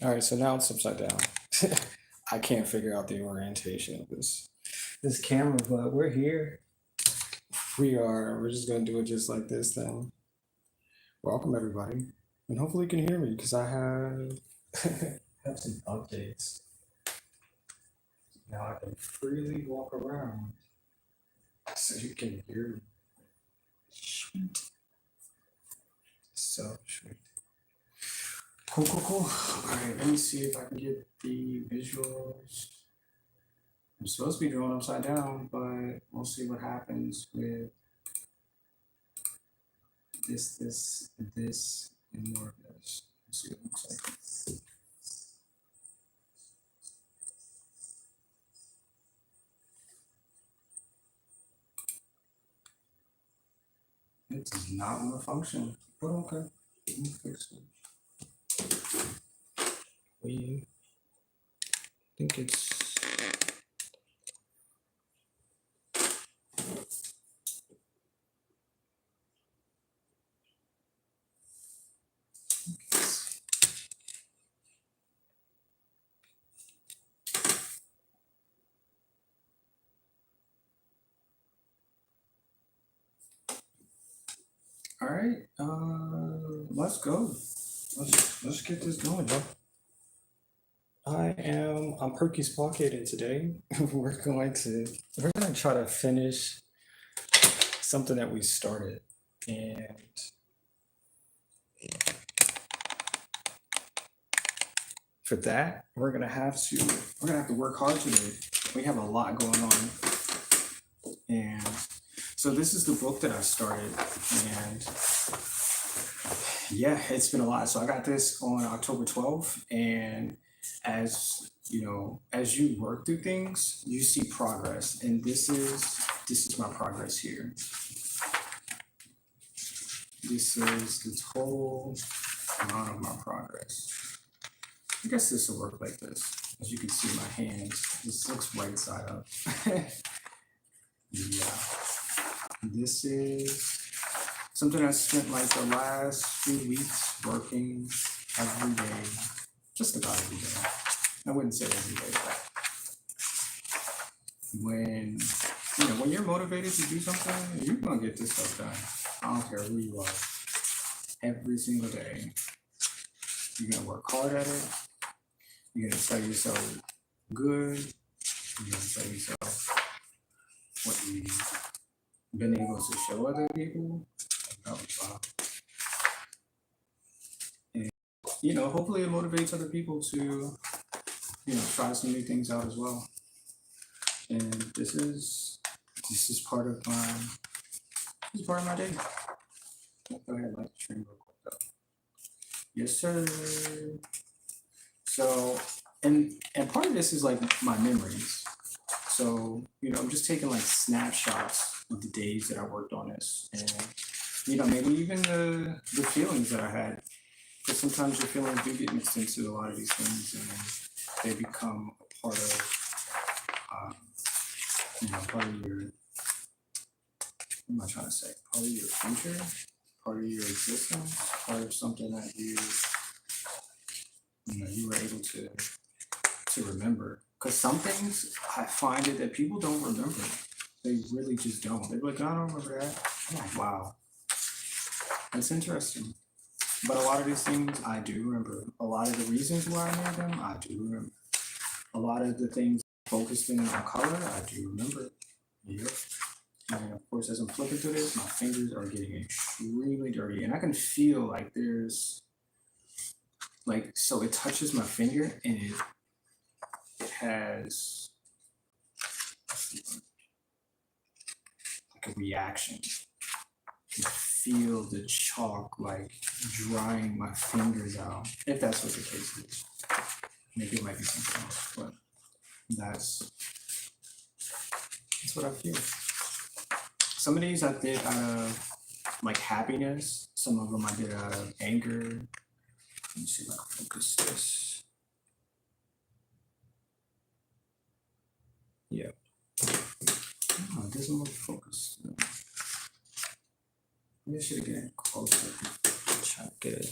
All right, so now it's upside down. I can't figure out the orientation of this camera, but we're here. We are. We're just gonna do it just like this then. Welcome everybody, and hopefully you can hear me because I have have some updates. Now I can freely walk around, so you can hear me. Sweet. So sweet. Cool, cool, cool. All right, let me see if I can get the visuals. I'm supposed to be drawn upside down, but we'll see what happens with this, and more of this. Let's see what it looks like. It does not want to function, but okay. Let me fix it. We think it's all right. Let's go. Let's get this going, y'all. I'm Perky Pocket, and today we're gonna try to finish something that we started, and for that we're gonna have to work hard today. We have a lot going on, and so this is the book that I started, and yeah, it's been a lot. So I got this on October 12th, and as you work through things, you see progress, and this is my progress here. This is the total amount of my progress. I guess this will work like this. As you can see, my hands. This looks right side up. Yeah. This is something I spent like the last few weeks working every day, just about every day. I wouldn't say every day, but when you're motivated to do something, you're gonna get this stuff done. I don't care who you are. Every single day, you're gonna work hard at it. You're gonna tell yourself good. You're gonna tell yourself what you've been able to show other people. Oh, wow. And hopefully it motivates other people to try some new things out as well. And this is part of my day. Go ahead, light the stream real quick though. Yes, sir. So, and part of this is like my memories. So, I'm just taking like snapshots of the days that I worked on this, and maybe even the feelings that I had. Because sometimes your feelings do get mixed into a lot of these things, and they become a part of, part of your. What am I trying to say? Part of your future, part of your existence, part of something that you were able to remember. Because some things I find it that people don't remember. They really just don't. They're like, I don't remember that. I'm like, wow, that's interesting. But a lot of these things I do remember. A lot of the reasons why I made them, I do remember. A lot of the things focused in on color, I do remember. Yep. And of course, as I'm flipping through this, my fingers are getting extremely dirty, and I can feel like there's so it touches my finger, and it has like a reaction. I can feel the chalk like drying my fingers out, if that's what the case is. Maybe it might be something else, but that's what I feel. Some of these I did out of like happiness. Some of them I did out of anger. Let me see if I can focus this. Yeah. Oh, it doesn't look focused. Maybe I should get closer. Try to get it.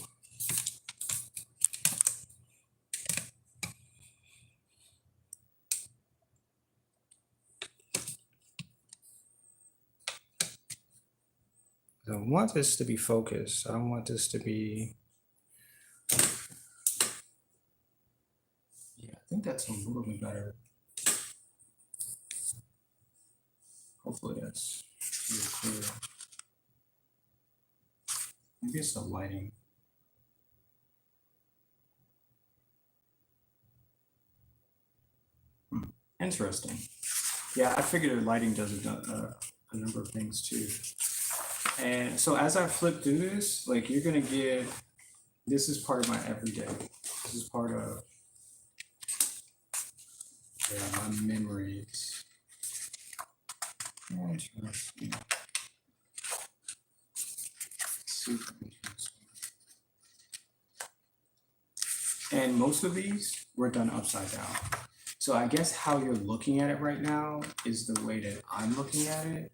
I want this to be focused. I don't want this to be. Yeah, I think that's a little bit better. Hopefully that's really clear. Maybe it's the lighting. Interesting. Yeah, I figured the lighting does a number of things too. And so as I flip through this, like you're gonna get, this is part of my everyday. This is part of my memories. Interesting. Super interesting. And most of these were done upside down. So I guess how you're looking at it right now is the way that I'm looking at it.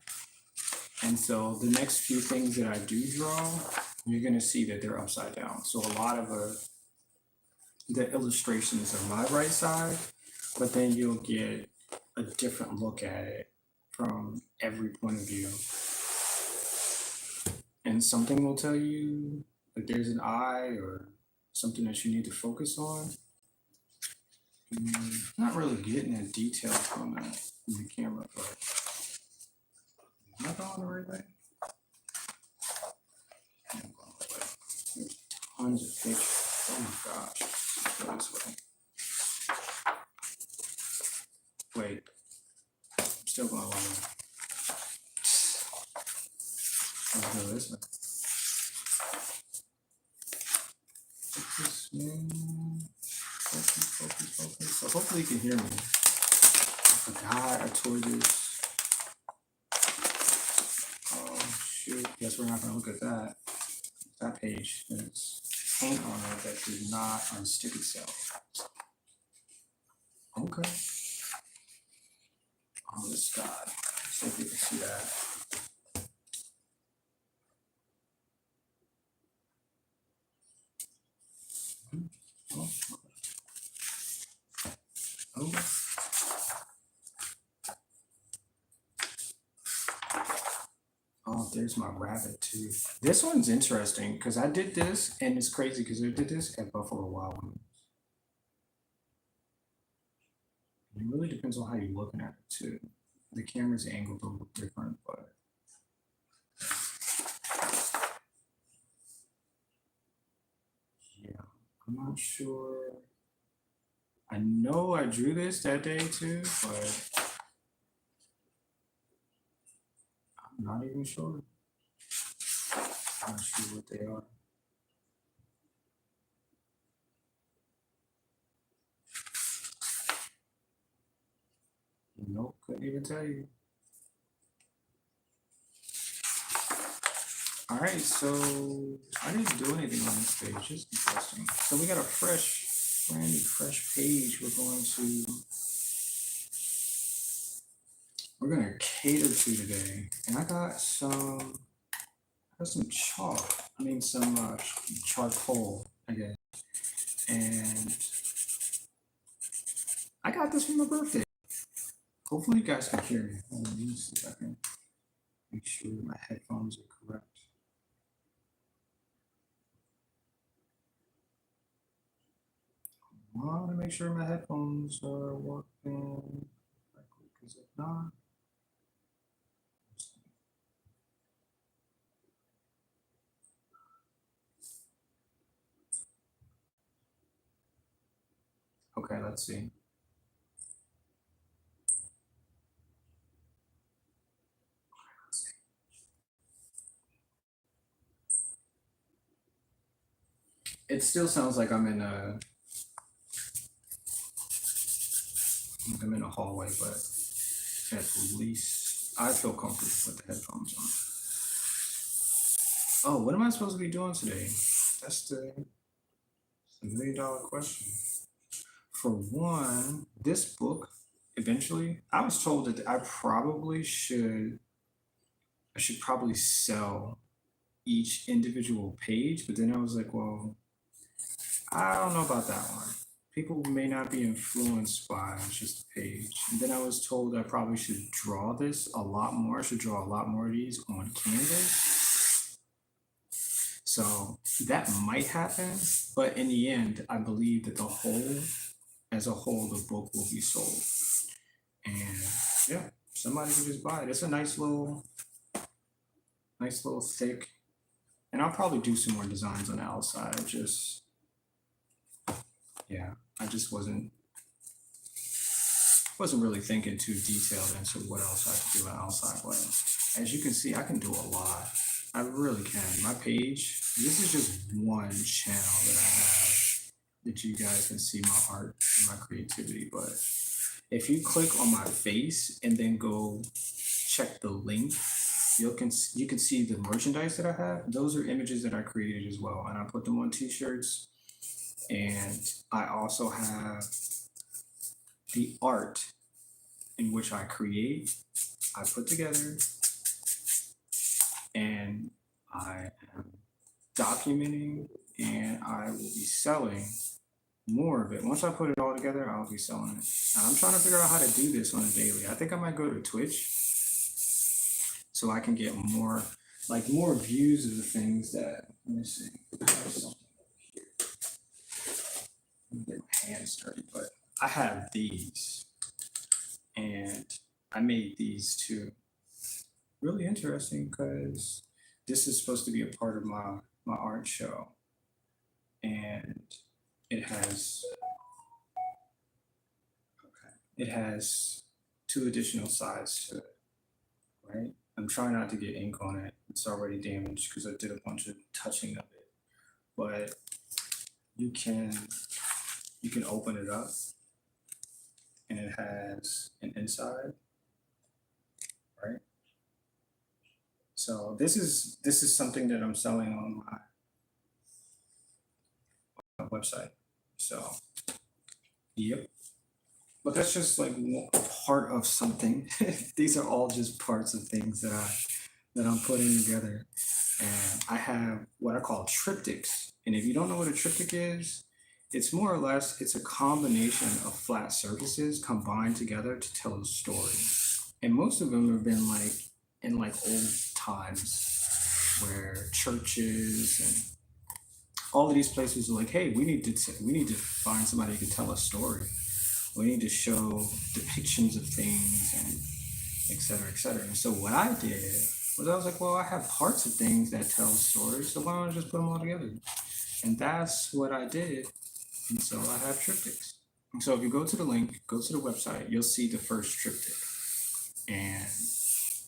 And so the next few things that I do draw, you're gonna see that they're upside down. So a lot of the illustrations are my right side, but then you'll get a different look at it from every point of view. And something will tell you that there's an eye or something that you need to focus on. Not really getting that detail from the camera, but am I going the right way? I'm going the right way. There's tons of pictures. Oh my gosh. Let's go this way. Wait. I'm still going along. Let's go this way. Focus, focus. So hopefully you can hear me. I forgot I tore this. Oh shoot. Guess we're not gonna look at that. That page. There's paint on it that did not unstick itself. Okay. Oh, this sky. See if you can see that. Oh. Oh. Oh, there's my rabbit too. This one's interesting because I did this, and it's crazy because I did this at Buffalo Wild Wings. It really depends on how you're looking at it too. The camera's angled a little different, but yeah, I'm not sure. I know I drew this that day too, but I'm not even sure. I'm not sure what they are. Nope, couldn't even tell you. All right, so I didn't do anything on this page. It's interesting. So we got a brand new fresh page. We're gonna cater to today, and I got some chalk. I mean some charcoal, I guess. And I got this for my birthday. Hopefully you guys can hear me. Hold on, let me see if I can make sure my headphones are correct. I want to make sure my headphones are working correctly, because if not, okay, let's see. It still sounds like I'm in a hallway, but at least I feel comfortable with the headphones on. Oh, what am I supposed to be doing today? That's the $1 million question. For one, this book, eventually, I was told that I should probably sell each individual page, but then I was like, well, I don't know about that one. People may not be influenced by just a page. And then I was told I probably should draw this a lot more. I should draw a lot more of these on canvas. that might happen, but in the end, I believe that as a whole, the book will be sold. And yeah, somebody can just buy it. It's a nice little thick. And I'll probably do some more designs on the outside. Just yeah, I just wasn't really thinking too detailed into what else I could do on the outside. But as you can see, I can do a lot. I really can. My page, this is just one channel that I have that you guys can see my art and my creativity. But if you click on my face and then go check the link, you can see the merchandise that I have. Those are images that I created as well, and I put them on t-shirts. And I also have the art in which I create, I put together, and I am documenting, and I will be selling more of it. Once I put it all together, I'll be selling it. And I'm trying to figure out how to do this on a daily. I think I might go to Twitch so I can get more views of the things that, let me see. I have something here. Let me get my hands dirty, but I have these, and I made these too. Really interesting because this is supposed to be a part of my art show, and it has two additional sides to it, right? I'm trying not to get ink on it. It's already damaged because I did a bunch of touching of it. But you can open it up, and it has an inside, right? So this is something that I'm selling on my website. So yep. But that's just like a part of something. These are all just parts of things that I'm putting together. And I have what I call triptychs. And if you don't know what a triptych is, it's more or less it's a combination of flat surfaces combined together to tell a story. And most of them have been like in like old times where churches and all of these places are like, hey, we need to find somebody who can tell a story. We need to show depictions of things and et cetera, et cetera. And so what I did was I was like, well, I have parts of things that tell stories, so why don't I just put them all together? And that's what I did. And so I have triptychs. And so if you go to the link, go to the website, you'll see the first triptych. And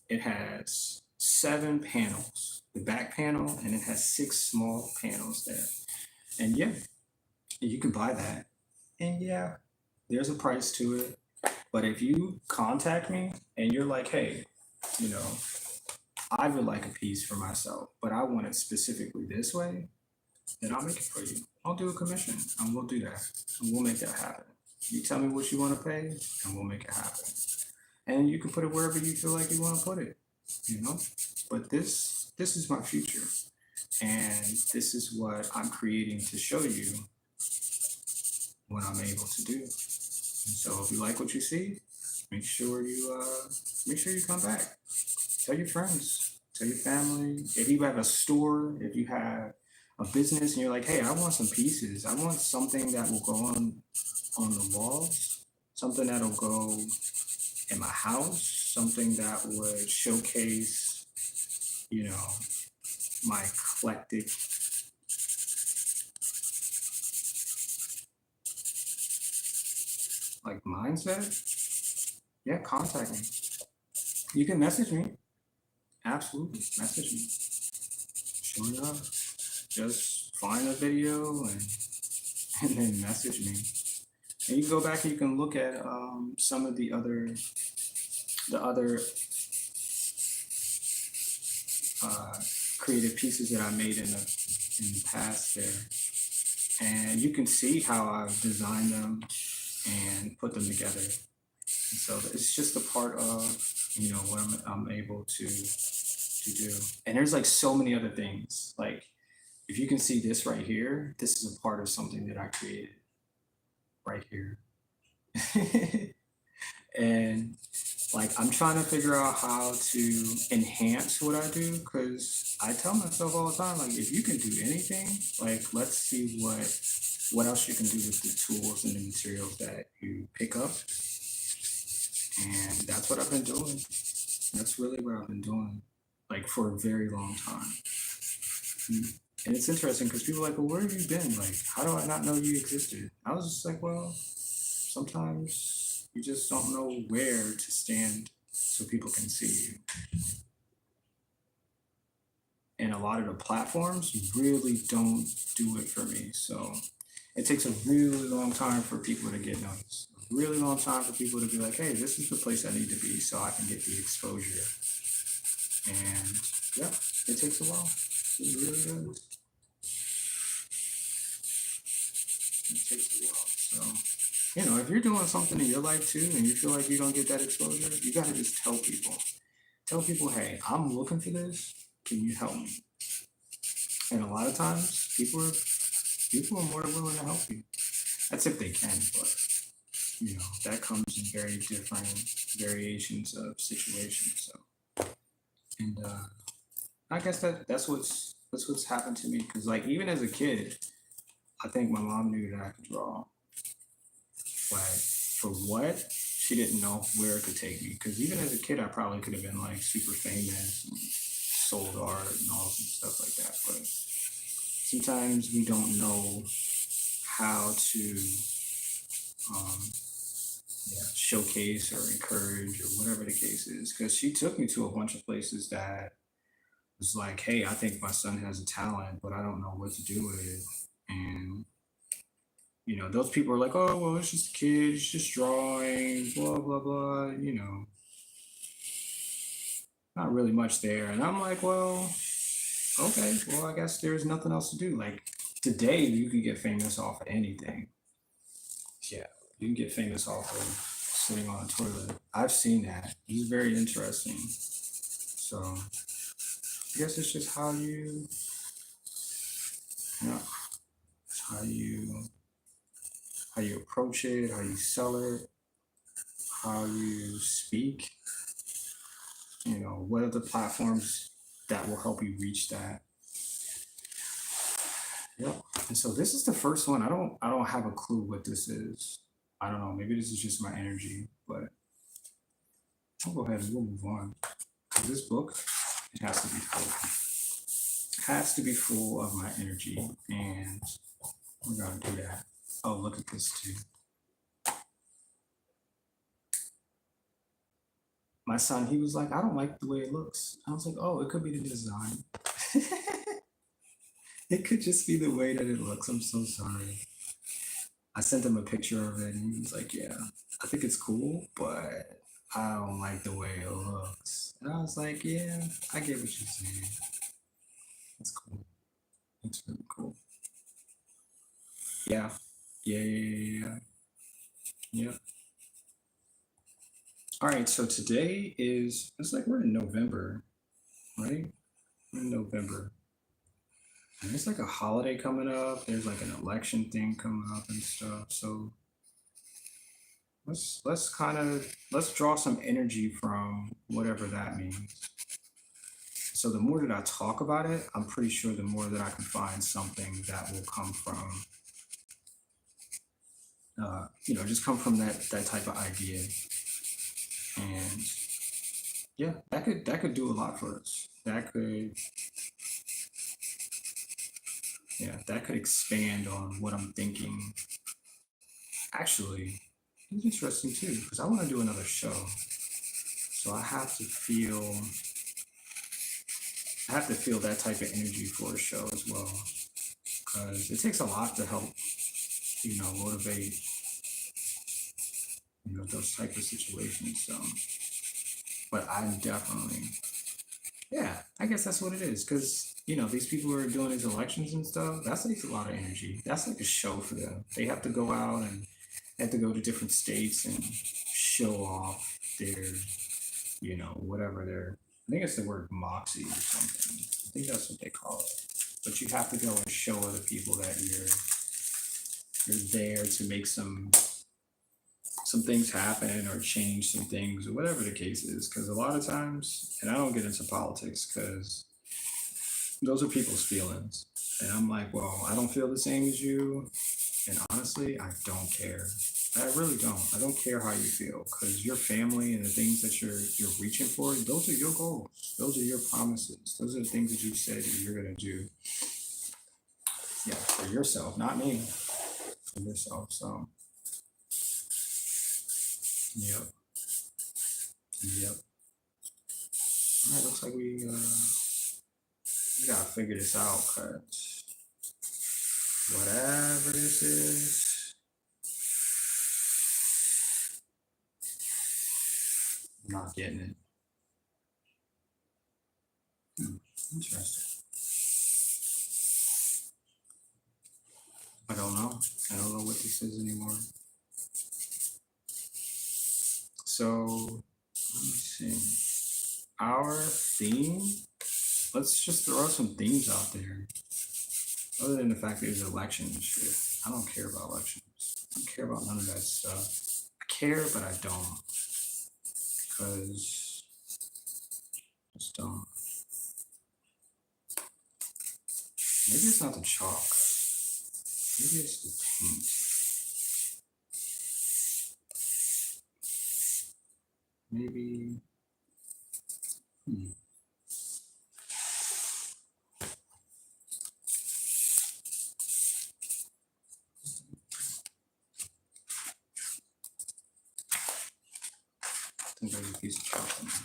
it has 7 panels, the back panel, and it has 6 small panels there. And yeah, you can buy that. And yeah, there's a price to it. But if you contact me and you're like, hey, you know, I would like a piece for myself, but I want it specifically this way, then I'll make it for you. I'll do a commission and we'll do that. And we'll make that happen. You tell me what you want to pay and we'll make it happen. And you can put it wherever you feel like you want to put it, you know? But this is my future. And this is what I'm creating to show you what I'm able to do. And so if you like what you see, make sure you come back. Tell your friends, tell your family. If you have a store, if you have a business and you're like, hey, I want some pieces. I want something that will go on the walls, something that'll go in my house, something that would showcase, you know, my eclectic like mindset. Yeah, contact me. You can message me. Absolutely, message me. Sure enough, just find a video and then message me. And you can go back and you can look at some of the other creative pieces that I made in the past there, and you can see how I've designed them and put them together. And so it's just a part of, you know, what I'm able to do. And there's like so many other things. Like if you can see this right here, this is a part of something that I created right here. And like I'm trying to figure out how to enhance what I do because I tell myself all the time, like if you can do anything, like let's see what else you can do with the tools and the materials that you pick up. And that's what I've been doing. That's really what I've been doing, like for a very long time. And it's interesting because people are like, well, where have you been? Like, how do I not know you existed? I was just like, well, sometimes you just don't know where to stand so people can see you. And a lot of the platforms really don't do it for me. So it takes a really long time for people to get noticed. A really long time for people to be like, hey, this is the place I need to be so I can get the exposure. And yeah, it takes a while. It really does. It takes a while. So, if you're doing something in your life too and you feel like you don't get that exposure, you got to just tell people. Tell people, hey, I'm looking for this. Can you help me? And a lot of times, people are more than willing to help you. That's if they can, but that comes in very different variations of situations. So, and I guess that's what's happened to me. Because like even as a kid, I think my mom knew that I could draw, but for what she didn't know where it could take me. Because even as a kid, I probably could have been like super famous and sold art and all some stuff like that. But sometimes we don't know how to showcase or encourage or whatever the case is. Because she took me to a bunch of places that was like, hey, I think my son has a talent, but I don't know what to do with it. And those people are like, oh, well, it's just a kid, it's just drawing, blah blah blah. Not really much there. And I'm like, well, okay, well, I guess there's nothing else to do. Like today, you can get famous off of anything. Yeah, you can get famous off of sitting on a toilet. I've seen that. It's very interesting. So I guess it's just know, how you how you approach it, how you sell it, how you speak. What are the platforms that will help you reach that? Yep. And so this is the first one. I don't have a clue what this is. I don't know. Maybe this is just my energy, but I'll go ahead and we'll move on. This book, it has to be full. Has to be full of my energy, and we're gonna do that. Oh, look at this too. My son, he was like, I don't like the way it looks. I was like, oh, it could be the design. It could just be the way that it looks. I'm so sorry. I sent him a picture of it and he was like, yeah, I think it's cool, but I don't like the way it looks. And I was like, yeah, I get what you're saying. It's cool. It's really cool. Yeah. Yeah, yeah, yeah, yeah. Yeah. All right, so today it's like we're in November, right? We're in November. And there's like a holiday coming up. There's like an election thing coming up and stuff. So let's draw some energy from whatever that means. So the more that I talk about it, I'm pretty sure the more that I can find something that will come from, just come from that type of idea. And yeah, that could do a lot for us. That could expand on what I'm thinking. Actually, it's interesting too because I want to do another show, so I have to feel that type of energy for a show as well because it takes a lot to help motivate those type of situations. So, but I'm definitely, yeah, I guess that's what it is because these people who are doing these elections and stuff, that takes a lot of energy. That's like a show for them. They have to go out and they have to go to different states and show off their whatever their, I think it's the word moxie or something. I think that's what they call it. But you have to go and show other people that you're there to make some some things happen or change some things or whatever the case is. Because a lot of times, and I don't get into politics because those are people's feelings. And I'm like, well, I don't feel the same as you. And honestly, I don't care. I really don't. I don't care how you feel because your family and the things that you're reaching for, those are your goals. Those are your promises. Those are the things that you said that you're gonna do. Yeah, for yourself, not me. For yourself. So, yep, yep. All right, looks like we gotta figure this out because whatever this is, I'm not getting it. Hmm, interesting. I don't know. I don't know what this is anymore. So let me see. Our theme. Let's just throw some themes out there. Other than the fact that it's election and shit. I don't care about elections. I don't care about none of that stuff. I care, but I don't. Because I just don't. Maybe it's not the chalk. Maybe it's the paint. Maybe. Hmm. I think there's a piece of chalk in there.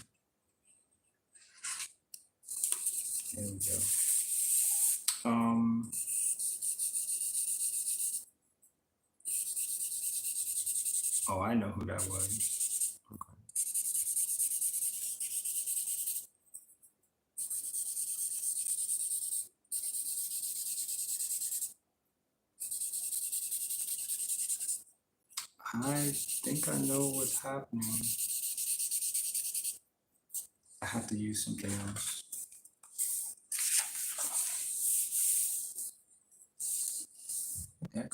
There we go. Um. Oh, I know who that was. Okay. I think I know what's happening. I have to use something else. Yeah.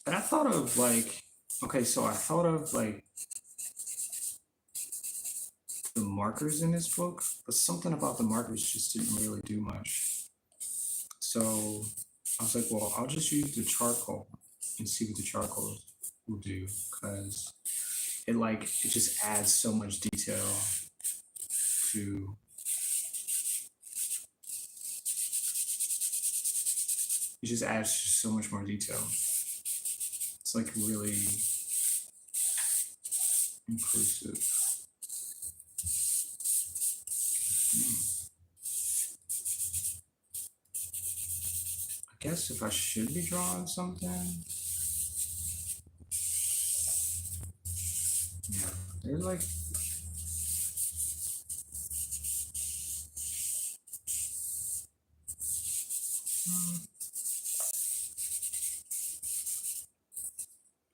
But I thought of like, okay, so I thought of like the markers in this book, but something about the markers just didn't really do much. So I was like, well, I'll just use the charcoal and see what the charcoal will do because it just adds so much detail to it just adds just so much more detail. It's like really inclusive. I guess if I should be drawing something, yeah, there's like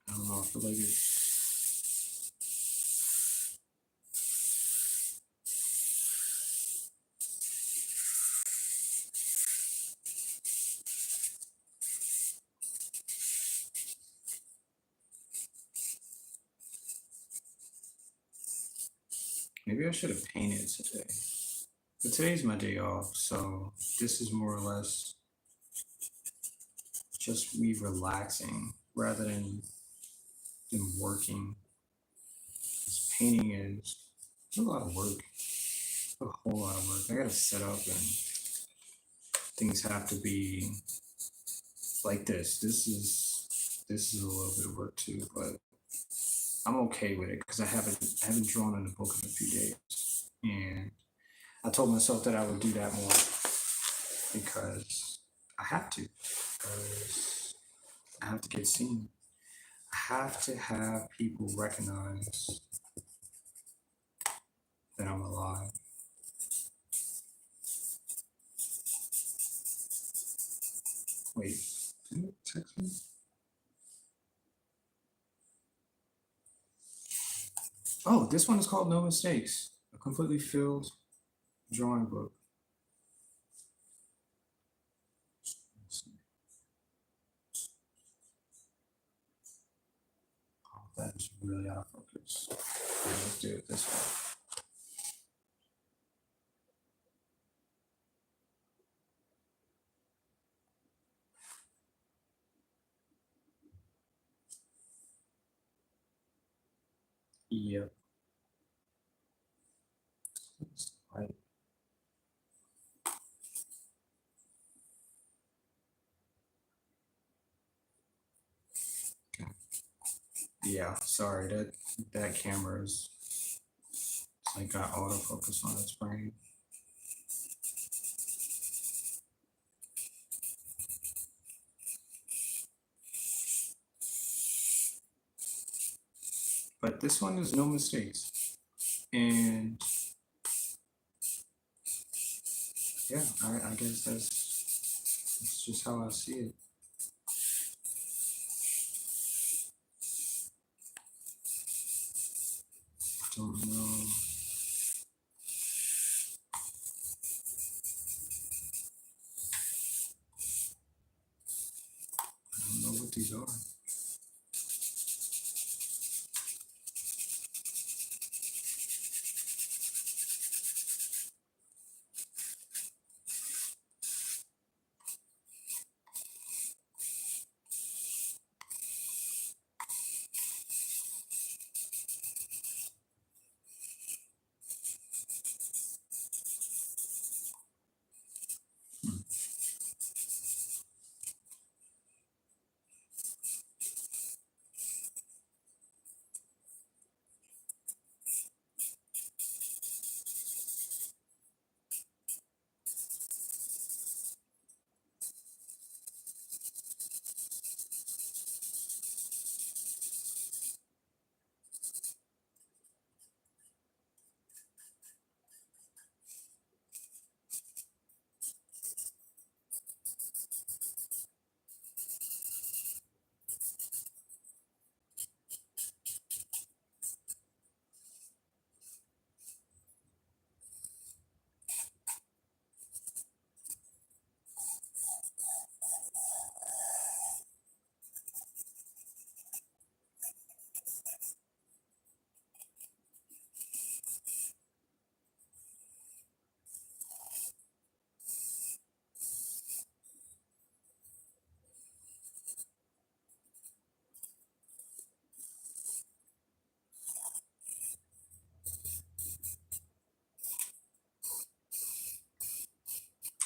I don't know, I feel like it's maybe I should have painted today. But today's my day off, so this is more or less just me relaxing rather than working. Because painting is it's a lot of work, a whole lot of work. I gotta set up and things have to be like this. This is a little bit of work too, but I'm okay with it because I haven't drawn in the book in a few days, and I told myself that I would do that more because I have to. Because I have to get seen. I have to have people recognize that I'm alive. Wait, did it text me? Oh, this one is called No Mistakes, a completely filled drawing book. Oh, that's really out of focus. Let's do it this way. Yep. Right. Yeah, sorry, that camera's it's like got autofocus on its brain. But this one is No Mistakes. And yeah, I guess that's just how I see it. Don't know. I don't know what these are.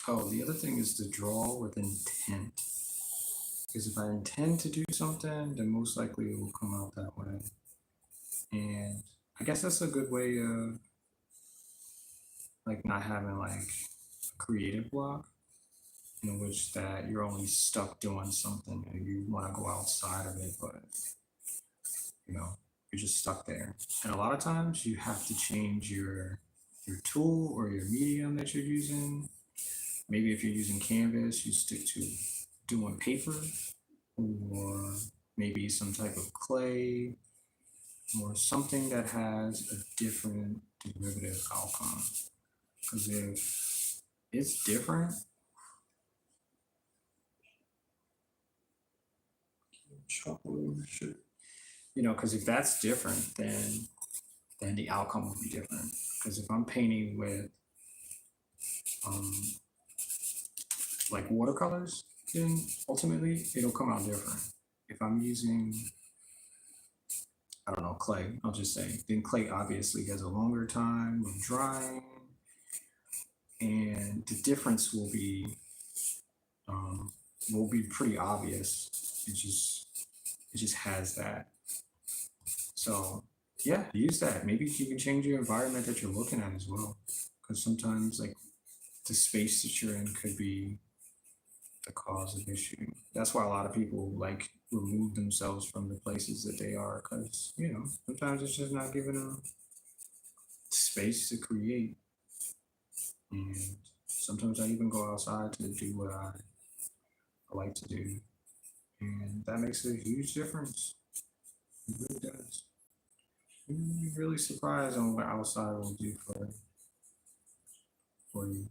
Oh, the other thing is to draw with intent. Because if I intend to do something, then most likely it will come out that way. And I guess that's a good way of like not having like a creative block in which that you're only stuck doing something and you want to go outside of it, but you know, you're just stuck there. And a lot of times you have to change your tool or your medium that you're using. Maybe if you're using Canvas, you stick to doing paper or maybe some type of clay or something that has a different derivative outcome. Because if it's different, you know, because if that's different, then the outcome will be different. Because if I'm painting with um, like watercolors, then ultimately it'll come out different. If I'm using, I don't know, clay, I'll just say, then clay obviously has a longer time of drying, and the difference um, will be pretty obvious. It just has that. So yeah, use that. Maybe you can change your environment that you're looking at as well, because sometimes like the space that you're in could be the cause of issue. That's why a lot of people like remove themselves from the places that they are, because sometimes it's just not giving them space to create. And sometimes I even go outside to do what I like to do, and that makes a huge difference. It really does. You're really surprised on what outside will do for you.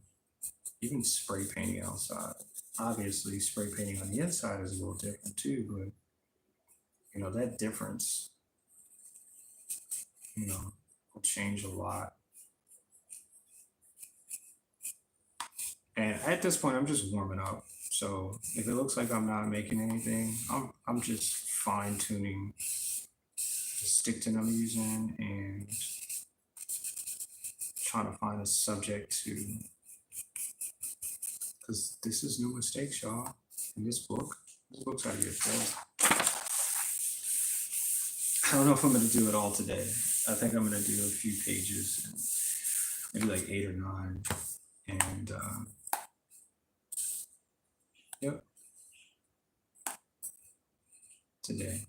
Even spray painting outside. Obviously, spray painting on the inside is a little different too, but that difference, will change a lot. And at this point, I'm just warming up. So if it looks like I'm not making anything, I'm just fine tuning the stick that I'm using and trying to find a subject to, because this is new mistakes, y'all. In this book, this book's out of your head. I don't know if I'm gonna do it all today. I think I'm gonna do a few pages, and maybe like 8 or 9, and yep, today.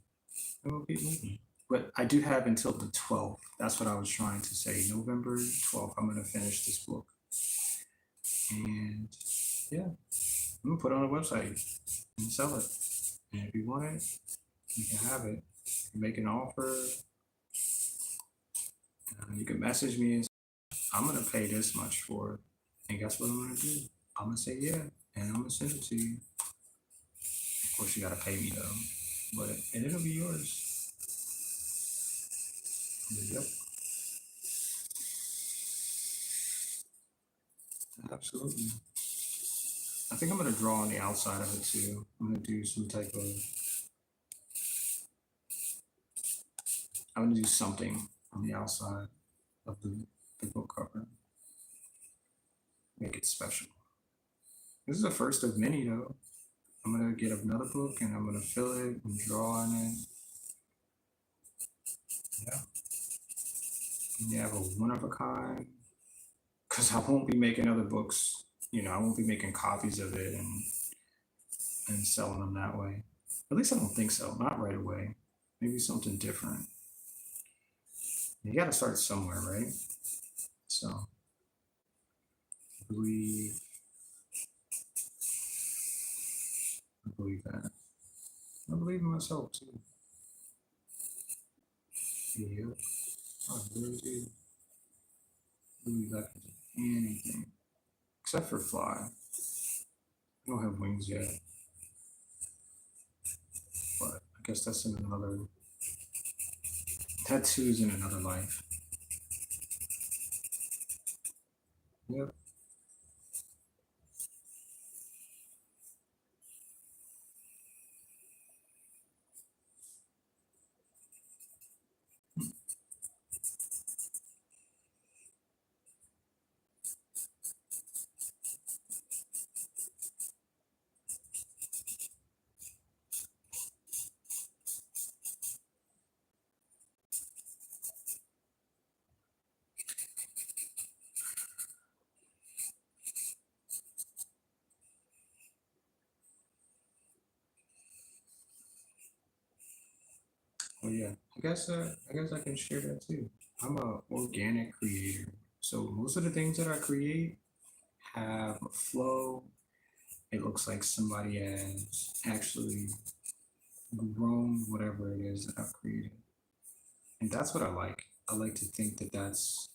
And we'll keep moving. But I do have until the 12th. That's what I was trying to say. November 12th, I'm gonna finish this book, and yeah, I'm gonna put it on a website and sell it. And if you want it, you can have it. You make an offer. You can message me and say, I'm gonna pay this much for it. And guess what I'm gonna do? I'm gonna say yeah, and I'm gonna send it to you. Of course, you gotta pay me though, but and it'll be yours. Yep, absolutely. I think I'm gonna draw on the outside of it too. I'm gonna do some type of. I'm gonna do something on the outside of the book cover. Make it special. This is the first of many though. I'm gonna get another book and I'm gonna fill it and draw on it. Yeah. And you have a one of a kind. Cause I won't be making other books. I won't be making copies of it and selling them that way. At least I don't think so. Not right away. Maybe something different. You got to start somewhere, right? So I believe that. I believe in myself too. Yeah, I really do believe I can do anything except for fly. I don't have wings yet, but I guess that's in another. Tattoos in another life. Yep. Well, yeah. I guess I can share that too. I'm a organic creator, so most of the things that I create have a flow. It looks like somebody has actually grown whatever it is that I've created, and that's what I like. I like to think that that's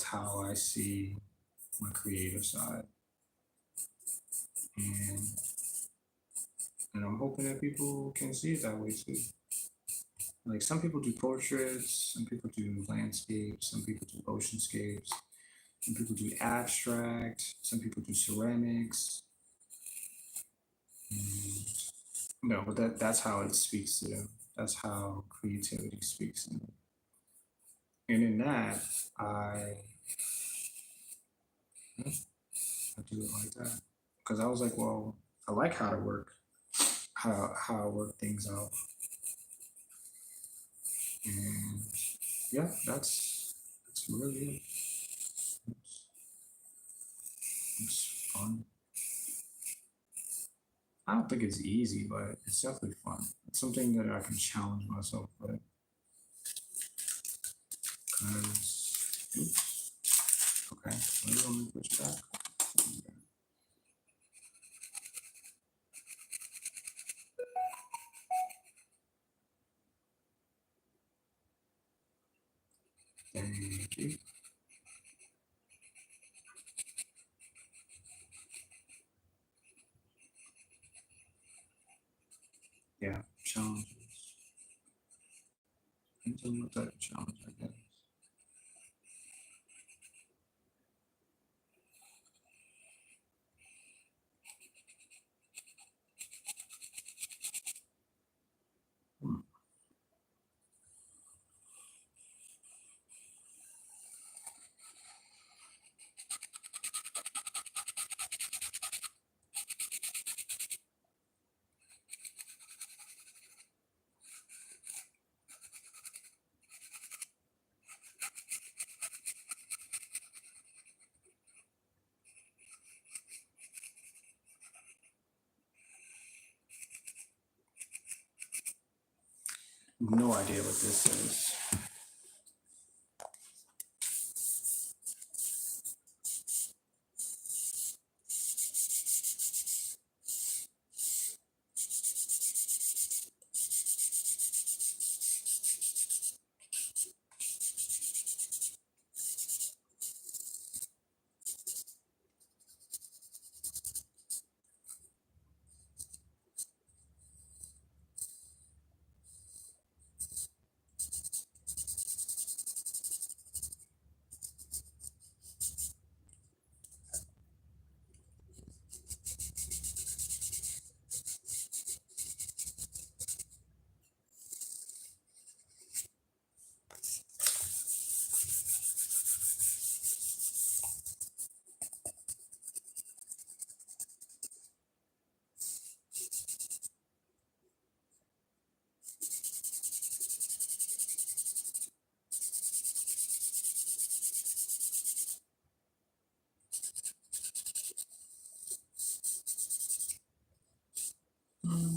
how I see my creative side, and I'm hoping that people can see it that way too. Like some people do portraits, some people do landscapes, some people do oceanscapes, some people do abstract, some people do ceramics. And, but that's how it speaks to them. That's how creativity speaks to them. And in that, I I do it like that because I was like, well, I like how to work, how I work things out, and yeah, that's really it. It's, it's fun. I don't think it's easy, but it's definitely fun. It's something that I can challenge myself with. Cause, oops, okay, let me push back. Thank you. Yeah, challenges. Depends on what type of challenge, I guess. Hmm. No idea what this is. Hmm.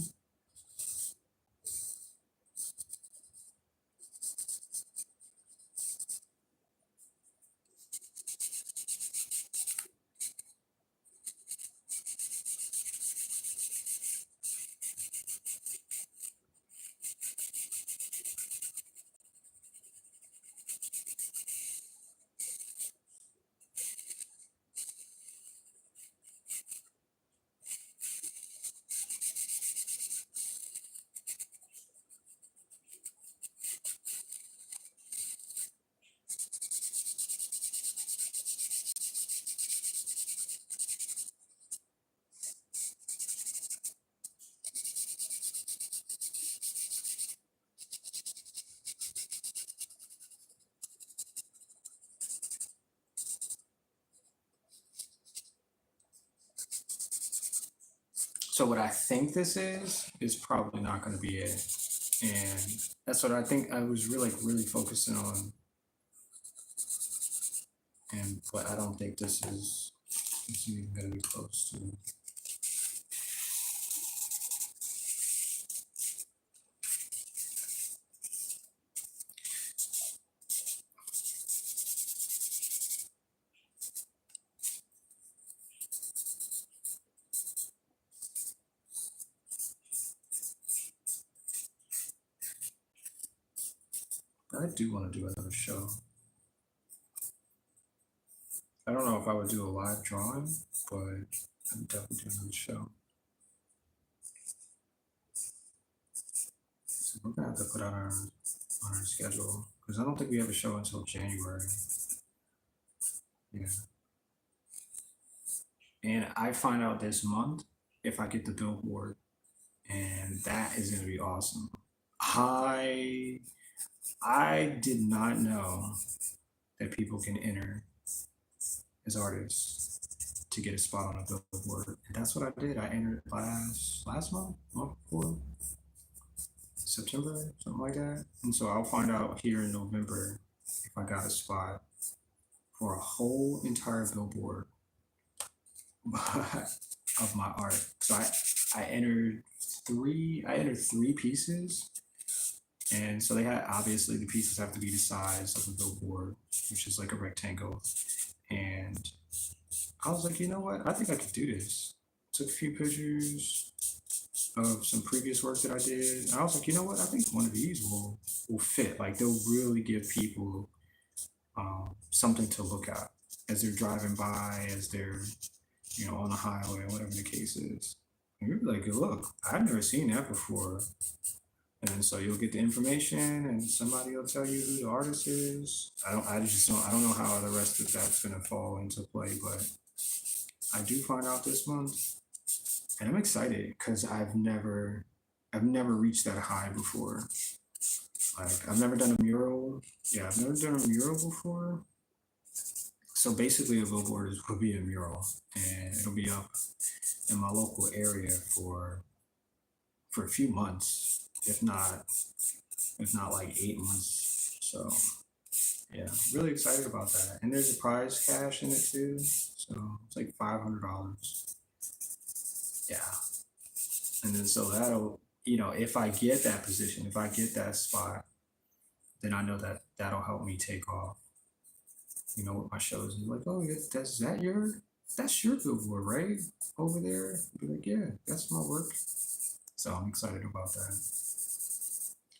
So what I think this is probably not going to be it, and that's what I think. I was really focusing on, and but I don't think this is even going to be close to. But I do want to do another show. I don't know if I would do a live drawing, but I'm definitely doing another show. So we're gonna have to put on our schedule because I don't think we have a show until January. Yeah, and I find out this month if I get the billboard, and that is gonna be awesome. I I did not know that people can enter as artists to get a spot on a billboard, and that's what I did. I entered last month before September, something like that. And so I'll find out here in November if I got a spot for a whole entire billboard of my art. So I entered three pieces. And so they had, obviously the pieces have to be the size of a billboard, which is like a rectangle. And I was like, you know what? I think I could do this. Took a few pictures of some previous work that I did. And I was like, you know what? I think one of these will fit. Like they'll really give people something to look at as they're driving by, as they're on the highway, whatever the case is. And you're like, look, I've never seen that before. And so you'll get the information, and somebody will tell you who the artist is. I don't know how the rest of that's gonna fall into play, but I do find out this month, and I'm excited because I've never reached that high before. Like I've never done a mural. Yeah, I've never done a mural before. So basically, a billboard will be a mural, and it'll be up in my local area for a few months, if not like 8 months. So yeah, really excited about that. And there's a prize cash in it too. So it's like $500. Yeah. And then so that'll, if I get that position, if I get that spot, then I know that that'll help me take off, with my shows. And like, oh, yeah, that's your billboard, right? Over there. Be like, yeah, that's my work. So I'm excited about that.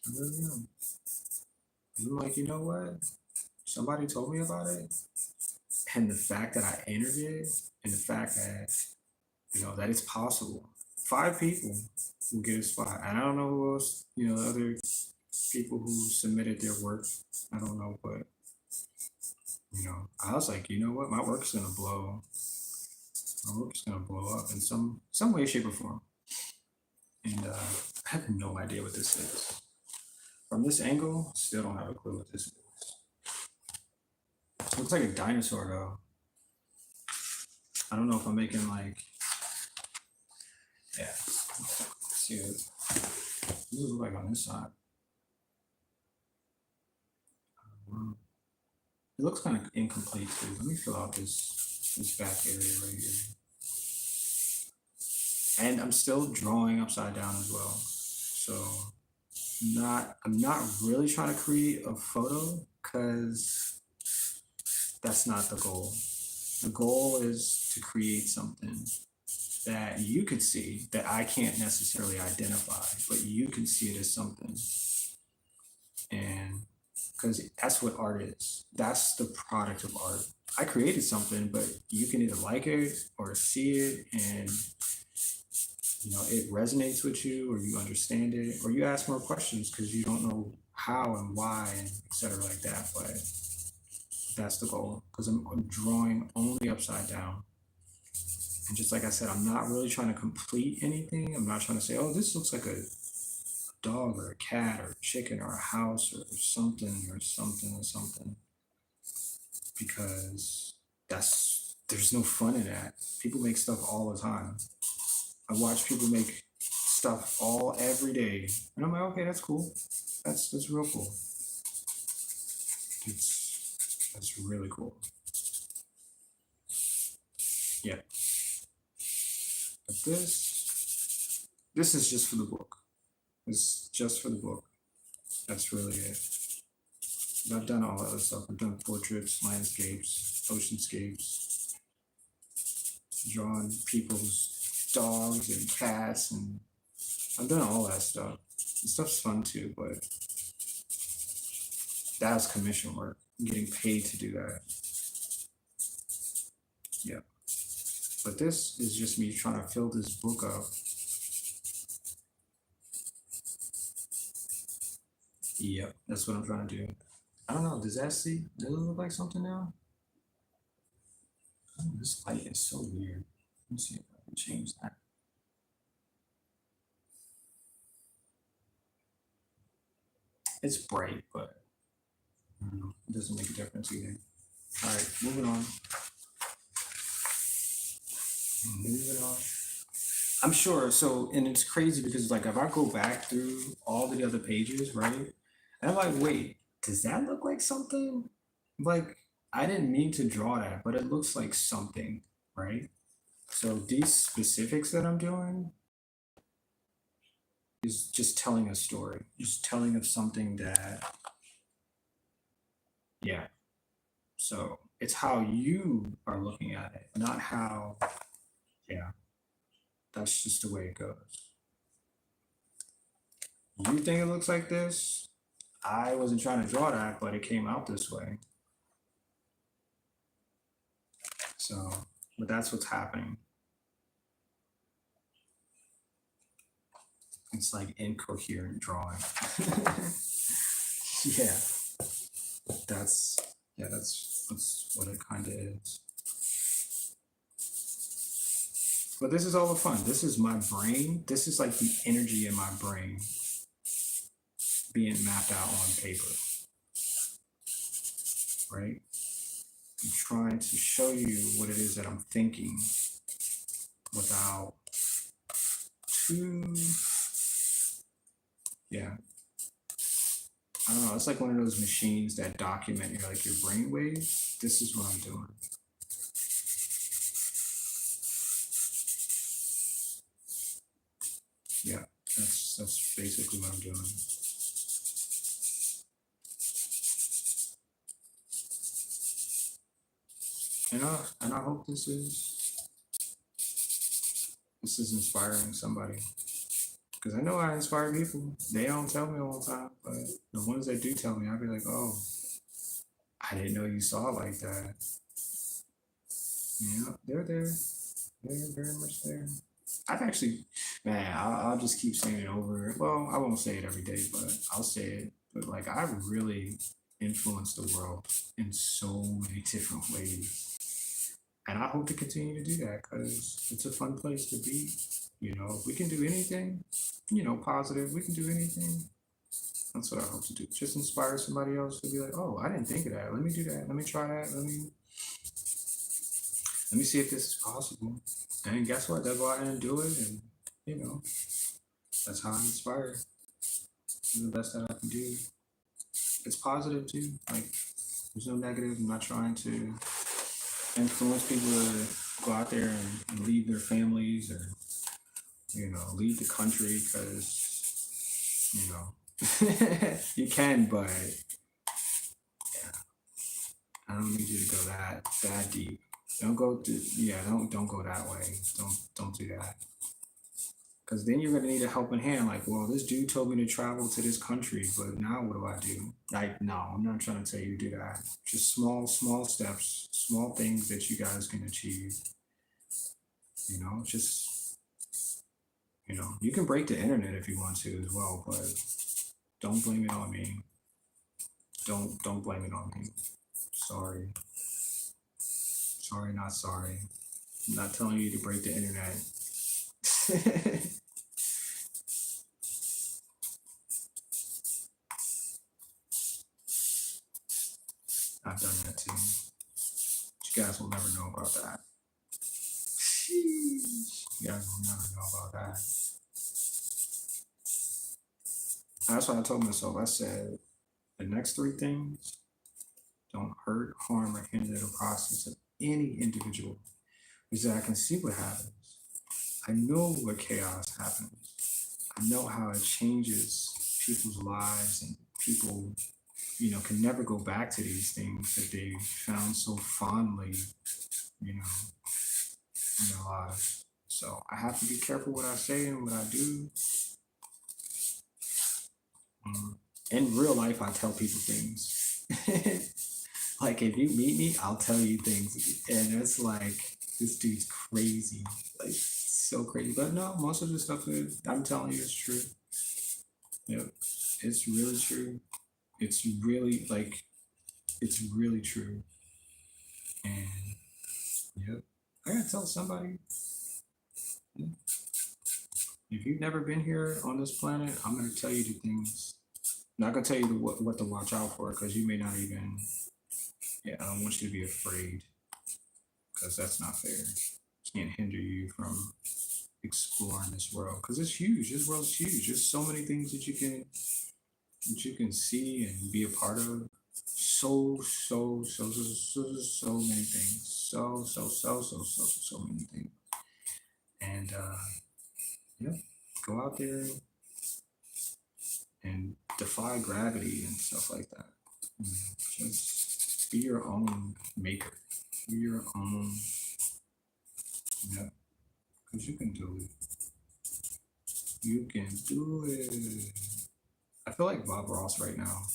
I really am. I'm like, you know what? Somebody told me about it. And the fact that I entered it, and the fact that that it's possible. 5 people will get a spot, and I don't know who else. The other people who submitted their work. I don't know, but I was like, you know what, my work's gonna blow. My work's gonna blow up in some way, shape, or form. And I have no idea what this is. From this angle, still don't have a clue what this is. It looks like a dinosaur though. I don't know if I'm making like, yeah. Let's see what it looks like on this side. It looks kind of incomplete too. Let me fill out this back area right here. And I'm still drawing upside down as well. So I'm not really trying to create a photo because that's not the goal. The goal is to create something that you could see that I can't necessarily identify, but you can see it as something. And because that's what art is. That's the product of art. I created something, but you can either like it or see it, and it resonates with you, or you understand it, or you ask more questions because you don't know how and why and etc. like that. But that's the goal because I'm drawing only upside down. And just like I said, I'm not really trying to complete anything. I'm not trying to say, oh, this looks like a dog or a cat or a chicken or a house or something or something or something. Because there's no fun in that. People make stuff all the time. I watch people make stuff every day. And I'm like, okay, that's cool. That's real cool. That's really cool. Yeah. But this is just for the book. It's just for the book. That's really it. But I've done all other stuff. I've done portraits, landscapes, oceanscapes, drawn people's dogs and cats, and I've done all that stuff. The stuff's fun too, but that's commission work. I'm getting paid to do that. Yeah. But this is just me trying to fill this book up. Yep, that's what I'm trying to do. I don't know. Does it look like something now? Oh, this light is so weird. Let me see if I can change that. It's bright, but I don't know. It doesn't make a difference either. All right, moving on. Moving on. I'm sure. So, and it's crazy because like if I go back through all the other pages, right? And I'm like, wait, does that look like something? Like I didn't mean to draw that, but it looks like something, right? So these specifics that I'm doing, is just telling a story, just telling of something that, yeah. So it's how you are looking at it, not how, yeah, that's just the way it goes. You think it looks like this? I wasn't trying to draw that, but it came out this way. So, but that's what's happening. It's like incoherent drawing. Yeah, that's that's what it kind of is. But this is all the fun. This is my brain. This is like the energy in my brain being mapped out on paper, right? I'm trying to show you what it is that I'm thinking without too, yeah. I don't know. It's like one of those machines that document your like your brain waves. This is what I'm doing. Yeah, that's basically what I'm doing. And I hope this is inspiring somebody. Because I know I inspire people. They don't tell me all the time, but the ones that do tell me, I'll be like, oh, I didn't know you saw it like that. Yeah, they're there. They're very much there. I've actually, man, I'll just keep saying it over. Well, I won't say it every day, but I'll say it. But like, I've really influenced the world in so many different ways. And I hope to continue to do that because it's a fun place to be. You know, if we can do anything, positive, we can do anything. That's what I hope to do. Just inspire somebody else to be like, oh, I didn't think of that. Let me do that. Let me try that. Let me see if this is possible. And guess what? They'll go out and do it. And, you know, that's how I'm inspired. Do the best that I can do. It's positive too. Like, there's no negative. I'm not trying to influence people to go out there and leave their families or, leave the country because, you can, but yeah, I don't need you to go that deep. Don't go to yeah. Don't go that way. Don't do that. Because then you're gonna need a helping hand. Like, well, this dude told me to travel to this country, but now what do I do? Like, no, I'm not trying to tell you to do that. Just small steps, small things that you guys can achieve. Just you can break the internet if you want to as well, but don't blame it on me. Don't blame it on me. Sorry, sorry, not sorry. I'm not telling you to break the internet. I've done that too. But you guys will never know about that. You guys will never know about that. That's what I told myself. I said the next three things don't hurt, harm, or hinder the process of any individual. Because I can see what happens. I know what chaos happens. I know how it changes people's lives and people, can never go back to these things that they found so fondly, in their lives. So I have to be careful what I say and what I do. In real life, I tell people things. Like if you meet me, I'll tell you things, and it's like this dude's crazy, like so crazy. But no, most of the stuff that I'm telling you is true. Yep, it's really true. It's really like it's really true. And yep, I gotta tell somebody. Yeah, if you've never been here on this planet, I'm gonna tell you the things. I'm not gonna tell you what to watch out for because you may not even. Yeah, I don't want you to be afraid because that's not fair. Can't hinder you from exploring this world because it's huge. This world's huge. There's so many things that you can see and be a part of. So many things. So many things. And yeah, go out there, and defy gravity and stuff like that. Just be your own maker. Be your own, yeah, because you can do it. You can do it. I feel like Bob Ross right now.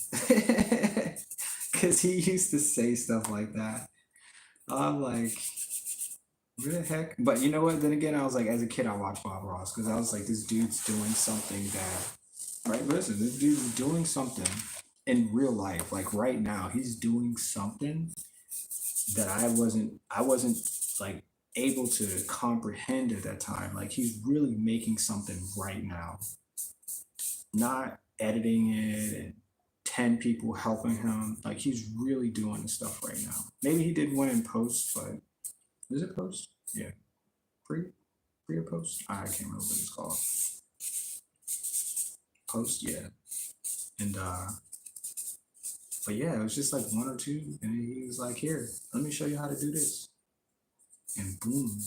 Because he used to say stuff like that. I'm like, what the heck? But you know what? Then again, I was like, as a kid, I watched Bob Ross because I was like, this dude's doing something that, right? Listen, this dude's doing something in real life. Like right now, he's doing something that I wasn't like able to comprehend at that time. Like he's really making something right now, not editing it and 10 people helping him. Like he's really doing the stuff right now. Maybe he did one in post, but is it post? Yeah. Pre pre or post? I can't remember what it's called. Post, yeah. And but yeah, it was just like one or two, and he was like, here, let me show you how to do this. And boom.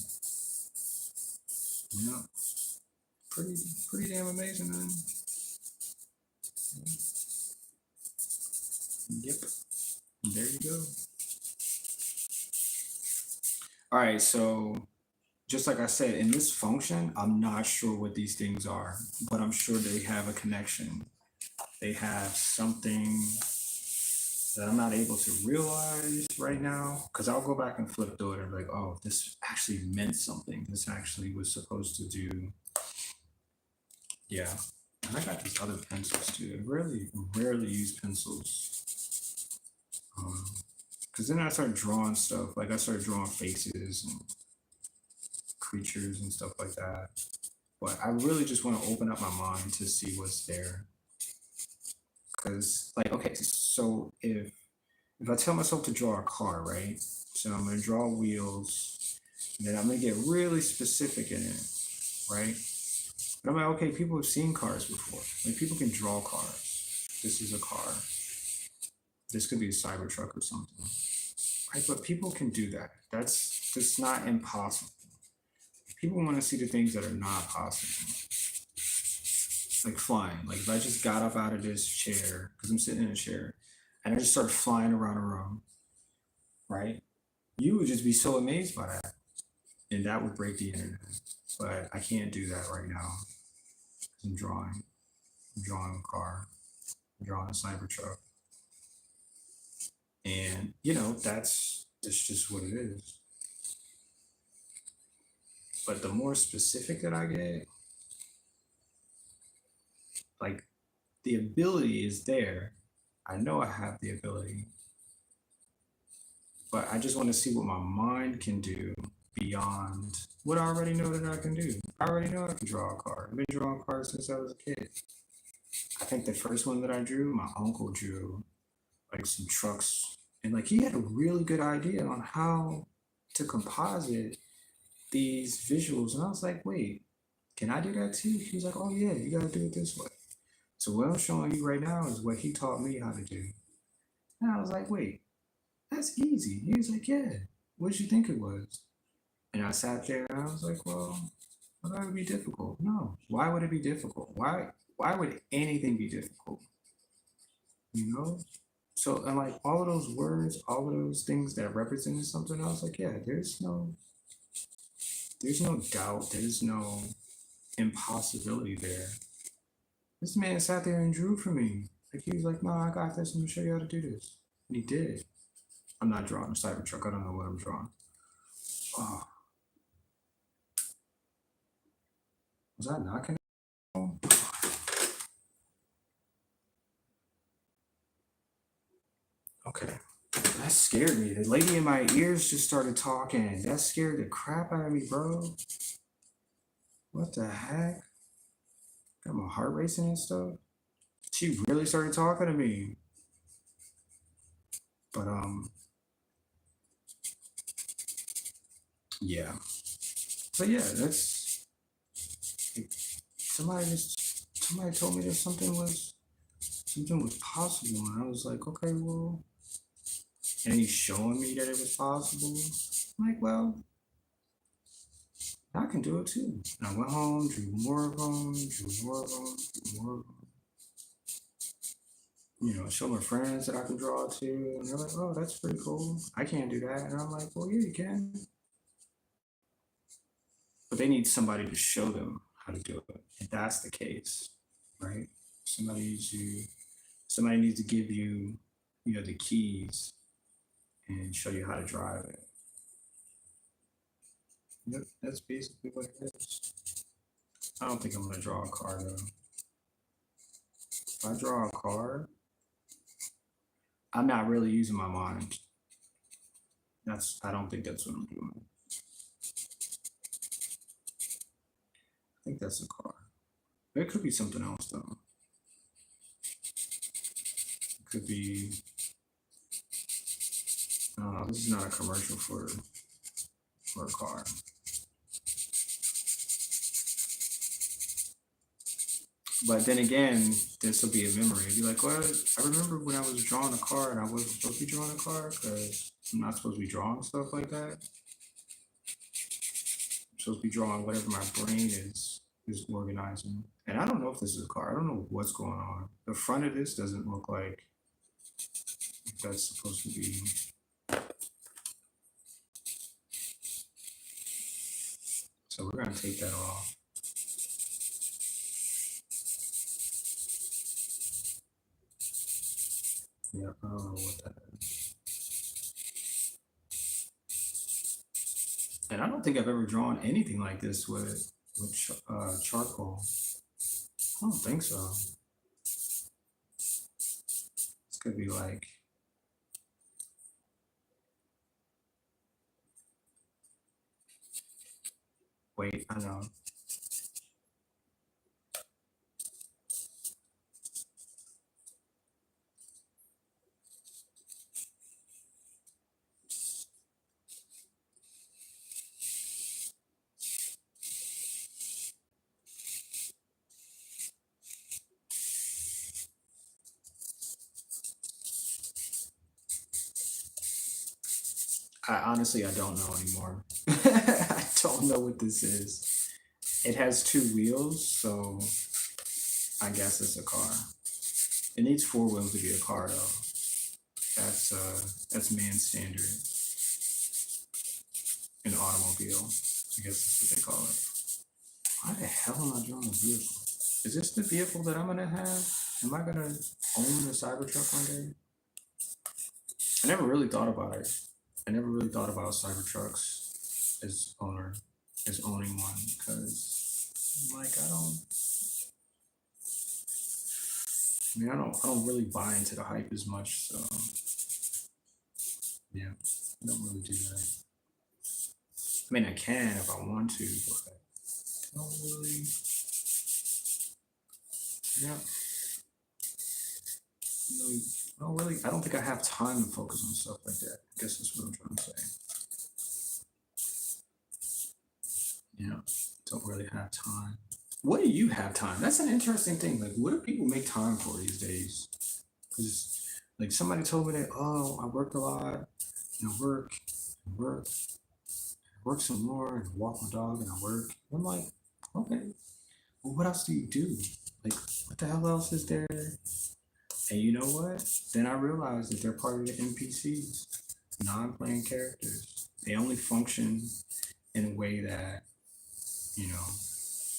Yeah. Pretty pretty damn amazing, man. Yep. There you go. All right, so just like I said, in this function, I'm not sure what these things are, but I'm sure they have a connection. They have something that I'm not able to realize right now because I'll go back and flip through it and be like, oh, this actually meant something. This actually was supposed to do, yeah. And I got these other pencils too. I rarely use pencils. Because then I start drawing stuff. Like I started drawing faces and creatures and stuff like that. But I really just want to open up my mind to see what's there. Because, like, okay, so if I tell myself to draw a car, right? So I'm gonna draw wheels, and then I'm gonna get really specific in it, right? But I'm like, okay, people have seen cars before. Like people can draw cars. This is a car. This could be a Cybertruck or something, right? But people can do that. That's just not impossible. People want to see the things that are not possible, like flying. Like if I just got up out of this chair because I'm sitting in a chair, and I just started flying around a room, right? You would just be so amazed by that, and that would break the internet. But I can't do that right now. I'm drawing. I'm drawing a car. I'm drawing a Cybertruck, and that's just what it is. But the more specific that I get, like the ability is there. I know I have the ability, but I just want to see what my mind can do beyond what I already know that I can do. I already know I can draw a car. I've been drawing cars since I was a kid. I think the first one that I drew, my uncle drew like some trucks, and like he had a really good idea on how to composite these visuals. And I was like, wait, can I do that too? He was like, oh yeah, you gotta do it this way. So what I'm showing you right now is what he taught me how to do. And I was like, wait, that's easy. He was like, yeah, what did you think it was? And I sat there and I was like, well, why would it be difficult? No. Why would it be difficult? Why would anything be difficult? You know? So and like all of those words, all of those things that represented something, I was like, yeah, there's no doubt, there's no impossibility there. This man sat there and drew for me. Like he was like, no, I got this, I'm gonna show you how to do this. And he did. I'm not drawing a Cybertruck, I don't know what I'm drawing. Oh, was I not connected? Okay. That scared me. The lady in my ears just started talking. That scared the crap out of me, bro. What the heck? Got my heart racing and stuff. She really started talking to me. But yeah. But yeah, that's like, somebody told me that something was possible, and I was like, okay, well, and he's showing me that it was possible. I'm like, well, I can do it too. And I went home, drew more of them, drew more of them, drew more of them. show my friends that I can draw to, and they're like, "Oh, that's pretty cool. I can't do that," and I'm like, "Well, yeah, you can," but they need somebody to show them how to do it. If that's the case, right? Somebody needs you. Somebody needs to give you, the keys and show you how to drive it. Yep, that's basically what it is. I don't think I'm gonna draw a car though. If I draw a car, I'm not really using my mind. I don't think that's what I'm doing. I think that's a car. It could be something else though. It could be, I don't know, this is not a commercial for a car. But then again, this will be a memory. It'd be like, well, I remember when I was drawing a car and I wasn't supposed to be drawing a car because I'm not supposed to be drawing stuff like that. I'm supposed to be drawing whatever my brain is organizing. And I don't know if this is a car. I don't know what's going on. The front of this doesn't look like that's supposed to be. So we're gonna take that off. Yeah, I don't know what that is. And I don't think I've ever drawn anything like this with charcoal. I don't think so. This could be like, wait, I know. I don't know anymore. I don't know what this is. It has two wheels, so I guess it's a car. It needs four wheels to be a car though. That's man standard in an automobile. I guess that's what they call it. Why the hell am I drawing a vehicle? Is this the vehicle that I'm gonna have? Am I gonna own a Cybertruck one day? I never really thought about it. I never really thought about Cybertrucks as owning one because I'm like I don't really buy into the hype as much. So yeah, I don't really do that. I mean, I can if I want to, but I don't really. Yeah, really, I don't really. I don't think I have time to focus on stuff like that. I guess that's what I'm trying to say. Yeah, don't really have time. What do you have time? That's an interesting thing. Like, what do people make time for these days? Because, like, somebody told me that, oh, I worked a lot, and and work, work some more, and walk my dog, and I work. I'm like, okay, well, what else do you do? Like, what the hell else is there? And you know what? Then I realized that they're part of the NPCs, non-playing characters. They only function in a way that, you know,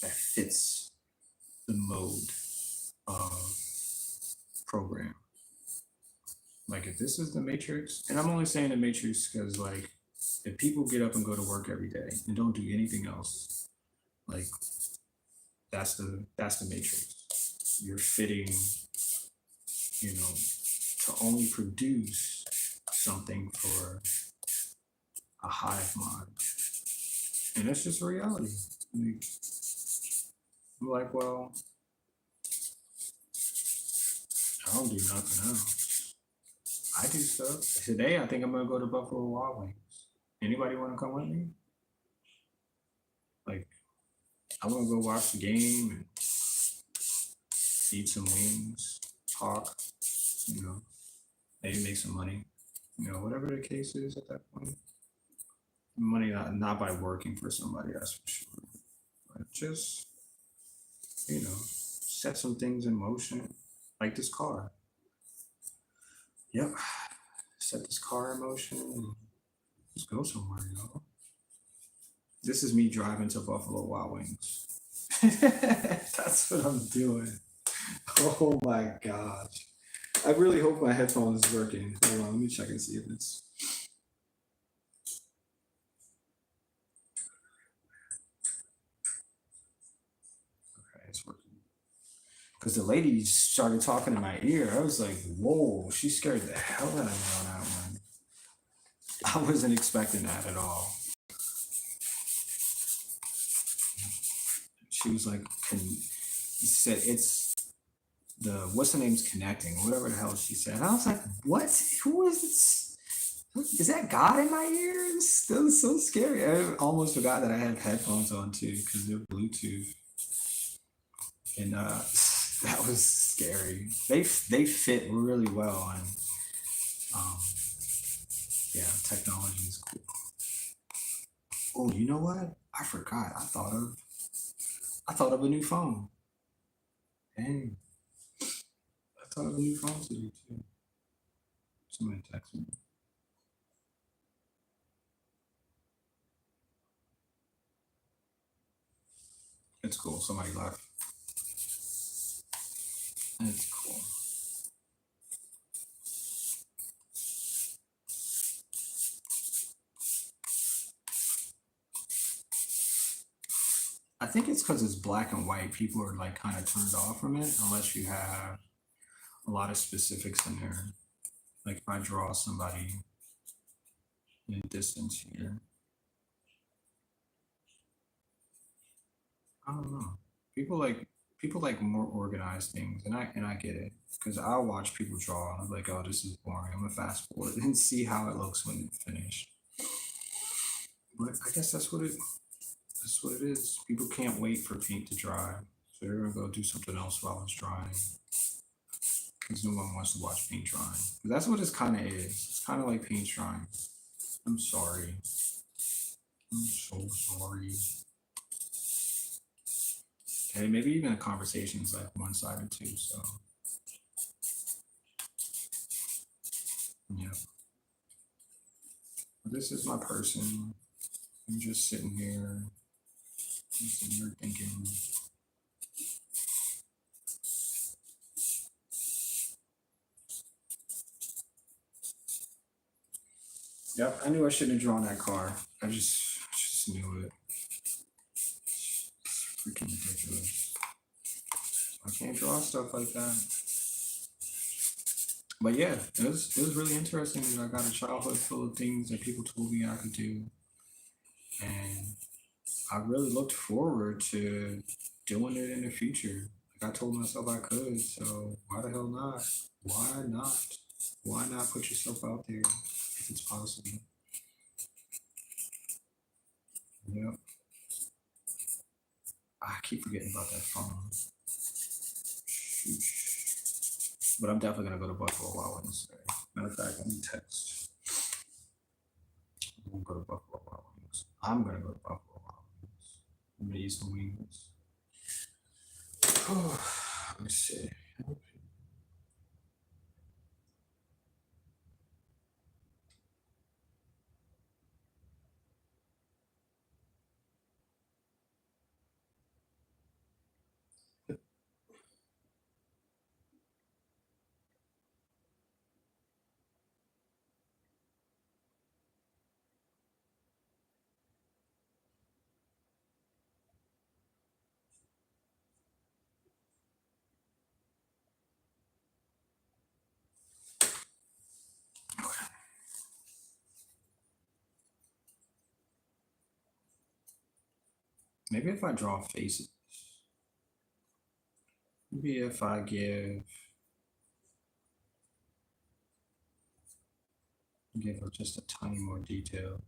that fits the mode of program. Like if this is the Matrix, and I'm only saying the Matrix because like if people get up and go to work every day and don't do anything else, like that's the Matrix. You're fitting, to only produce something for a hive mind. And that's just reality. Like, I'm like, well, I don't do nothing else. I do stuff. Today I think I'm gonna go to Buffalo Wild Wings. Anybody wanna come with me? Like I wanna go watch the game and eat some wings, talk, you know, maybe make some money. Whatever the case is at that point. Money not by working for somebody, that's for sure. But just, set some things in motion, like this car. Yep. Set this car in motion and let's go somewhere, y'all. This is me driving to Buffalo Wild Wings. That's what I'm doing. Oh my gosh. I really hope my headphones is working. Hold on, let me check and see if it's. Okay, it's working. Because the lady started talking in my ear. I was like, whoa, she scared the hell out of me on that one. I wasn't expecting that at all. She was like, he said, it's the, what's the name's connecting, whatever the hell she said. And I was like, what? Who is this? Is that God in my ear? It's still so scary. I almost forgot that I had headphones on too because they're Bluetooth. And that was scary. They fit really well, and um, yeah, technology is cool. Oh, you know what? I forgot. I thought of a new phone. Dang, I thought of a new phone today too. Somebody texted me. It's cool. Somebody left. It's cool. I think it's because it's black and white. People are like kind of turned off from it unless you have a lot of specifics in there. Like if I draw somebody in distance here, I don't know. People like people like more organized things, and I get it because I'll watch people draw and I'm like, oh, this is boring. I'm gonna fast forward and see how it looks when it's finished. But I guess that's what it is. People can't wait for paint to dry, so they're gonna go do something else while it's drying because no one wants to watch paint drying. But that's what it kind of is. It's kind of like paint drying. I'm sorry. I'm so sorry. Okay, maybe even a conversation is like one sided too. So yeah, this is my person. I'm just sitting here, I'm sitting here thinking. Yep, I knew I shouldn't have drawn that car. I just knew it. It's freaking ridiculous. I can't draw stuff like that. But yeah, it was really interesting that I got a childhood full of things that people told me I could do, and I really looked forward to doing it in the future. Like I told myself I could, so why the hell not? Why not? Why not put yourself out there if it's possible? Yep. I keep forgetting about that phone. Sheesh. But I'm definitely gonna go to Buffalo Wild Wings today. Matter of fact, let me text. I'm gonna go to Buffalo Wild Wings. I'm gonna go to Buffalo Wild Wings. I'm gonna eat some wings. Let me see. Maybe if I draw faces. Maybe if I give her just a tiny more details.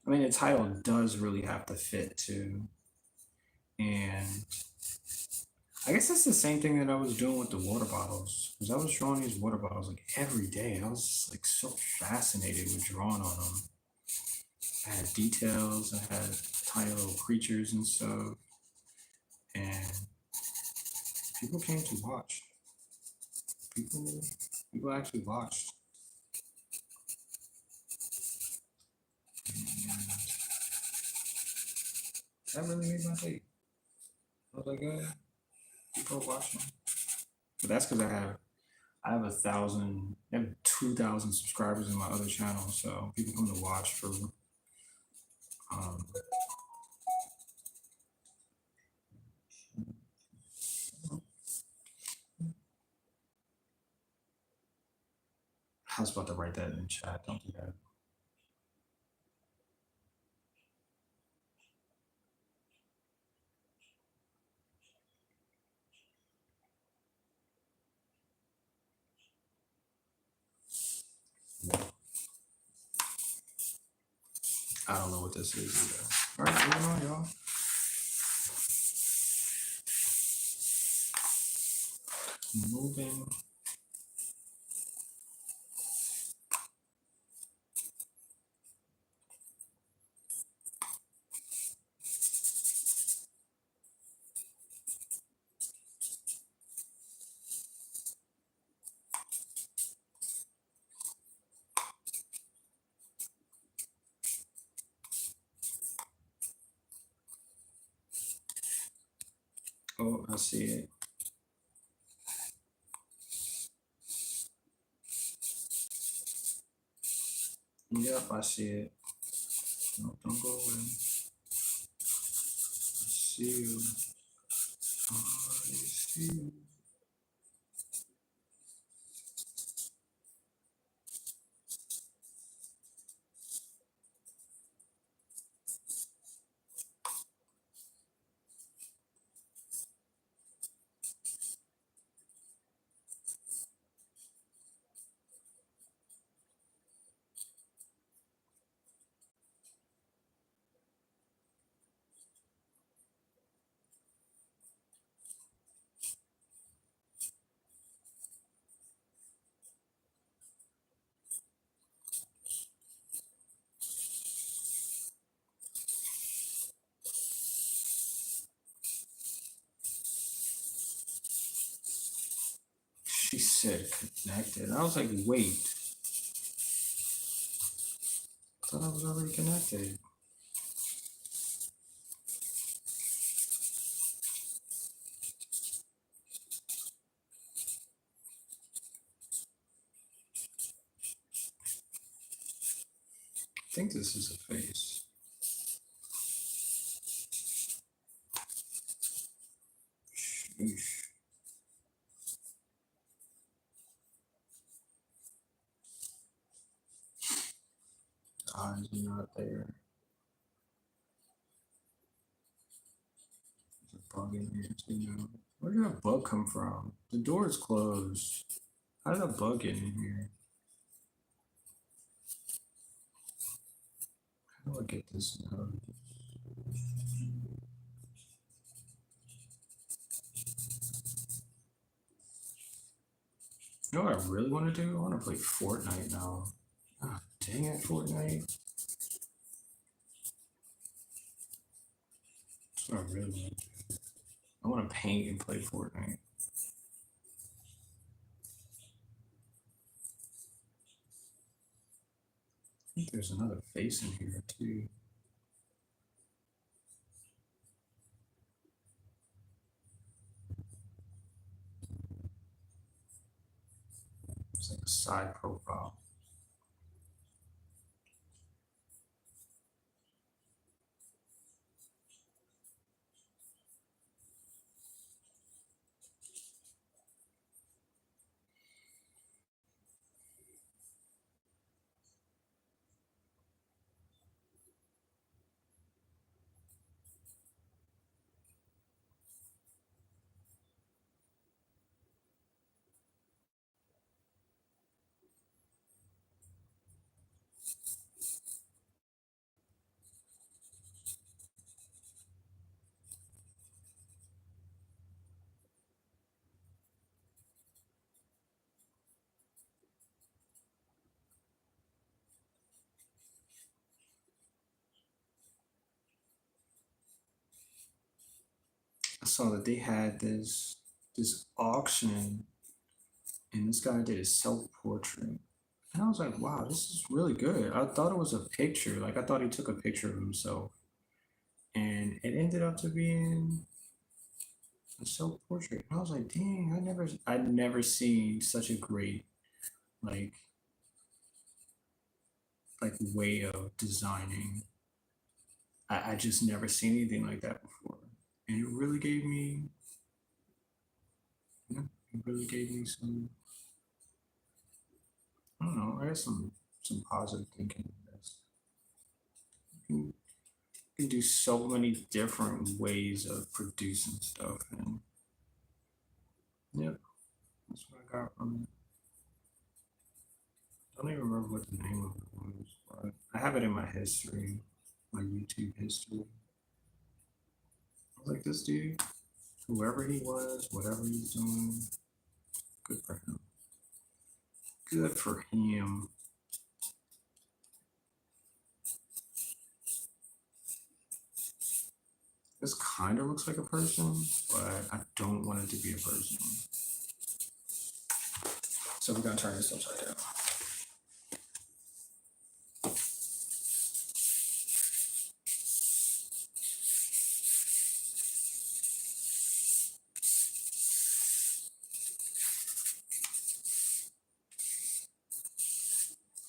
I mean, the title does really have to fit too, and I guess that's the same thing that I was doing with the water bottles because I was drawing these water bottles like every day. I was just like so fascinated with drawing on them. I had details, I had tiny little creatures and stuff, and people came to watch. People, people actually watched. And that really made my day. I was like, people are watching. But that's because I have 1,000, I have 2,000 subscribers in my other channel, so people come to watch for. Um, I was about to write that in chat. Don't do that. I don't know what this is either. All right, moving on, y'all. Moving. Oh, I see it. Yep, I see it. No, don't go away. I see you. I see you. She said connected. I was like, wait. I thought I was already connected. I think this is a face. Sheesh. Eyes are not there. There's a bug in here too now. Where did that bug come from? The door is closed. How did a bug get in here? How do I get this out? You know what I really want to do? I want to play Fortnite now. Ah, dang it, Fortnite. That's what I really want to do. I want to paint and play Fortnite. I think there's another face in here too. It's like a side profile. I saw that they had this auction, and this guy did his self portrait. And I was like, wow, this is really good. I thought it was a picture. Like I thought he took a picture of himself, and it ended up to being a self portrait. And I was like, dang, I'd never seen such a great like way of designing. I just never seen anything like that before, and it really gave me, it really gave me some. I don't know. I had some positive thinking. I guess. You can do so many different ways of producing stuff, and yep, that's what I got from it. I don't even remember what the name of it was, but I have it in my history, my YouTube history. I was like, this dude, whoever he was, whatever he's doing, good for him. Good for him. This kind of looks like a person, but I don't want it to be a person. So we're gonna turn this upside down.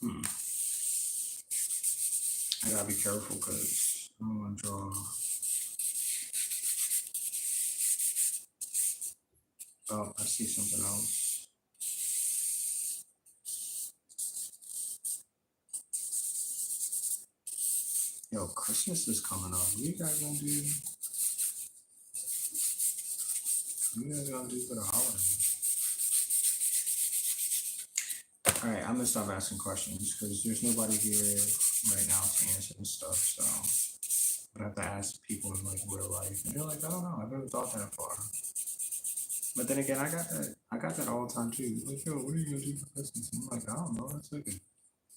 Hmm. I gotta be careful because I don't want to draw. Oh, I see something else. Yo, Christmas is coming up. What you guys gonna do? What you guys gonna do for the holidays? All right, I'm gonna stop asking questions because there's nobody here right now to answer this stuff. So I have to ask people in like real life, and they're like, I don't know. I've never thought that far. But then again, I got that all the time too. Like, yo, what are you gonna do for Christmas? And I'm like, I don't know. That's like a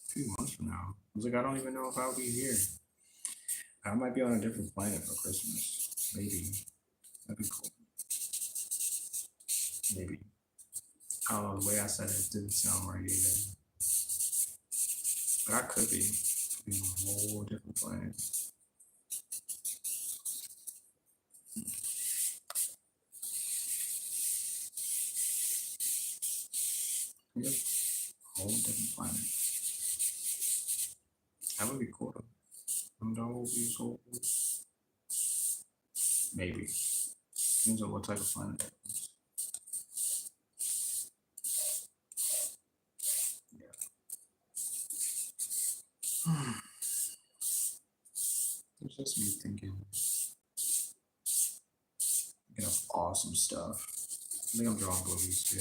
few months from now. I was like, I don't even know if I'll be here. I might be on a different planet for Christmas. Maybe. That'd be cool. Maybe. I don't know. The way I said it didn't sound right either. But I could be. Could be on a whole different planet. Yep. Whole different planet. That would be cool though. I'm done with these whole. Maybe. Depends on what type of planet that is. Yeah. It's just me thinking of awesome stuff. I think I'm drawing boobies too.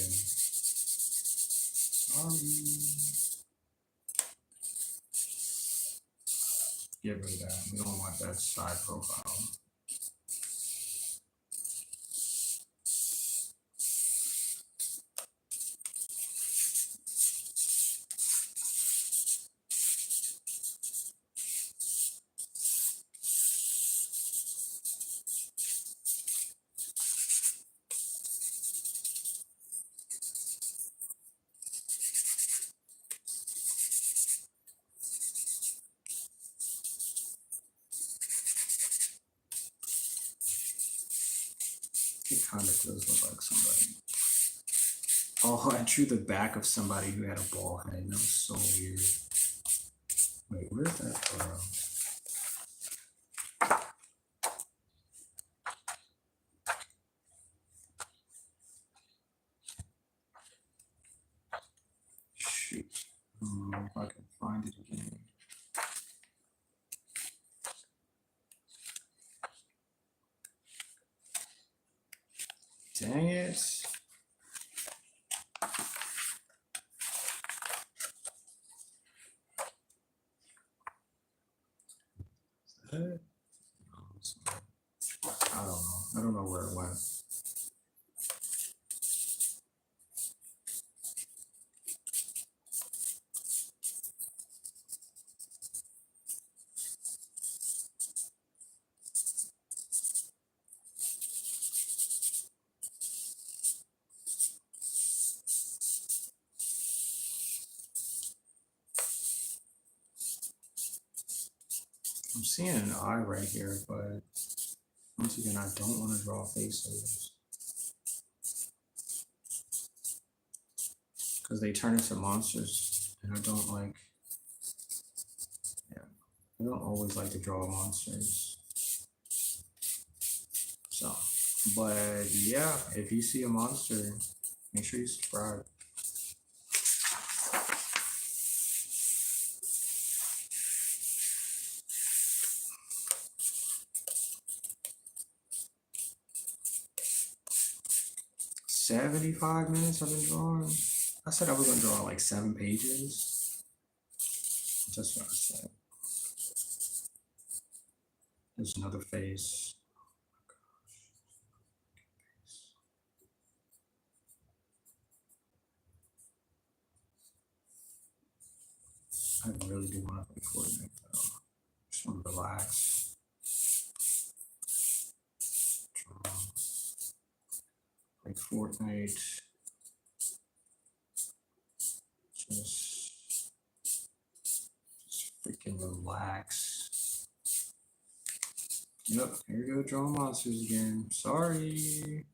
Get rid of that. We don't want that side profile. It kind of does look like somebody. Oh, I drew the back of somebody who had a ball head. That was so weird. Wait, where's that photo? Shoot. I don't know if I can find it again. Dang it. Is that it? I don't know. I don't know where it went. I'm seeing an eye right here, but once again, I don't want to draw faces because they turn into monsters, and I don't like. Yeah, I don't always like to draw monsters. So, but yeah, if you see a monster, make sure you subscribe. $75 I've been drawing. I said I was gonna draw like 7 pages. Just what I said. There's another face. I really do want to play Fortnite though. Just want to relax. Draw. Play Fortnite. Just freaking relax. Yep, here we go, drawing monsters again. Sorry.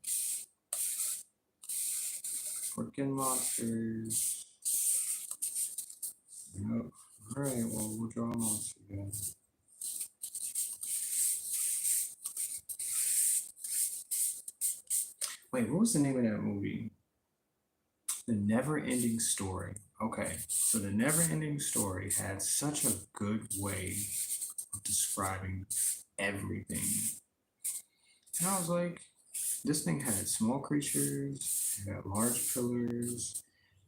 Freaking monsters. Yep. Alright, well, we'll draw a monster again. Wait, what was the name of that movie? The Never Ending Story. Okay, so The Never Ending Story had such a good way of describing everything. And I was like, this thing had small creatures, it had large pillars,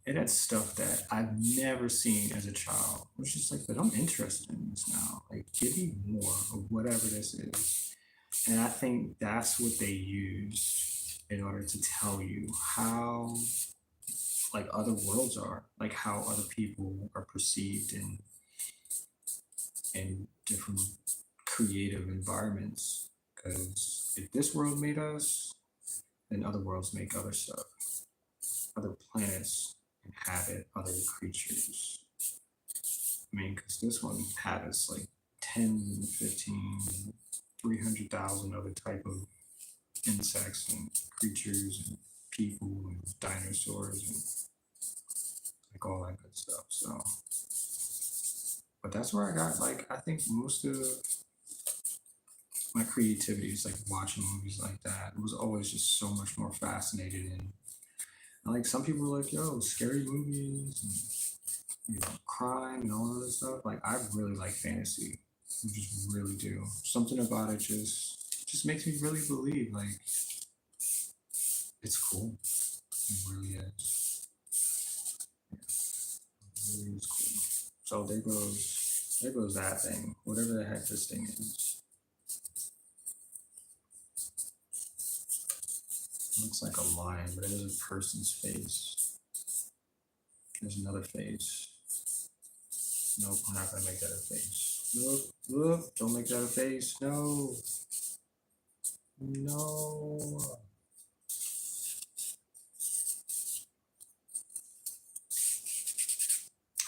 it had stuff that I've never seen as a child. I was just like, but I'm interested in this now. Like, give me more of whatever this is. And I think that's what they used in order to tell you how like other worlds are, like how other people are perceived in different creative environments. Because if this world made us, then other worlds make other stuff. Other planets inhabit other creatures. I mean, because this one habits like 10, 15, 300,000 other type of insects and creatures and people and dinosaurs and like all that good stuff. So, but that's where I got like I think most of my creativity is like watching movies like that. It was always just so much more fascinated in. And like some people are like, yo, scary movies and crime and all of this stuff. Like I really like fantasy. I just really do. Something about it just makes me really believe like it's cool. It really is. Yeah, it really is cool. So there goes that thing. Whatever the heck this thing is. Looks like a lion, but it is a person's face. There's another face. Nope, I'm not gonna make that a face. Look, look, don't make that a face. No. No.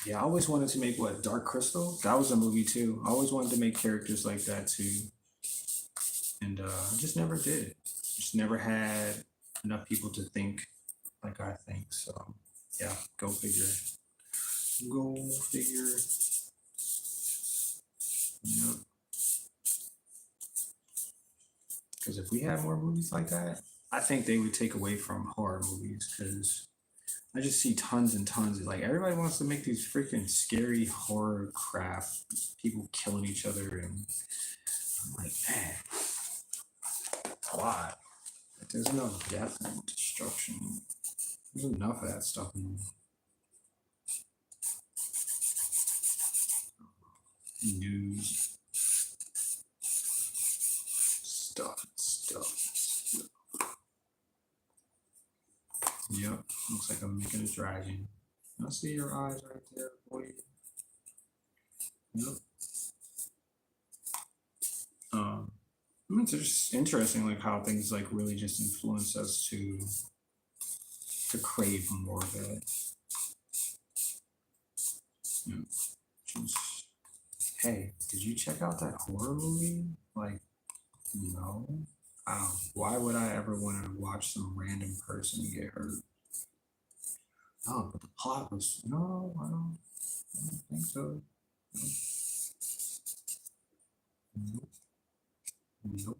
Yeah, I always wanted to make what, Dark Crystal? That was a movie too. I always wanted to make characters like that too. And I just never did. Just never had enough people to think like I think. So yeah, go figure. Go figure. Yep. Because if we had more movies like that, I think they would take away from horror movies. Because I just see tons and tons of like everybody wants to make these freaking scary horror crap, people killing each other, and I'm like, man, why? Like, there's enough death and destruction. There's enough of that stuff in news stuff. Yep, looks like I'm making a dragon. I see your eyes right there, boy. Yep. I mean, it's just interesting, like how things like really just influence us to crave more of it. Yeah, just Hey, did you check out that horror movie? Like, no. Why would I ever want to watch some random person get hurt? Oh, but the plot was no, I don't think so. Nope, nope,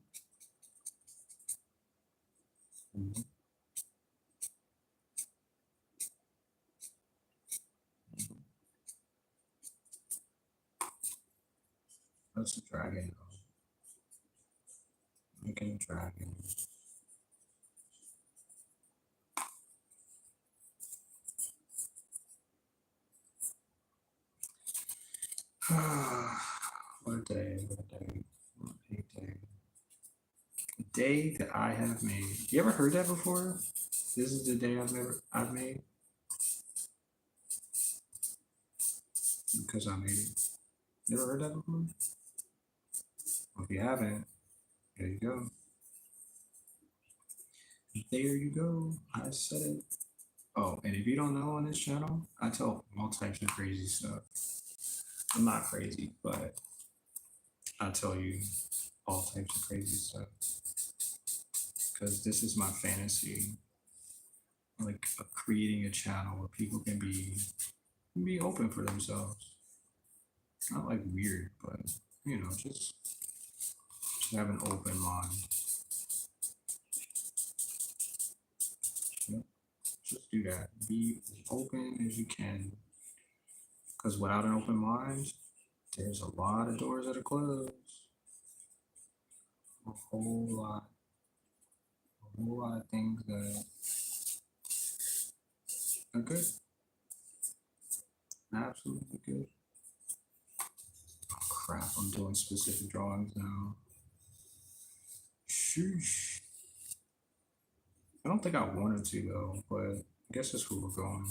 nope. That's a dragon. Making a dragon. What a day, what a day, what a day. The day that I have made. You ever heard that before? This is the day I've made because I made it. Never heard that before? Well, if you haven't, there you go. There you go. I said it. Oh, and if you don't know on this channel, I tell all types of crazy stuff. I'm not crazy, but I tell you all types of crazy stuff because this is my fantasy, like creating a channel where people can be open for themselves. Not like weird, but just have an open mind. Yep, just do that. Be as open as you can, because without an open mind, there's a lot of doors that are closed. A whole lot, a whole lot of things that are good, absolutely good. Oh, crap, I'm doing specific drawings now. Sheesh. I don't think I wanted to though, but I guess that's where we're going.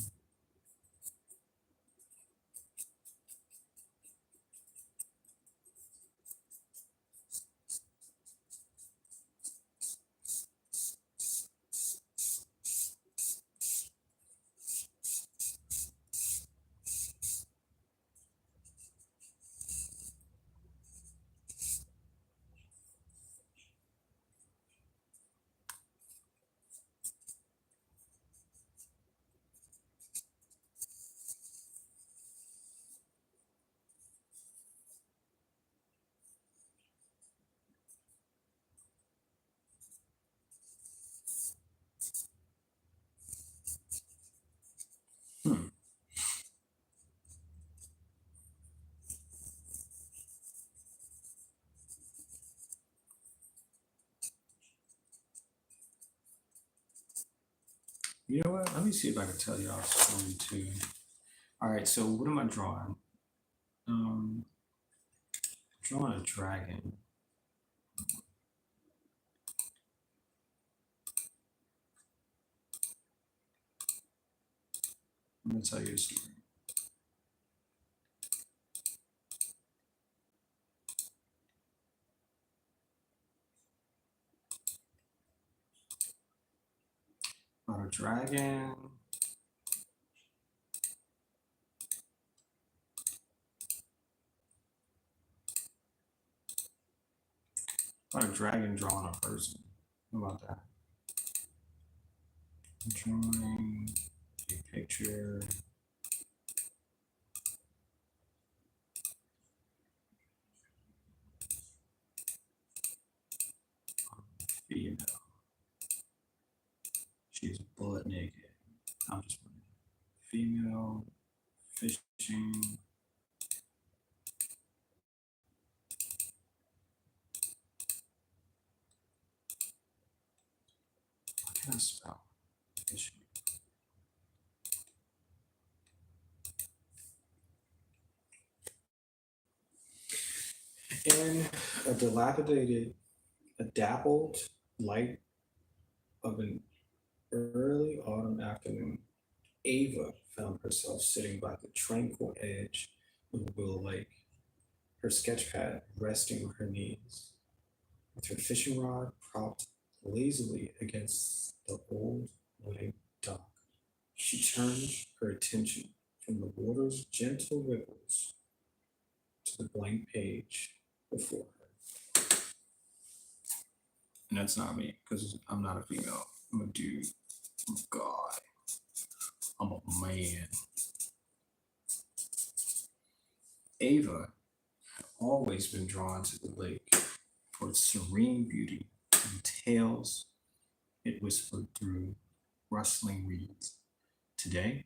Hmm. You know what? Let me see if I can tell y'all a story too. All right, so what am I drawing? Um, drawing a dragon. I'm gonna tell you a story. About a dragon. About a dragon drawing a person. How about that? Drawing a picture. Female. She's butt naked. I'm just female fishing. What can I spell? Fishing. In a dilapidated, a dappled light of an early autumn afternoon, Ava found herself sitting by the tranquil edge of the Willow Lake, her sketchpad resting on her knees, with her fishing rod propped lazily against the old wooden dock. She turned her attention from the water's gentle ripples to a blank page before her. And that's not me, because I'm not a female. I'm a dude. I'm a guy. I'm a man. Ava had always been drawn to the lake for its serene beauty and tales it whispered through rustling reeds. Today,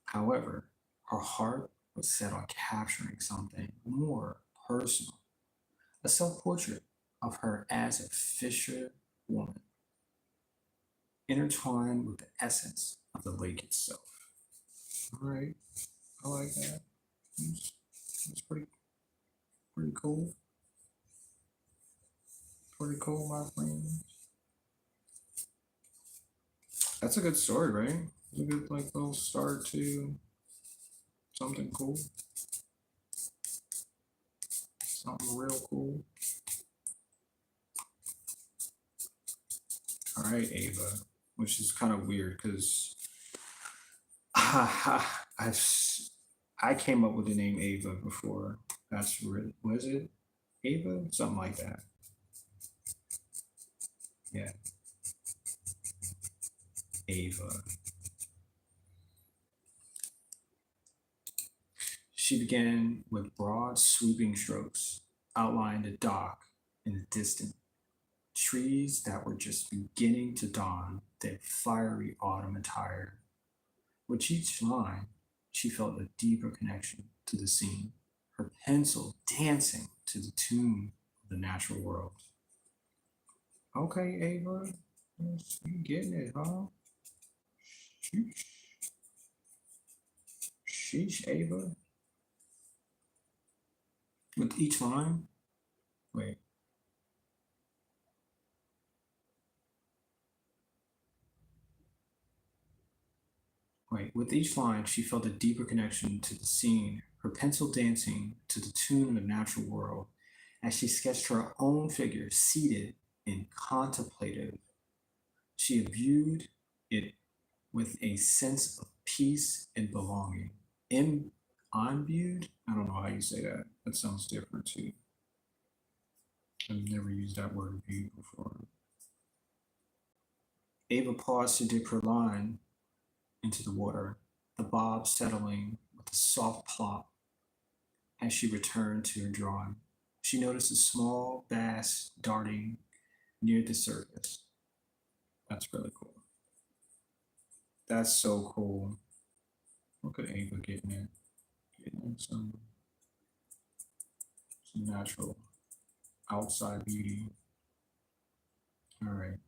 however, her heart was set on capturing something more personal, a self portrait of her as a fisher woman, intertwined with the essence of the lake itself. All right, I like that. It's pretty cool. Pretty cool, my friend. That's a good story, right? It's a good like little start to something cool, something real cool. All right, Ava, which is kind of weird because I I came up with the name Ava before. That's really, was it Ava? Something like that. Yeah, Ava. She began with broad, sweeping strokes, outlining the dock in the distance, trees that were just beginning to don their fiery autumn attire. With each line, she felt a deeper connection to the scene, her pencil dancing to the tune of the natural world. Okay, Ava, yes, you getting it, huh? Sheesh, sheesh, Ava. With each line, wait, with each line, she felt a deeper connection to the scene, her pencil dancing to the tune of the natural world as she sketched her own figure seated in contemplative. She viewed it with a sense of peace and belonging. Im- Imbued? I don't know how you say that. That sounds different too. I've never used that word viewed before. Ava paused to dip her line into the water, the bob settling with a soft plop as she returned to her drawing. She noticed a small bass darting near the surface. That's really cool. That's so cool. Look at Ava getting some natural outside beauty. All right,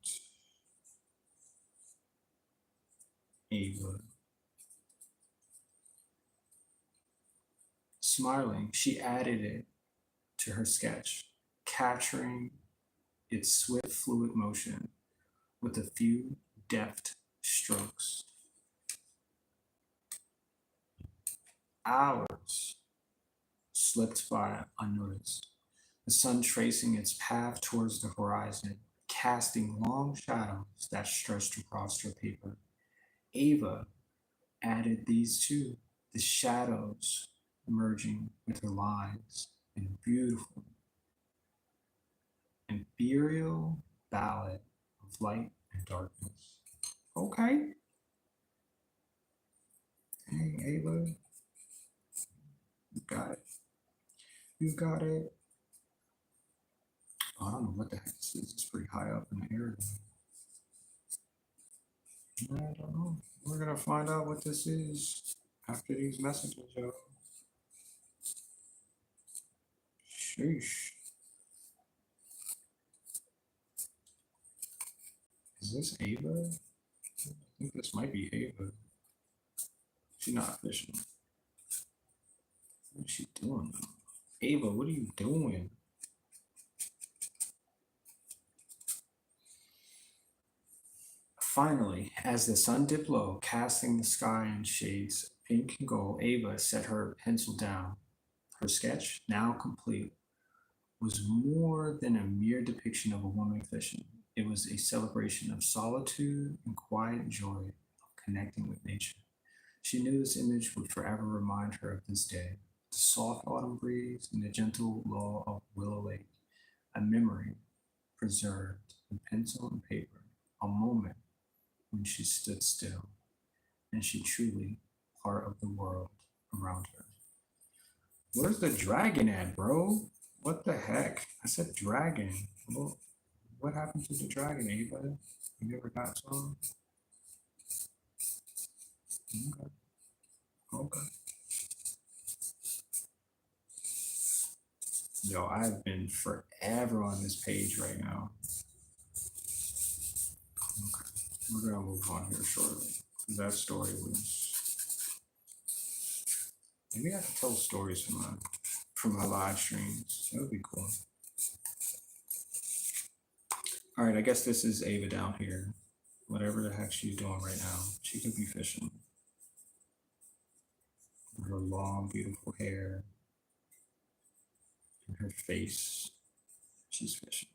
Ava. Smiling, she added it to her sketch, capturing its swift, fluid motion with a few deft strokes. Hours slipped by unnoticed, the sun tracing its path towards the horizon, casting long shadows that stretched across her paper. Ava added these too, the shadows merging with her lines in a beautiful, ethereal ballad of light and darkness. Okay, hey Ava, you got it. You got it. Oh, I don't know what the heck this is. It's pretty high up in the air. I don't know. We're gonna find out what this is after these messages, yo. Sheesh. Is this Ava? I think this might be Ava. She's not fishing. What is she doing though? Ava, what are you doing? Finally, as the sun dipped low, casting the sky in shades of pink and gold, Ava set her pencil down. Her sketch, now complete, was more than a mere depiction of a woman fishing. It was a celebration of solitude and quiet joy of connecting with nature. She knew this image would forever remind her of this day. The soft autumn breeze and the gentle lull of Willow Lake, a memory preserved in pencil and paper, a moment when she stood still, and she truly part of the world around her. Where's the dragon at, bro? What the heck? I said dragon. Well, what happened to the dragon, Ava? You never got some? Okay. Okay. Yo, I've been forever on this page right now. Okay. We're gonna move on here shortly. That story was, maybe I could tell stories from my live streams. That would be cool. All right, I guess this is Ava down here. Whatever the heck she's doing right now, she could be fishing. Her long, beautiful hair and her face, she's fishing.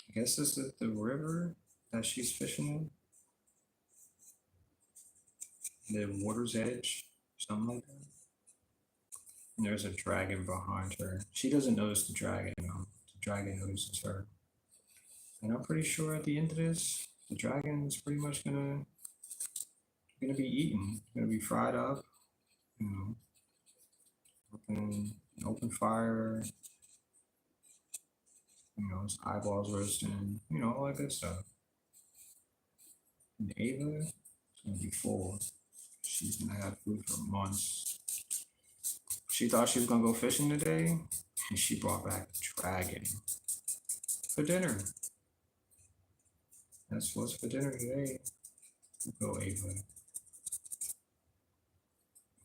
I guess this is the river that she's fishing in, the water's edge, something like that. And there's a dragon behind her. She doesn't notice the dragon, though. The dragon notices her. And I'm pretty sure at the end of this, the dragon is pretty much gonna be eaten, gonna be fried up, you know, open fire, you know, his eyeballs roasting, you know, all that good stuff. And Ava is gonna be full. She's gonna have food for months. She thought she was gonna go fishing today, and she brought back the dragon for dinner. That's what's for dinner today. You go, Ava.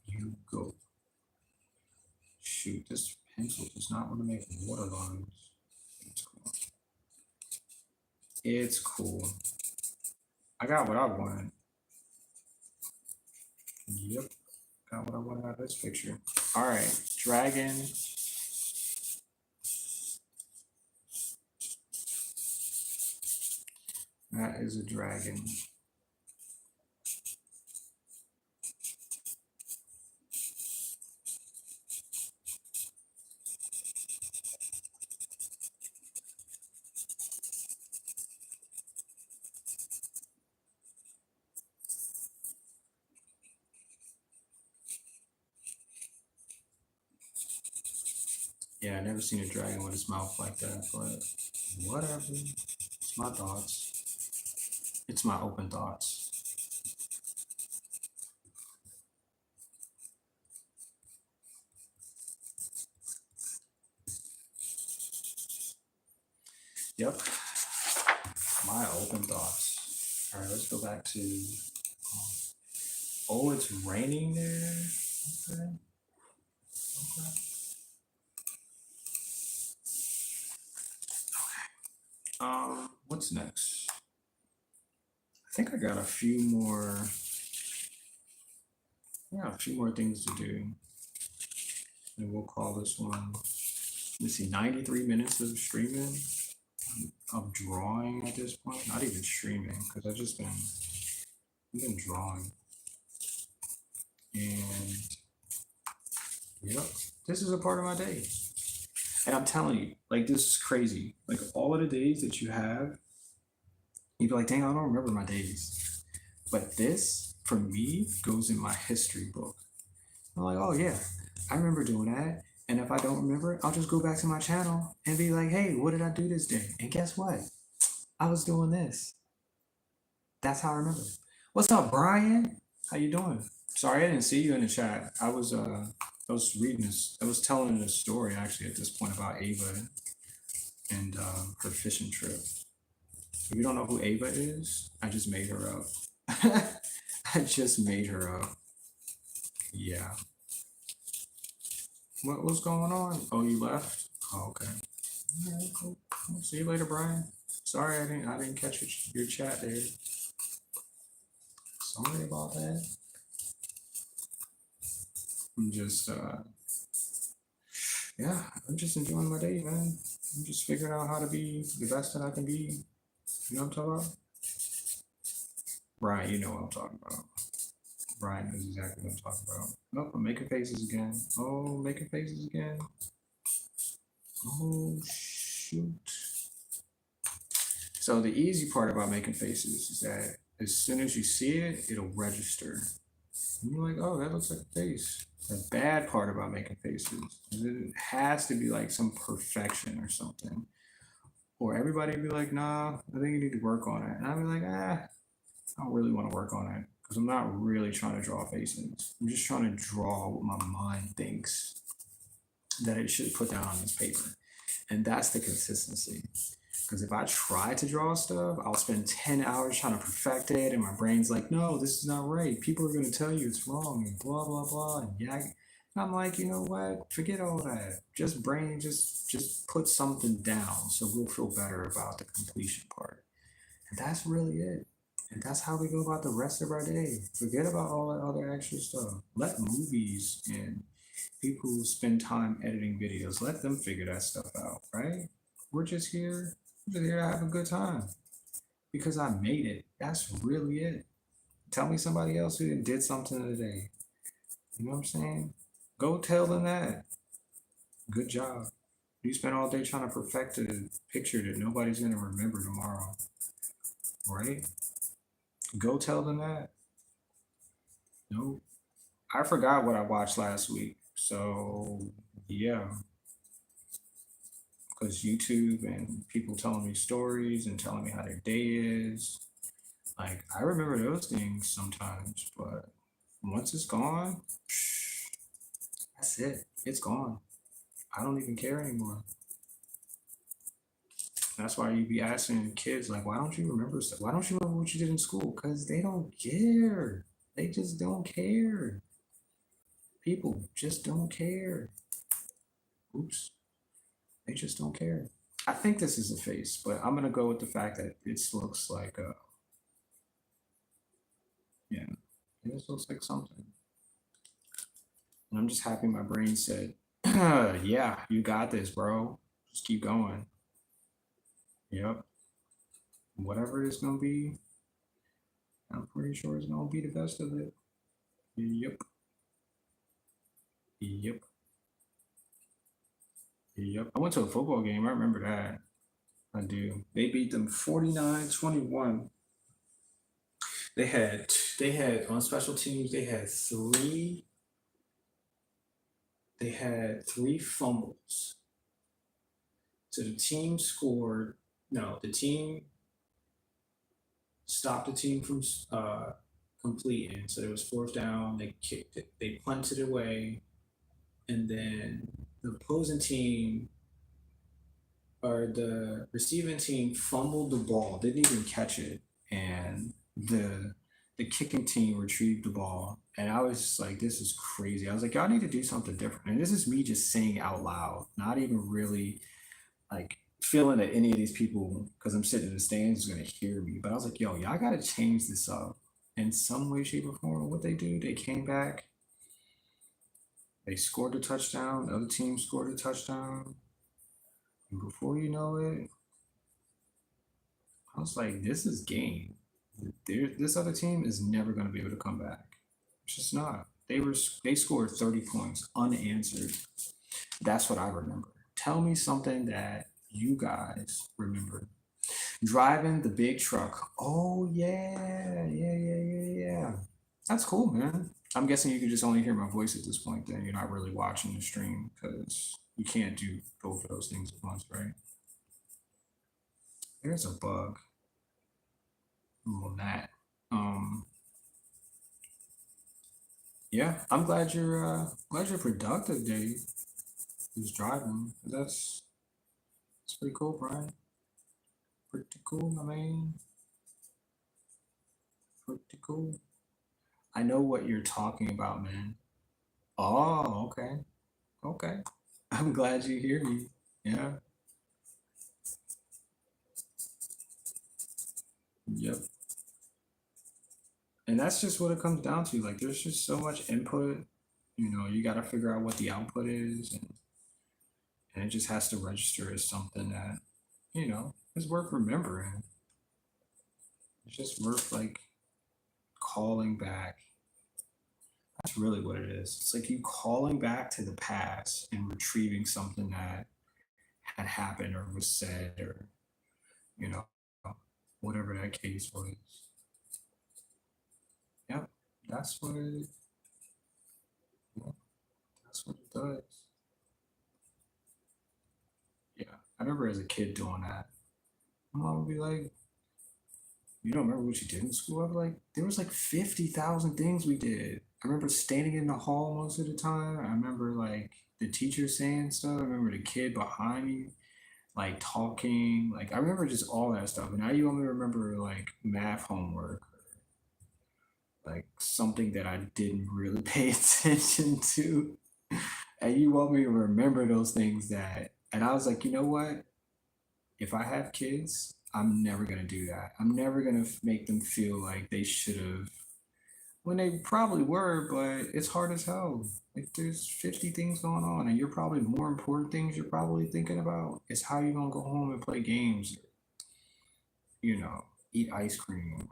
You go. Shoot, this pencil does not want to make water lines. It's cool. It's cool. I got what I wanted. Yep. Got what I wanted out of this picture. All right, dragon. That is a dragon. Yeah, I never seen a dragon with his mouth like that, but whatever. It's my thoughts. It's my open thoughts. Yep. My open thoughts. All right, let's go back to. Oh, it's raining there. Okay. Okay. What's next? I think I got a few more. Yeah, a few more things to do, and we'll call this one. Let's see, 93 minutes of streaming, of drawing at this point. Not even streaming, because I've been drawing, and yep, this is a part of my day. And I'm telling you, like, this is crazy. Like, all of the days that you have, you'd be like, dang, I don't remember my days. But this, for me, goes in my history book. I'm like, oh yeah, I remember doing that. And if I don't remember it, I'll just go back to my channel and be like, hey, what did I do this day? And guess what? I was doing this. That's how I remember. What's up, Brian? How you doing? Sorry, I didn't see you in the chat. I was reading this. I was telling a story actually at this point about Ava and her fishing trip. If you don't know who Ava is, I just made her up. I just made her up. Yeah. What's going on? Oh, you left? Oh, okay. All right, cool. I'll see you later, Brian. Sorry, I didn't catch your chat there. Sorry about that. I'm just yeah, I'm just enjoying my day, man. I'm just figuring out how to be the best that I can be. You know what I'm talking about? Brian, you know what I'm talking about. Brian knows exactly what I'm talking about. Nope, I'm making faces again. Oh, making faces again. Oh shoot. So the easy part about making faces is that as soon as you see it, it'll register. And you're like, oh, that looks like a face. The bad part about making faces is it has to be like some perfection or something. Or everybody be like, nah, I think you need to work on it. And I'd be like, I don't really want to work on it because I'm not really trying to draw faces. I'm just trying to draw what my mind thinks that it should put down on this paper. And that's the consistency. Because if I try to draw stuff, I'll spend 10 hours trying to perfect it, and my brain's like, no, this is not right. People are going to tell you it's wrong, and blah, blah, blah. And yeah. And I'm like, you know what? Forget all that. Just brain, just put something down so we'll feel better about the completion part. And that's really it. And that's how we go about the rest of our day. Forget about all that other extra stuff. Let movies and people who spend time editing videos, let them figure that stuff out, right? We're just here, we're just here to have a good time because I made it. That's really it. Tell me somebody else who did something today. You know what I'm saying? Go tell them that. Good job. You spent all day trying to perfect a picture that nobody's gonna remember tomorrow, right? Go tell them that. No, I forgot what I watched last week. So yeah, because YouTube and people telling me stories and telling me how their day is. Like I remember those things sometimes, but once it's gone, that's it. It's gone. I don't even care anymore. That's why you be asking kids like, why don't you remember stuff? Why don't you remember what you did in school? Because they don't care. They just don't care. People just don't care. Oops. They just don't care. I think this is a face, but I'm gonna go with the fact that it looks like yeah, it just looks like something. And I'm just happy my brain said, yeah, you got this, bro. Just keep going. Yep. Whatever it's gonna be, I'm pretty sure it's gonna be the best of it. Yep. Yep. Yep. I went to a football game. I remember that. I do. They beat them 49-21. They had they had on special teams, they had three fumbles. So the team scored no, the team stopped the team from completing. So there was fourth down. They kicked it. They punted it away, and then the opposing team or the receiving team fumbled the ball. Didn't even catch it, and the kicking team retrieved the ball. And I was just like, this is crazy. I was like, y'all need to do something different. And this is me just saying out loud, not even really like feeling that any of these people, because I'm sitting in the stands, is gonna hear me. But I was like, yo, y'all gotta change this up in some way, shape, or form. What they do, they came back, they scored a touchdown, the other team scored a touchdown. And before you know it, I was like, this is game. This other team is never gonna be able to come back. It's just not. They scored 30 points unanswered. That's what I remember. Tell me something that you guys remember. Driving the big truck. Oh yeah, yeah. That's cool, man. I'm guessing you can just only hear my voice at this point. Then you're not really watching the stream because you can't do both of those things at once, right? There's a bug on that. Um, yeah, I'm glad you're productive, Dave. Who's driving? That's pretty cool, Brian. Pretty cool, my man. Pretty cool. I know what you're talking about, man. Oh, okay. Okay. I'm glad you hear me. Yeah. Yep. And that's just what it comes down to. Like, there's just so much input. You got to figure out what the output is, and it just has to register as something that is worth remembering. It's just worth like calling back. That's really what it is. It's like you calling back to the past and retrieving something that had happened or was said or you know whatever that case was. Yep, that's what it. Yeah, that's what it does. Yeah, I remember as a kid doing that. My mom would be like, "You don't remember what you did in school?" I'd be like, "There was like 50,000 things we did." I remember standing in the hall most of the time. I remember like the teacher saying stuff. I remember the kid behind me like talking. Like I remember just all that stuff. And now you only remember like math homework, like something that I didn't really pay attention to. And you want me to remember those things that, and I was like, you know what? If I have kids, I'm never gonna do that. I'm never gonna make them feel like they should have when they probably were, but it's hard as hell. Like there's 50 things going on, and you're probably more important things you're probably thinking about. It's how you gonna go home and play games, you know, eat ice cream.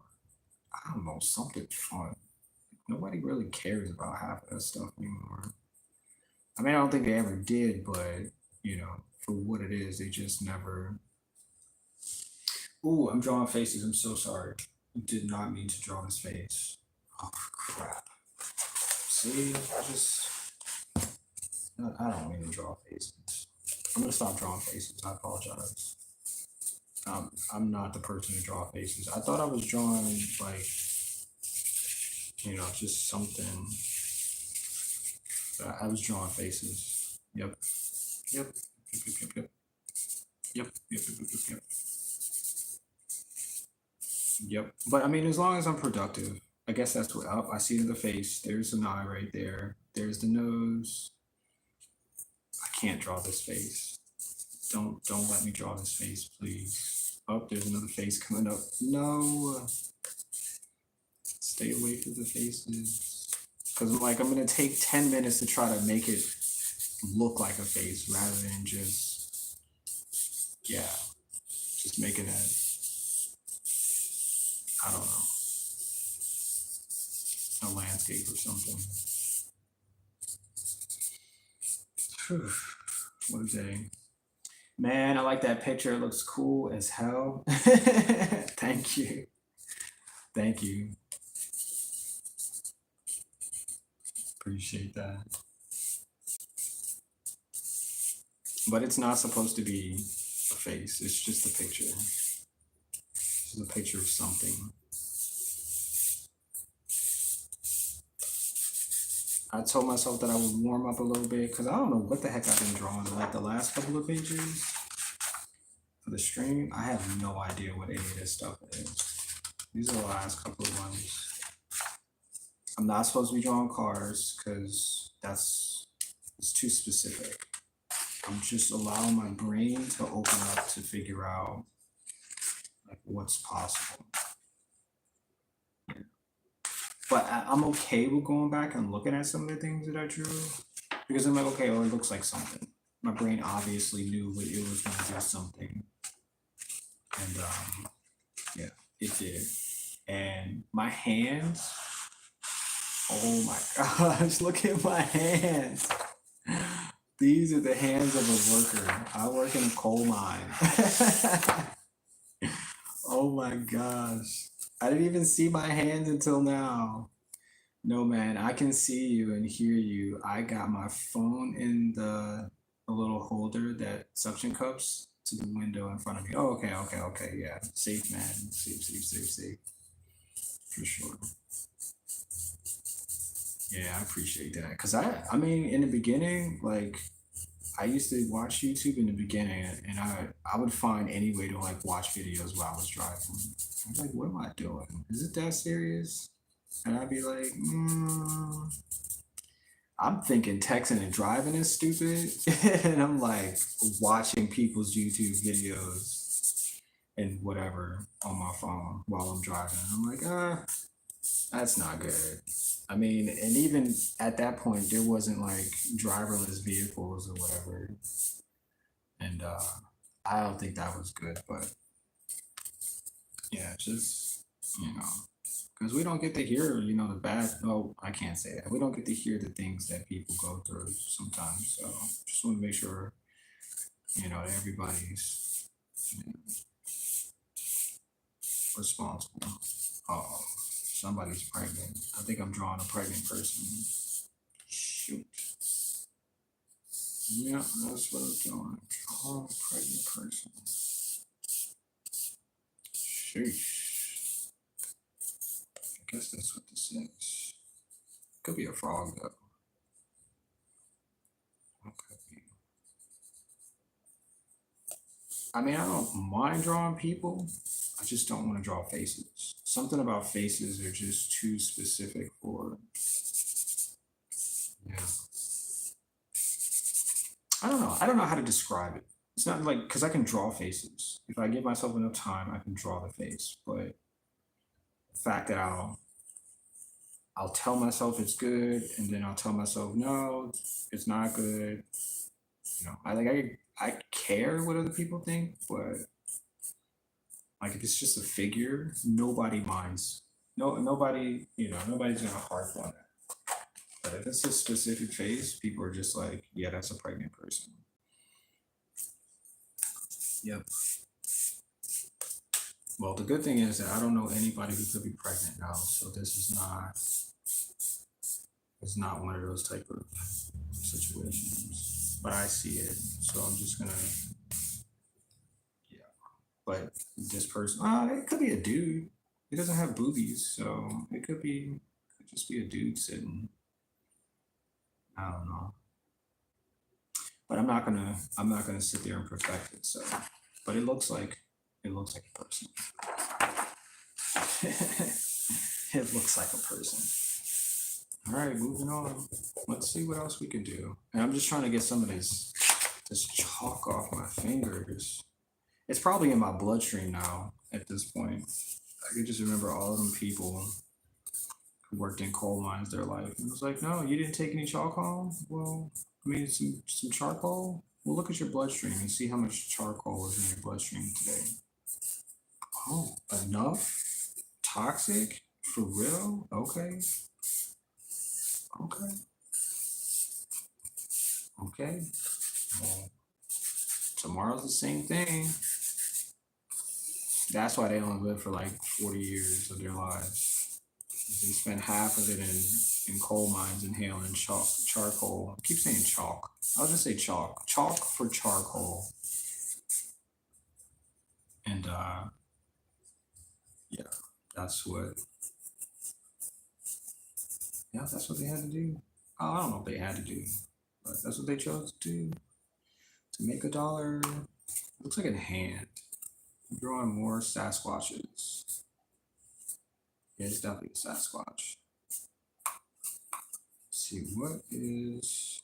I don't know, something fun. Nobody really cares about half of that stuff anymore. I mean, I don't think they ever did, but for what it is, they just never. Ooh, I'm drawing faces. I'm so sorry. I did not mean to draw this face. Oh crap! See, I don't mean to draw faces. I'm gonna stop drawing faces. I apologize. I'm not the person to draw faces. I thought I was drawing like just something. But I was drawing faces. Yep. Yep. Yep. Yep. Yep. Yep. Yep. Yep. Yep. Yep. Yep. Yep. But I mean, as long as I'm productive, I guess that's what up. I see the face. There's an eye right there. There's the nose. I can't draw this face. Don't let me draw this face, please. Oh, there's another face coming up. No. Stay away from the faces. Because I'm gonna take 10 minutes to try to make it look like a face rather than yeah, just making I don't know, a landscape or something. Whew, what a day. Man, I like that picture. It looks cool as hell. Thank you. Thank you. Appreciate that. But it's not supposed to be a face. It's just a picture. It's just a picture of something. I told myself that I would warm up a little bit because I don't know what the heck I've been drawing like the last couple of pages for the stream. I have no idea what any of this stuff is. These are the last couple of ones. I'm not supposed to be drawing cars because it's too specific. I'm just allowing my brain to open up to figure out like what's possible. But I'm okay with going back and looking at some of the things that I drew because I'm like, okay, well, it looks like something. My brain obviously knew what it was going to do something, and yeah, it did. And my hands, oh my gosh, look at my hands. These are the hands of a worker. I work in a coal mine. Oh my gosh. I didn't even see my hands until now. No, man, I can see you and hear you. I got my phone in the little holder that suction cups to the window in front of me. Oh, okay, okay, okay. Yeah. Safe, man. Safe, safe, safe, safe. For sure. Yeah, I appreciate that. Cause I mean, in the beginning, like I used to watch YouTube in the beginning, and I would find any way to like watch videos while I was driving. I'm like, what am I doing? Is it that serious? And I'd be like, I'm thinking texting and driving is stupid, and I'm like watching people's YouTube videos and whatever on my phone while I'm driving. I'm like, that's not good. I mean, and even at that point, there wasn't like driverless vehicles or whatever, and I don't think that was good. But yeah, just you know, because we don't get to hear, the bad. Oh, I can't say that. We don't get to hear the things that people go through sometimes. So just want to make sure that everybody's you know, responsible. Oh, somebody's pregnant. I think I'm drawing a pregnant person. Shoot. Yeah, that's what I'm doing. Draw a pregnant person. Sheesh. I guess that's what this is. Could be a frog though. Could be. I mean, I don't mind drawing people. I just don't want to draw faces. Something about faces are just too specific for. Yeah. I don't know. I don't know how to describe it. It's not like because I can draw faces. If I give myself enough time, I can draw the face. But the fact that I'll tell myself it's good, and then I'll tell myself no, it's not good. I care what other people think, but like if it's just a figure, nobody minds. No, nobody, nobody's gonna harp on that. But if it's a specific face, people are just like, yeah, that's a pregnant person. Yep. Well, the good thing is that I don't know anybody who could be pregnant now, so this is not it's not one of those type of situations. But I see it, so I'm just gonna yeah. But this person, it could be a dude. He doesn't have boobies, so could just be a dude sitting. I don't know. But I'm not gonna sit there and perfect it. So, but it looks like a person. It looks like a person. All right, moving on. Let's see what else we can do. And I'm just trying to get some of this chalk off my fingers. It's probably in my bloodstream now at this point. I can just remember all of them people who worked in coal mines their life. And it was like, no, you didn't take any chalk home? Well, I mean, some charcoal? Well, look at your bloodstream and see how much charcoal is in your bloodstream today. Oh, enough? Toxic? For real? Okay. Okay. Okay. Well, tomorrow's the same thing. That's why they only live for like 40 years of their lives. They spend half of it in coal mines inhaling charcoal. I keep saying chalk. I'll just say chalk. Chalk for charcoal. And yeah, that's what that's what they had to do. Oh, I don't know what they had to do, but that's what they chose to do to make a dollar. Looks like a hand. I'm drawing more Sasquatches. Yeah, it's definitely a Sasquatch. Let's see what is.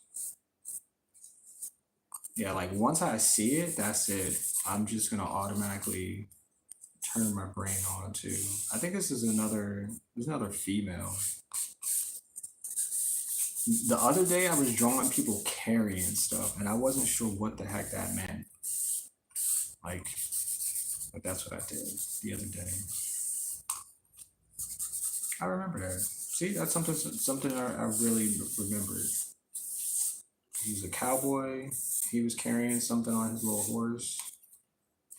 Yeah, like once I see it, that's it. I'm just gonna automatically turn my brain on to. I think this is another. There's another female. The other day I was drawing people carrying stuff, and I wasn't sure what the heck that meant. Like, but that's what I did the other day. I remember that. See, that's something I really remembered. He was a cowboy. He was carrying something on his little horse,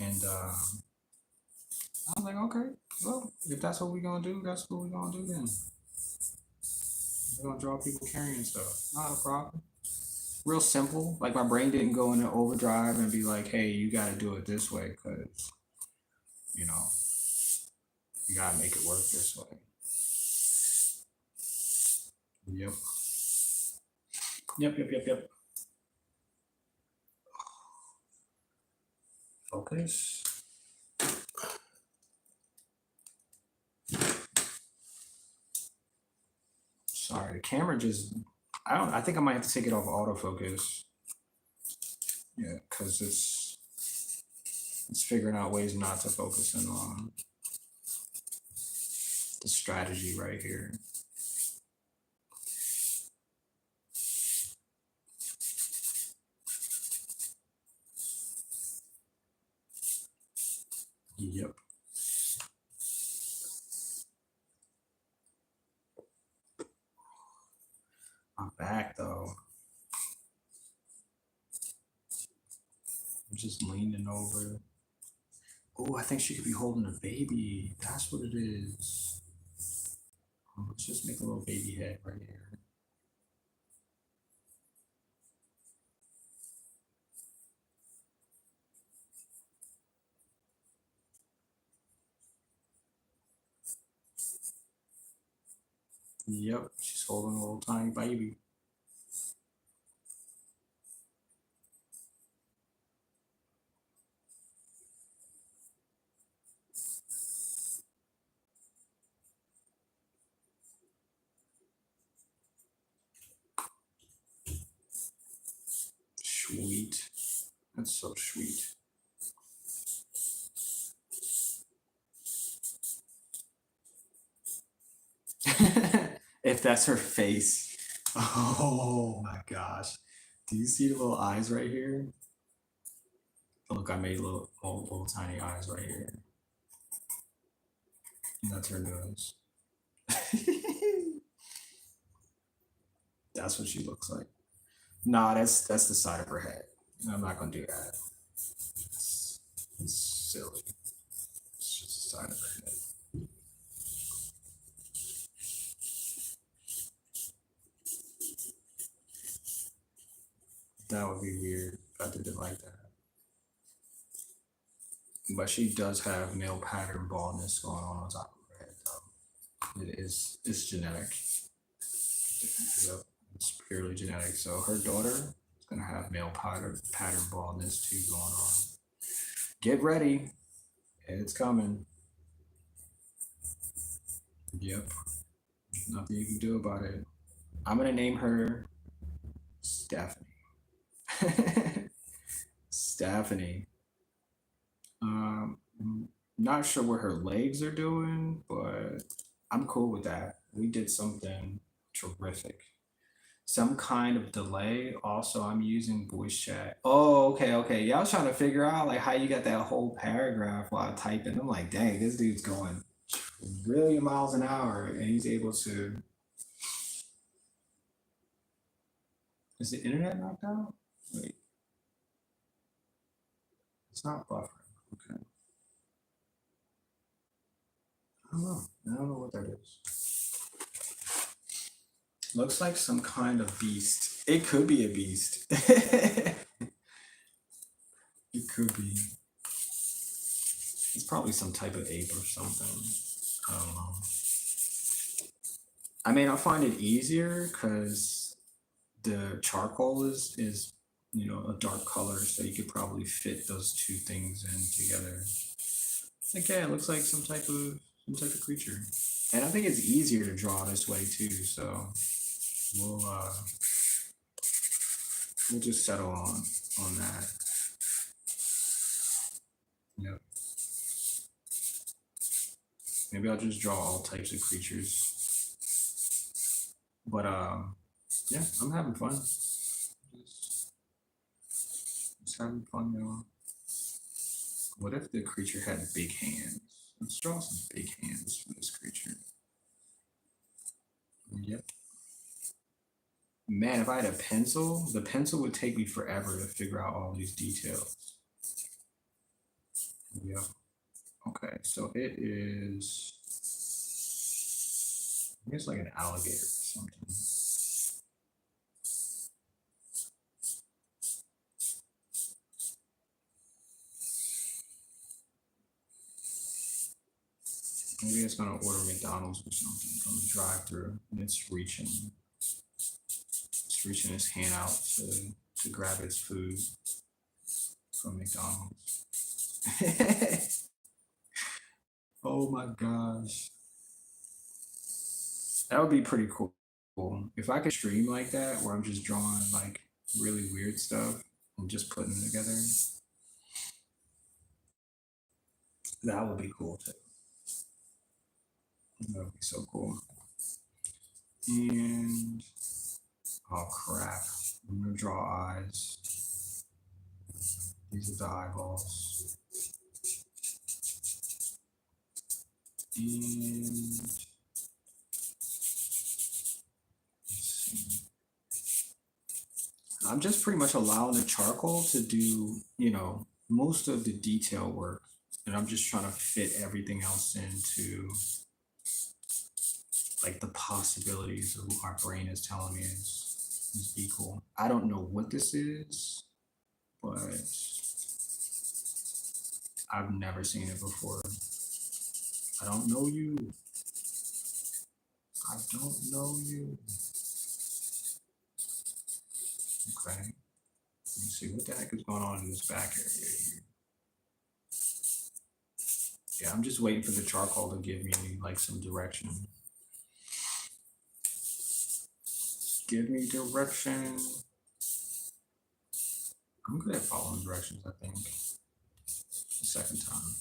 and I was like, okay, well, if that's what we're gonna do, that's what we're gonna do then. We're gonna draw people carrying stuff. Not a problem. Real simple. Like my brain didn't go into overdrive and be like, hey, you gotta do it this way, because you know, you gotta make it work this way. Yep. Yep, yep, yep, yep. Focus. Sorry, the camera just I think I might have to take it off autofocus. Yeah, because it's figuring out ways not to focus in on the strategy right here. Yep. I'm back though. I'm just leaning over. Oh, I think she could be holding a baby. That's what it is. Let's just make a little baby head right here. Yep, she's holding a little tiny baby. Sweet. That's so sweet. If that's her face. Oh my gosh. Do you see the little eyes right here? Look, I made little tiny eyes right here. And that's her nose. That's what she looks like. Nah, that's the side of her head. I'm not gonna do that. It's silly. It's just the side of her head. That would be weird if I did it like that. But she does have male pattern baldness going on top of her head, though. It's genetic. Yep, it's purely genetic. So her daughter is gonna have male pattern baldness too going on. Get ready, it's coming. Yep, nothing you can do about it. I'm gonna name her Stephanie. Stephanie. Um, Not sure what her legs are doing, but I'm cool with that. We did something terrific. Some kind of delay. Also, I'm using voice chat. Oh, okay, okay. Yeah, I was trying to figure out like how you got that whole paragraph while typing. I'm like, dang, this dude's going really miles an hour, and he's able to. Is the internet knocked out? Wait, it's not buffering. Okay, I don't know. I don't know what that is. Looks like some kind of beast. It could be a beast. It could be. It's probably some type of ape or something. I don't know. I mean, I find it easier because the charcoal is a dark color, so you could probably fit those two things in together. Like, yeah, it looks like some type of creature, and I think it's easier to draw this way too. So we'll uh, we'll just settle on that. Yep. Maybe I'll just draw all types of creatures. But yeah, I'm having fun. Just having fun, y'all. What if the creature had big hands? Let's draw some big hands for this creature. Yep. Man, if I had a pencil, the pencil would take me forever to figure out all these details. Yep. Okay, so it is. I guess like an alligator or something. Maybe it's gonna order McDonald's or something from the drive-through, and it's reaching its hand out to grab its food from McDonald's. Oh my gosh, that would be pretty cool cool. If I could stream like that, where I'm just drawing like really weird stuff and just putting it together, that would be cool too. That would be so cool. And oh crap, I'm gonna draw eyes. These are the eyeballs. And I'm just pretty much allowing the charcoal to do, most of the detail work. And I'm just trying to fit everything else into like the possibilities of what my brain is telling me is equal. I don't know what this is, but I've never seen it before. I don't know you. I don't know you. Okay. Let me see what the heck is going on in this back area here. Yeah, I'm just waiting for the charcoal to give me like some direction. Give me direction. I'm good at following directions, I think. The second time.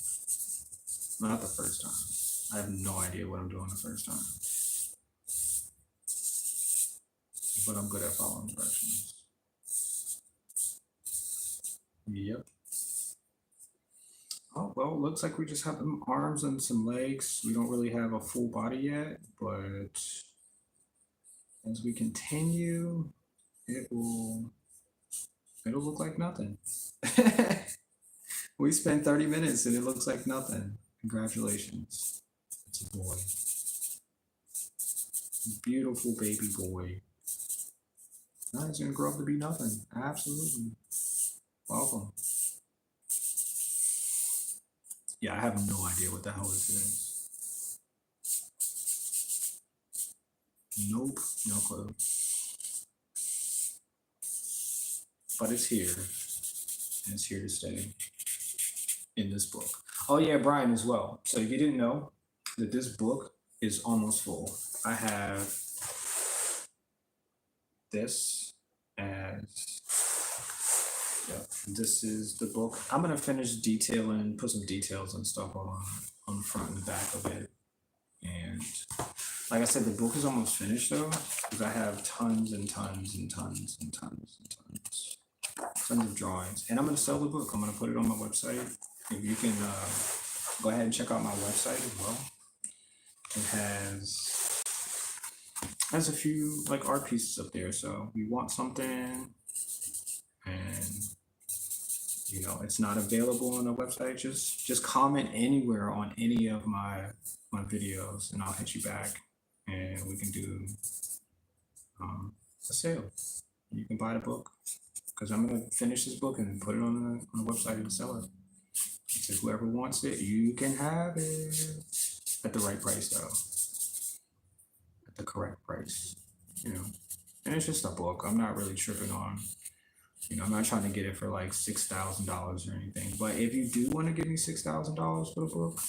Not the first time. I have no idea what I'm doing the first time. But I'm good at following directions. Yep. Oh, well, looks like we just have some arms and some legs. We don't really have a full body yet, but as we continue, it'll look like nothing. We spent 30 minutes and it looks like nothing. Congratulations. It's a boy. Beautiful baby boy. Now he's gonna grow up to be nothing. Absolutely. Welcome. Yeah, I have no idea what the hell this is. Nope, no clue. But it's here. And it's here to stay in this book. Oh yeah, Brian as well. So if you didn't know that this book is almost full. I have this as this is the book. I'm gonna finish detailing, put some details and stuff on the front and the back of it. And like I said, the book is almost finished though, because I have tons and tons and tons and tons and tons of drawings. And I'm gonna sell the book. I'm gonna put it on my website. If you can go ahead and check out my website as well. It has a few like art pieces up there. So you want something and it's not available on the website, just comment anywhere on any of my videos and I'll hit you back and we can do a sale. You can buy the book because I'm gonna finish this book and put it on the website and sell it. So whoever wants it, you can have it at the right price though, at the correct price, And it's just a book. I'm not really tripping on. I'm not trying to get it for like $6,000 or anything. But if you do want to give me $6,000 for the book,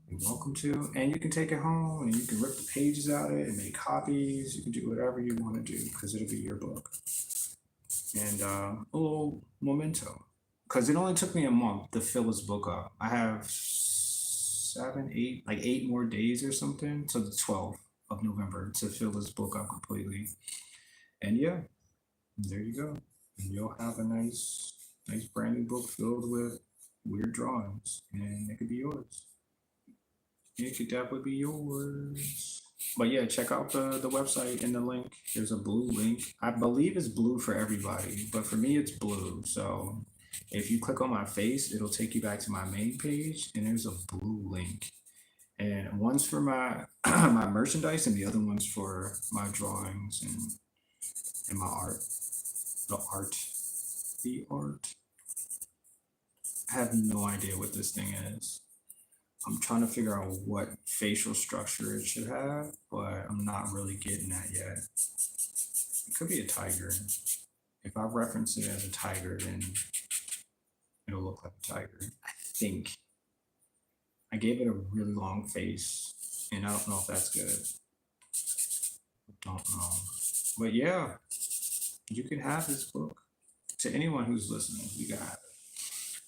you're welcome to. And you can take it home and you can rip the pages out of it and make copies. You can do whatever you want to do because it'll be your book. And a little memento. Because it only took me a month to fill this book up. I have 8 more days or something. So the 12th of November to fill this book up completely. And yeah, there you go. And you'll have a nice brand new book filled with weird drawings, and it could be yours. It could definitely be yours. But yeah, check out the website and the link. There's a blue link. I believe it's blue for everybody, but for me it's blue. So if you click on my face, it'll take you back to my main page, and there's a blue link. And one's for my my merchandise, and the other one's for my drawings and my art. The art. I have no idea what this thing is. I'm trying to figure out what facial structure it should have, but I'm not really getting that yet. It could be a tiger. If I reference it as a tiger, then it'll look like a tiger. I think. I gave it a really long face, and I don't know if that's good. don't know. But yeah, you can have this book. To anyone who's listening, you got it.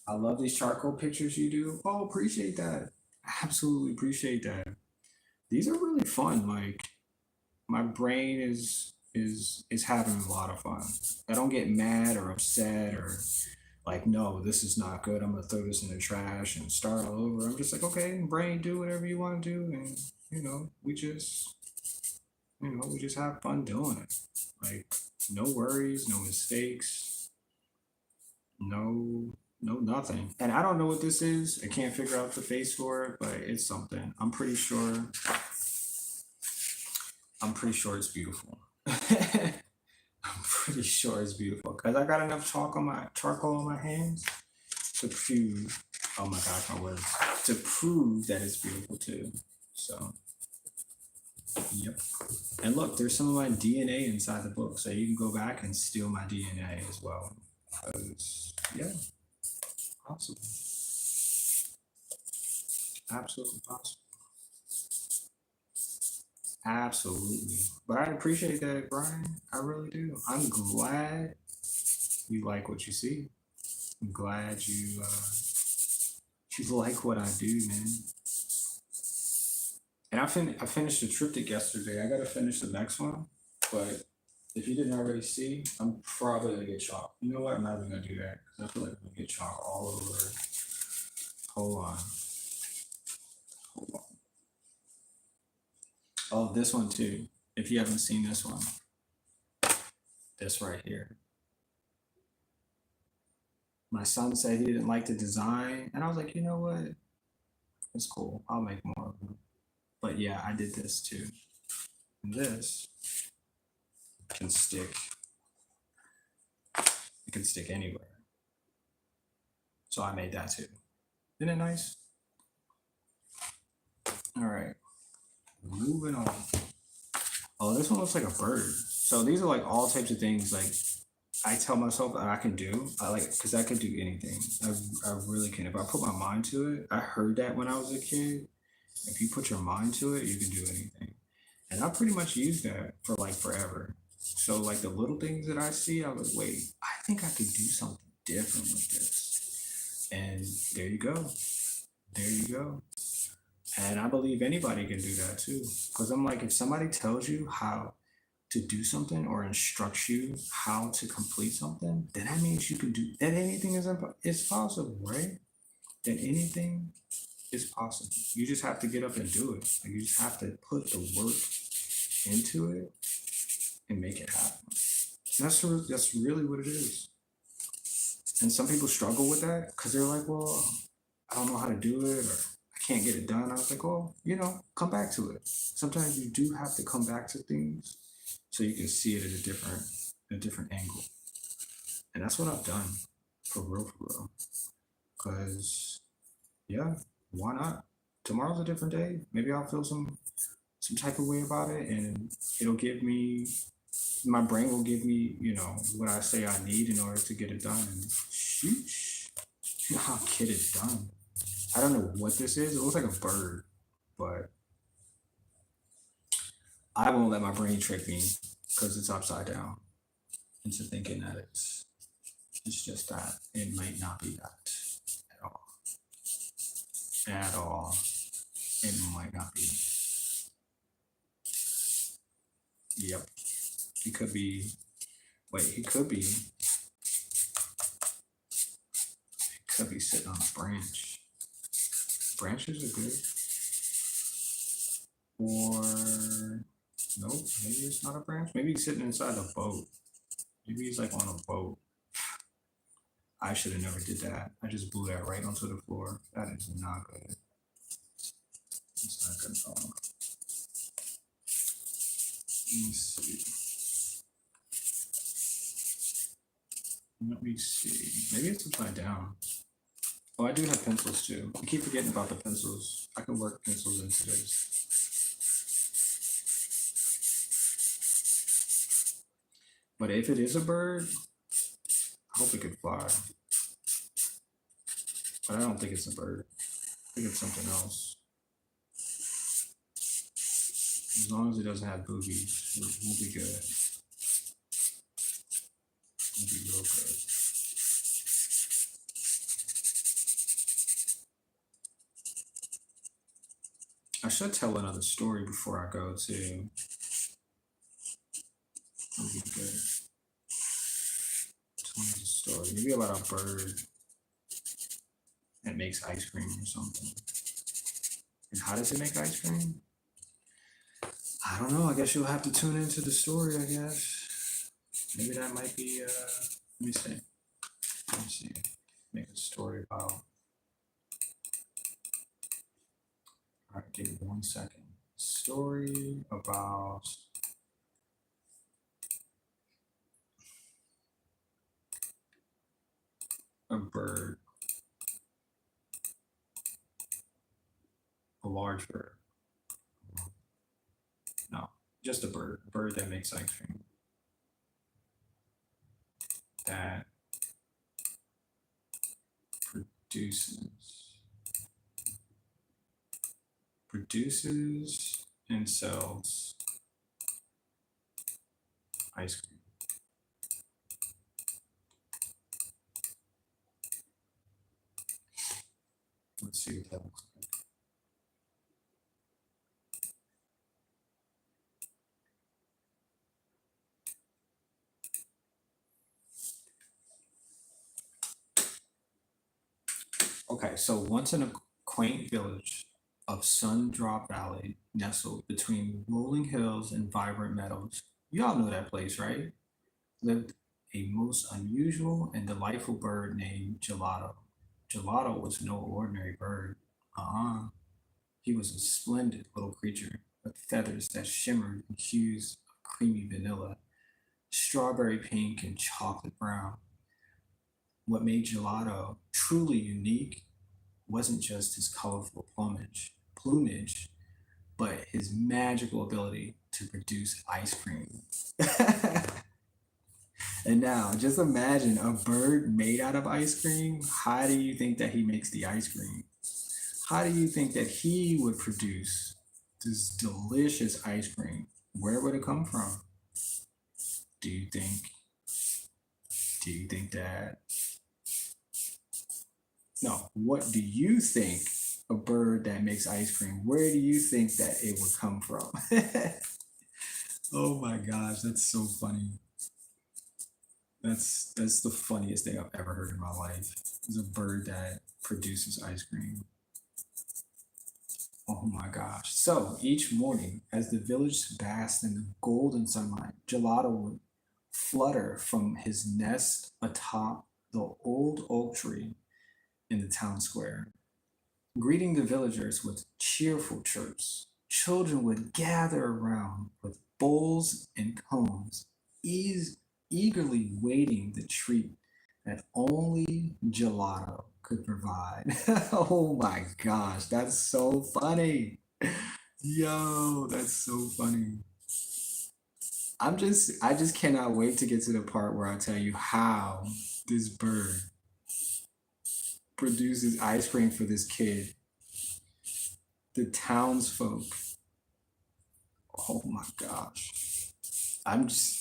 I love these charcoal pictures you do. Oh, appreciate that. Absolutely appreciate that. These are really fun. Like my brain is having a lot of fun. I don't get mad or upset or like, no, this is not good. I'm gonna throw this in the trash and start all over. I'm just like, okay, brain, do whatever you want to do, and we just have fun doing it. Like, no worries, no mistakes, no nothing. And I don't know what this is. I can't figure out the face for it, but it's something. I'm pretty sure it's beautiful. I'm pretty sure it's beautiful because I got enough charcoal on my hands to prove. Oh my gosh, my words, to prove that it's beautiful too. So, yep. And look, there's some of my DNA inside the book, so you can go back and steal my DNA as well. 'Cause, yeah, possible, absolutely possible, absolutely. But I appreciate that, Brian. I really do. I'm glad you like what you see. I'm glad you like what I do, man. And I finished the triptych yesterday. I gotta finish the next one. But if you didn't already see, I'm probably gonna get chalk. You know what? I'm not even gonna do that because I feel like I'm gonna get chalk all over. Hold on, hold on. Oh, this one too. If you haven't seen this one, this right here. My son said he didn't like the design, and I was like, you know what? It's cool. I'll make more of them. But yeah, I did this too. And this can stick. It can stick anywhere. So I made that too. Isn't it nice? All right, moving on. Oh, this one looks like a bird. So these are like all types of things like I tell myself that I can do. I like because I can do anything. I really can. If I put my mind to it, I heard that when I was a kid. If you put your mind to it, you can do anything. And I pretty much use that for like forever. So like the little things that I see, I was like, wait, I think I could do something different with this. And there you go. There you go. And I believe anybody can do that too. Because I'm like, if somebody tells you how to do something or instructs you how to complete something, then that means you can do that. Anything is possible, right? That anything is possible. You just have to get up and do it. Like you just have to put the work into it and make it happen. That's really what it is. And some people struggle with that because they're like, well, I don't know how to do it or I can't get it done. I was like, well, come back to it. Sometimes you do have to come back to things so you can see it at a different angle. And that's what I've done for real, for real. Cause yeah, why not? Tomorrow's a different day. Maybe I'll feel some type of way about it and it'll give me my brain will give me, what I say I need in order to get it done. And sheesh, I'll get it done. I don't know what this is. It looks like a bird, but I won't let my brain trick me because it's upside down into thinking that it's just that. It might not be that at all. At all. It might not be. Yep. He could be. Wait, he could be. He could be sitting on a branch. Branches are good. Or nope, maybe it's not a branch. Maybe he's sitting inside a boat. Maybe he's like on a boat. I should have never did that. I just blew that right onto the floor. That is not good. It's not good at all. Let me see. Let me see. Maybe it's upside down. Oh, I do have pencils too. I keep forgetting about the pencils. I can work pencils into this. But if it is a bird, I hope it could fly. But I don't think it's a bird. I think it's something else. As long as it doesn't have boobies, we'll be good. We'll be real good. I should tell another story before I go too. It'll be good. Tell me the story. Maybe about a bird that makes ice cream or something. And how does it make ice cream? I don't know. I guess you'll have to tune into the story, I guess. Maybe that might be let me see. Let me see. Make a story about. Alright, give me 1 second. Story about a bird. A large bird. No, just a bird. A bird that makes ice cream. That produces and sells ice cream. Let's see what that looks like. Okay, so once in a quaint village of Sundrop Valley, nestled between rolling hills and vibrant meadows, you all know that place, right? Lived a most unusual and delightful bird named Gelato. Gelato was no ordinary bird. Uh-uh. He was a splendid little creature with feathers that shimmered in hues of creamy vanilla, strawberry pink, and chocolate brown. What made Gelato truly unique wasn't just his colorful plumage, but his magical ability to produce ice cream. And now, just imagine a bird made out of ice cream. How do you think that he makes the ice cream? How do you think that he would produce this delicious ice cream? Where would it come from? Do you think? Do you think that? No. What do you think a bird that makes ice cream? Where do you think that it would come from? Oh my gosh, that's so funny. That's the funniest thing I've ever heard in my life. Is a bird that produces ice cream. Oh my gosh. So each morning, as the village basked in the golden sunlight, Gelato would flutter from his nest atop the old oak tree in the town square, greeting the villagers with cheerful chirps. Children would gather around with bowls and cones, eas- eagerly waiting the treat that only Gelato could provide. Oh my gosh, that's so funny. Yo, that's so funny. I just cannot wait to get to the part where I tell you how this bird produces ice cream for this kid. The townsfolk. Oh my gosh.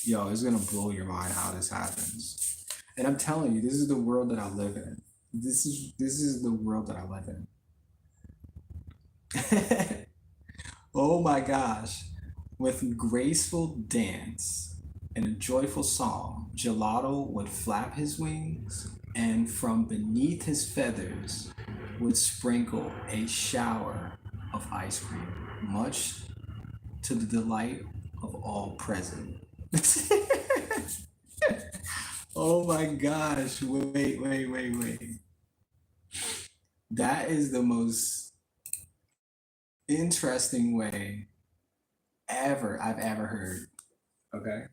Yo, it's gonna blow your mind how this happens. And I'm telling you, this is the world that I live in. This is the world that I live in. Oh my gosh. With graceful dance and a joyful song, Gelato would flap his wings, and from beneath his feathers would sprinkle a shower of ice cream, much to the delight of all present. Oh my gosh, wait. That is the most interesting way I've ever heard. Okay.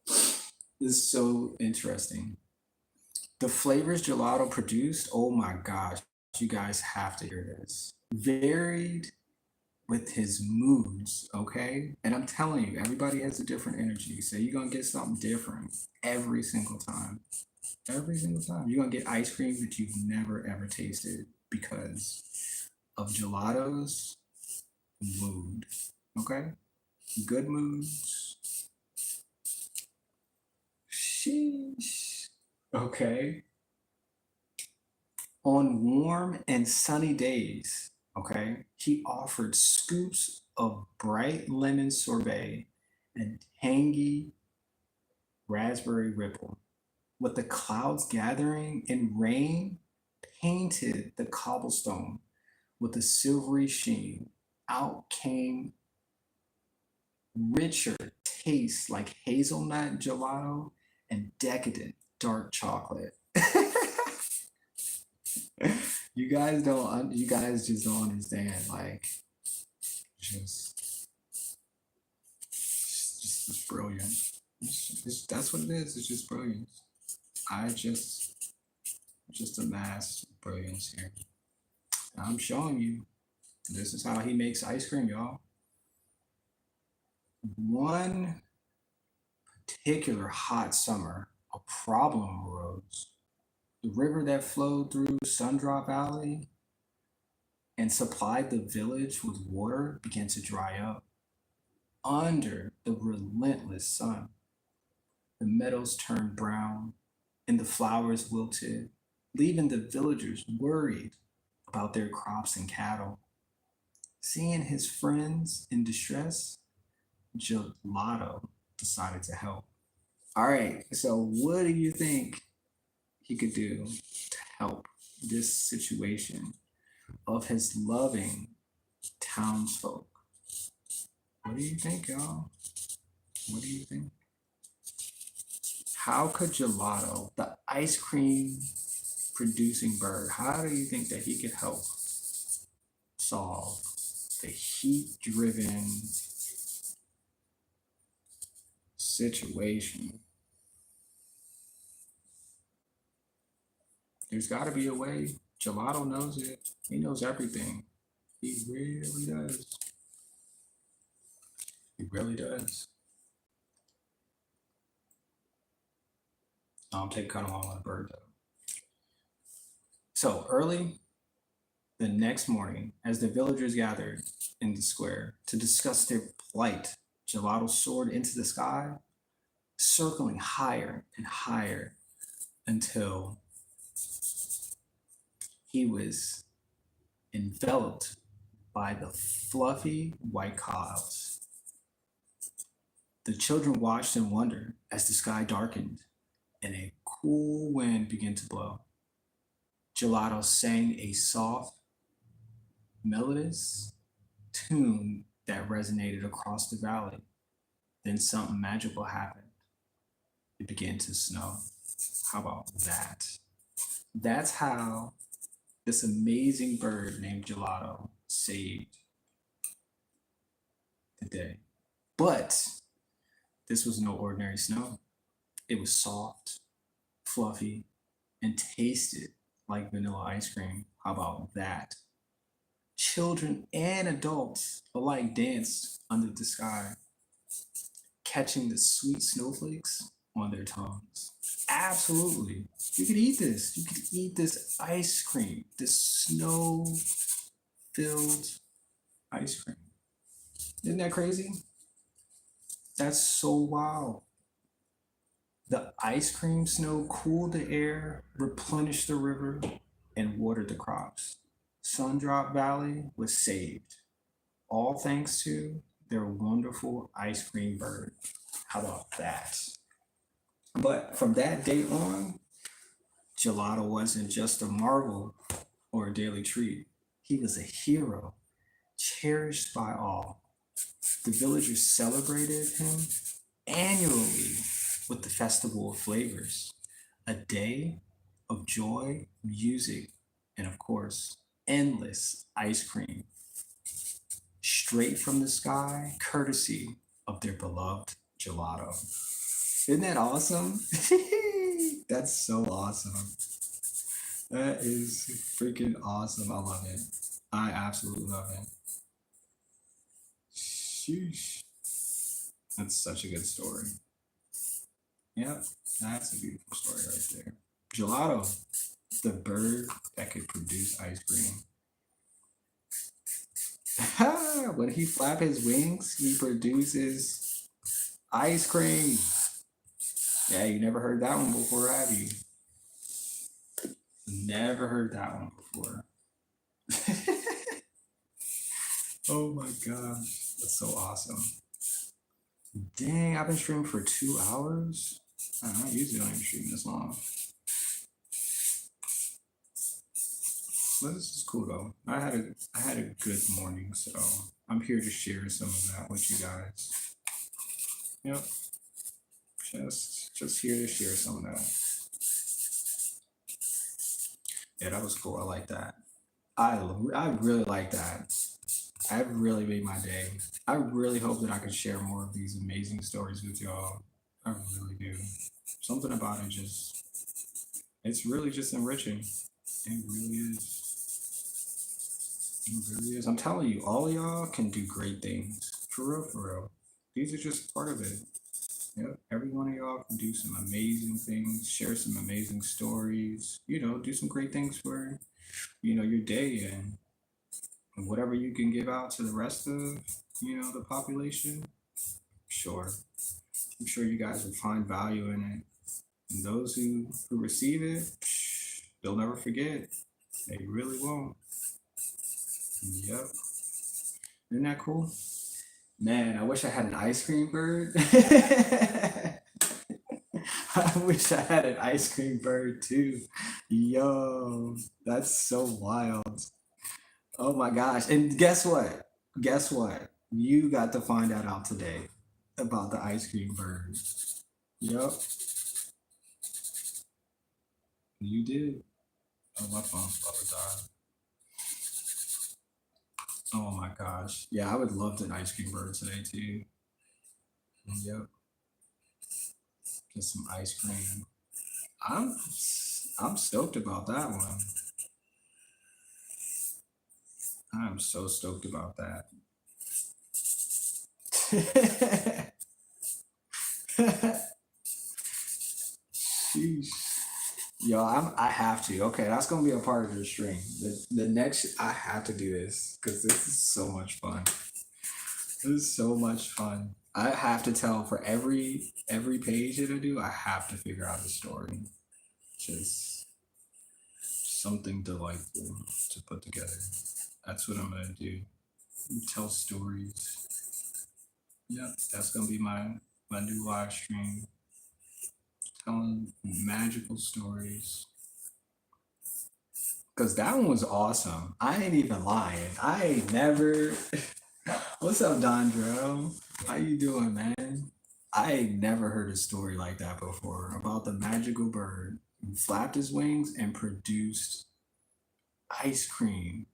This is so interesting. The flavors gelato produced, oh my gosh, you guys have to hear this. Varied with his moods, okay? And I'm telling you, everybody has a different energy. So you're gonna get something different every single time. Every single time. You're gonna get ice cream that you've never ever tasted because of gelato's mood. Okay? good moods. Sheesh. Okay. On warm and sunny days, okay, he offered scoops of bright lemon sorbet and tangy raspberry ripple. With the clouds gathering and rain painted the cobblestone with a silvery sheen. Out came richer tastes like hazelnut gelato and decadent dark chocolate. You guys just don't understand. Like, just, just brilliant. That's what it is. It's just brilliance. I just amassed brilliance here. I'm showing you. This is how he makes ice cream, y'all. One particular hot summer, a problem arose. The river that flowed through Sundrop Valley and supplied the village with water began to dry up under the relentless sun. The meadows turned brown and the flowers wilted, leaving the villagers worried about their crops and cattle. Seeing his friends in distress, Gelato decided to help. All right, so what do you think he could do to help this situation of his loving townsfolk? What do you think, y'all? What do you think? How could Gelato, the ice cream producing bird, how do you think that he could help solve the heat driven situation? There's got to be a way. Gelato knows it. He knows everything. He really does. He really does. I'll take cut along on the bird though. So early the next morning, as the villagers gathered in the square to discuss their plight, Gelato soared into the sky, circling higher and higher until he was enveloped by the fluffy white clouds. The children watched in wonder as the sky darkened and a cool wind began to blow. Gelato sang a soft, melodious tune that resonated across the valley. Then something magical happened. It began to snow. How about that? That's how this amazing bird named Gelato saved the day. But this was no ordinary snow. It was soft, fluffy, and tasted like vanilla ice cream. How about that? Children and adults alike danced under the sky, catching the sweet snowflakes on their tongues. Absolutely. You could eat this. You could eat this ice cream, this snow filled ice cream. Isn't that crazy? That's so wild. The ice cream snow cooled the air, replenished the river, and watered the crops. Sundrop Valley was saved, all thanks to their wonderful ice cream bird. How about that? But from that day on, Gelato wasn't just a marvel or a daily treat. He was a hero, cherished by all. The villagers celebrated him annually with the Festival of Flavors, a day of joy, music, and of course, endless ice cream, straight from the sky, courtesy of their beloved Gelato. Isn't that awesome? That's so awesome. That is freaking awesome. I love it. I absolutely love it. Sheesh. That's such a good story. Yep, that's a beautiful story right there. Gelato, the bird that could produce ice cream. When he flap his wings, he produces ice cream. Yeah, you never heard that one before, have you? Never heard that one before. Oh my gosh, that's so awesome. Dang, I've been streaming for 2 hours. I usually don't even stream this long. But this is cool though. I had a good morning, so I'm here to share some of that with you guys. Yep, just here to share some of that. Yeah, that was cool. I like that. I really like that. That really made my day. I really hope that I can share more of these amazing stories with y'all. I really do. Something about it just, it's really just enriching. It really is. It really is. I'm telling you, all of y'all can do great things. For real, for real. These are just part of it. Yep. Every one of y'all can do some amazing things, share some amazing stories, do some great things for, your day and whatever you can give out to the rest of, the population. Sure. I'm sure you guys will find value in it. And those who receive it, they'll never forget. They really won't. Yep. Isn't that cool? Man, I wish I had an ice cream bird. I wish I had an ice cream bird too. Yo, that's so wild. Oh my gosh. And guess what? Guess what? You got to find that out today about the ice cream bird. Yep, you did. Oh, my phone's about to die. Oh my gosh. Yeah, I would love an ice cream bird today too. Yep, just some ice cream. I'm I'm stoked about that one. I'm so stoked about that. Sheesh. Yo, I have to. Okay, that's gonna be a part of the stream. The next I have to do this because this is so much fun. This is so much fun. I have to tell for every page that I do, I have to figure out the story. Just something delightful to put together. That's what I'm gonna do. Tell stories. Yeah, that's gonna be my new live stream. Telling magical stories. Cause that one was awesome. I ain't even lying. I ain't never. What's up, Dondro? How you doing, man? I ain't never heard a story like that before about the magical bird who flapped his wings and produced ice cream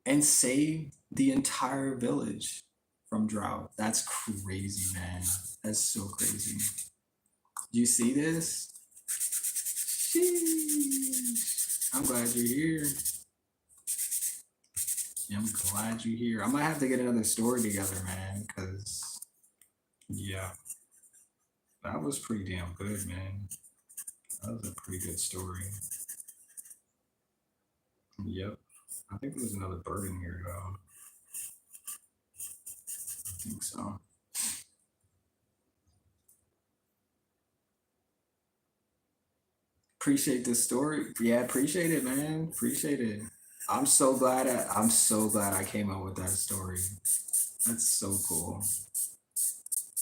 and saved the entire village from drought. That's crazy, man. That's so crazy. You see this? Sheesh. I'm glad you're here. Yeah, I'm glad you're here. I might have to get another story together, man, because, yeah, that was pretty damn good, man. That was a pretty good story. Yep. I think there's another bird in here, though. I think so. Appreciate this story. Yeah, appreciate it, man. Appreciate it. I'm so glad I came up with that story. That's so cool.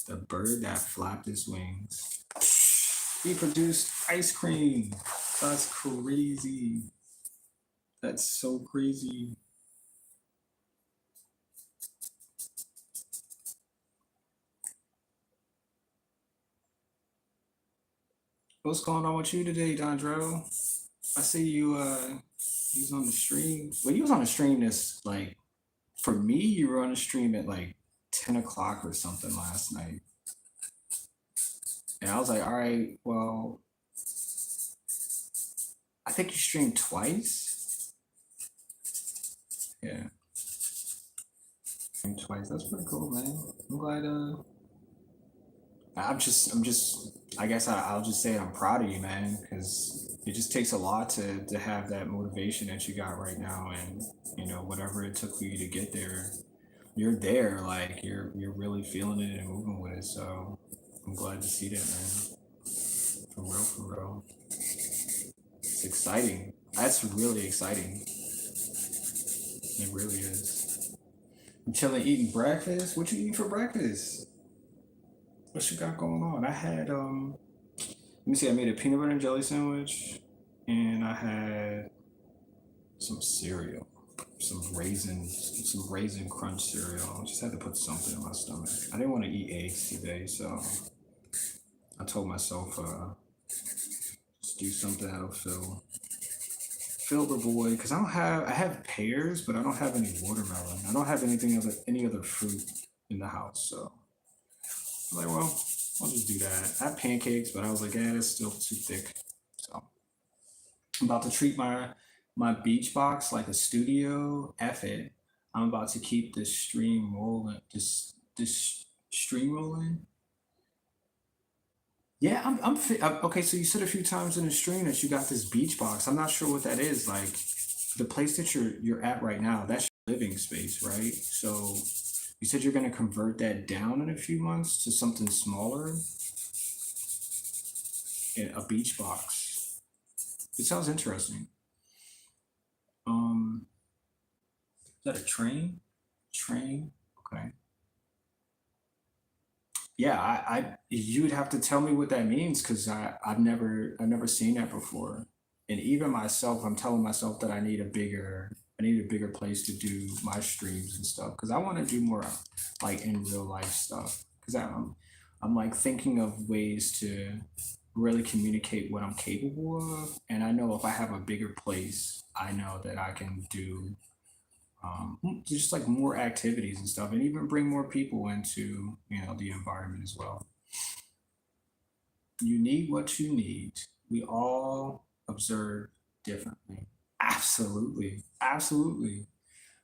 The bird that flapped his wings. He produced ice cream. That's crazy. That's so crazy. What's going on with you today, Dondro? I see you he's on the stream. Well, you was on the stream this like for me, you were on the stream at like 10 o'clock or something last night. And I was like, all right, well, I think you streamed twice. Yeah, streamed twice. That's pretty cool, man. I'm glad I guess I'll just say I'm proud of you, man, because it just takes a lot to have that motivation that you got right now, and whatever it took for you to get there, you're there. Like you're really feeling it and moving with it. So I'm glad to see that, man. For real, for real. It's exciting. That's really exciting. It really is. I'm chilling, eating breakfast. What you eating for breakfast? What you got going on? I had let me see. I made a peanut butter and jelly sandwich, and I had some cereal, some raisin crunch cereal. I just had to put something in my stomach. I didn't want to eat eggs today, so I told myself just do something that'll fill the void. Cause I have pears, but I don't have any watermelon. I don't have any other fruit in the house. So I'm like, well, I'll just do that. I have pancakes, but I was like, yeah, it's still too thick. So I'm about to treat my beach box like a studio. F it. I'm about to keep this stream rolling. This stream rolling. Yeah, okay. So you said a few times in the stream that you got this beach box. I'm not sure what that is. Like the place that you're at right now. That's your living space, right? So you said you're gonna convert that down in a few months to something smaller, in a beach box. It sounds interesting. Um, is that a train? Train? Okay. Yeah, you would have to tell me what that means because I've never seen that before. And even myself, I'm telling myself that I need a bigger place to do my streams and stuff because I want to do more like in real life stuff. Because I'm like thinking of ways to really communicate what I'm capable of. And I know if I have a bigger place, I know that I can do just like more activities and stuff, and even bring more people into the environment as well. You need what you need. We all observe differently. Absolutely, absolutely.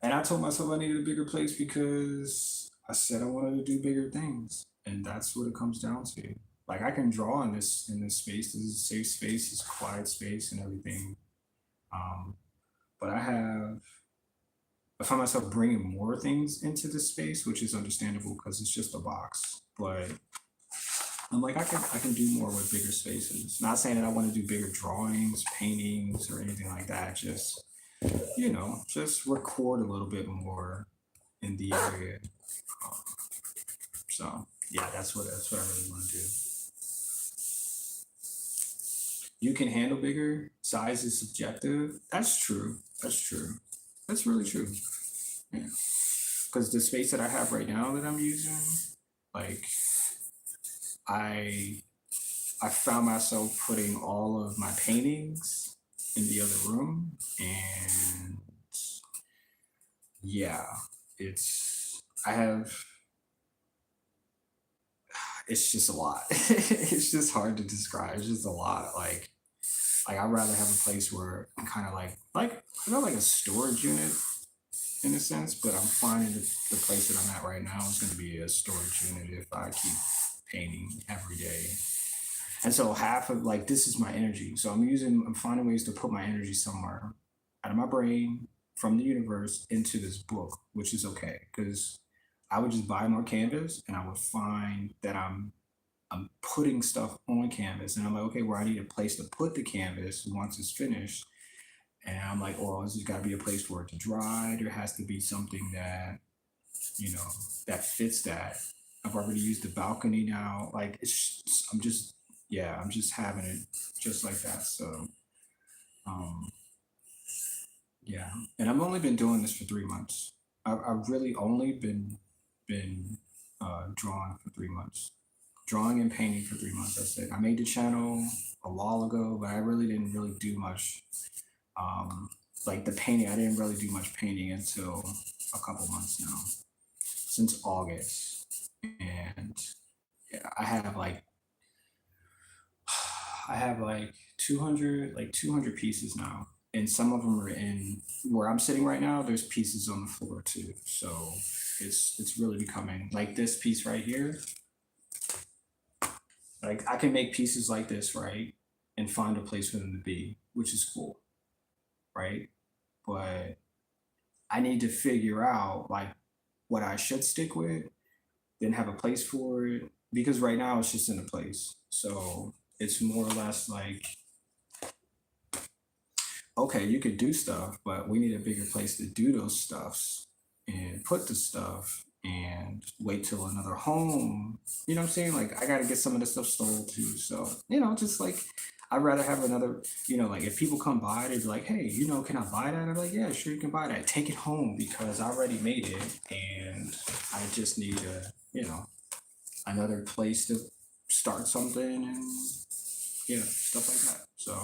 And I told myself I needed a bigger place because I said I wanted to do bigger things, and that's what it comes down to. Like I can draw in this space. This is a safe space. It's a quiet space and everything. Um, but I find myself bringing more things into this space, which is understandable because it's just a box. But I'm like, I can do more with bigger spaces. Not saying that I want to do bigger drawings, paintings, or anything like that. Just just record a little bit more in the area. Um, so yeah, that's what I really want to do. You can handle bigger. Size is subjective. That's true. That's true. That's really true. Yeah. Because the space that I have right now that I'm using, like I I found myself putting all of my paintings in the other room, and yeah, it's I have it's just a lot. It's just hard to describe. It's just a lot. Like I'd rather have a place where I'm kind of like I got like a storage unit in a sense, but I'm finding the place that I'm at right now is going to be a storage unit if I keep painting every day. And so half of like this is my energy. So I'm finding ways to put my energy somewhere out of my brain from the universe into this book, which is okay because I would just buy more canvas and I would find that I'm putting stuff on canvas and I'm like, okay, where I need a place to put the canvas once it's finished. And I'm like, oh, this has got to be a place for it to dry. There has to be something that, you know, that fits that. I've already used the balcony now. Like I'm just, yeah, I'm just having it just like that. So, um, yeah. And I've only been doing this for 3 months. I've really only been drawing for 3 months, drawing and painting for 3 months. That's it. I made the channel a while ago, but I really didn't really do much. Um, like the painting, I didn't really do much painting until a couple months now, since August. And yeah, I have like 200 pieces now. And some of them are in where I'm sitting right now. There's pieces on the floor too. So it's really becoming like this piece right here. Like I can make pieces like this, right? and find a place for them to be, which is cool, right? But I need to figure out like what I should stick with, then have a place for it. Because right now it's just in a place. So it's more or less like, okay, you could do stuff, but we need a bigger place to do those stuffs and put the stuff and wait till another home. You know what I'm saying? Like I gotta get some of the stuff sold too. So, just like I'd rather have another, like if people come by, they'd be like, hey, can I buy that? I'm like, yeah, sure you can buy that. Take it home because I already made it and I just need another place to start something and stuff like that. So,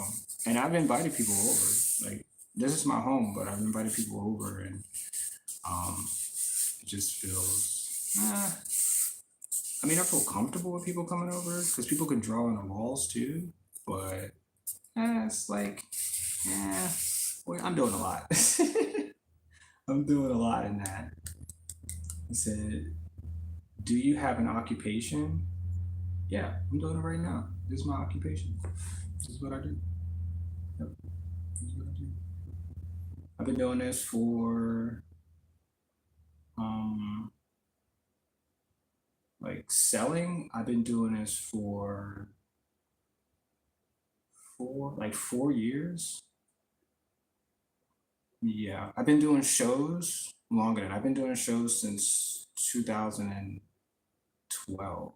and I've invited people over. Like, this is my home, but I've invited people over, and it just feels. I mean, I feel comfortable with people coming over because people can draw on the walls too. But it's like, well, I'm doing a lot. I'm doing a lot in that. I said, "Do you have an occupation?" Yeah, I'm doing it right now. This is my occupation. This is what I do. Yep, this is what I do. I've been doing this for um like selling. I've been doing this for 4 years. Yeah, I've been doing shows longer than I've been doing shows since 2012,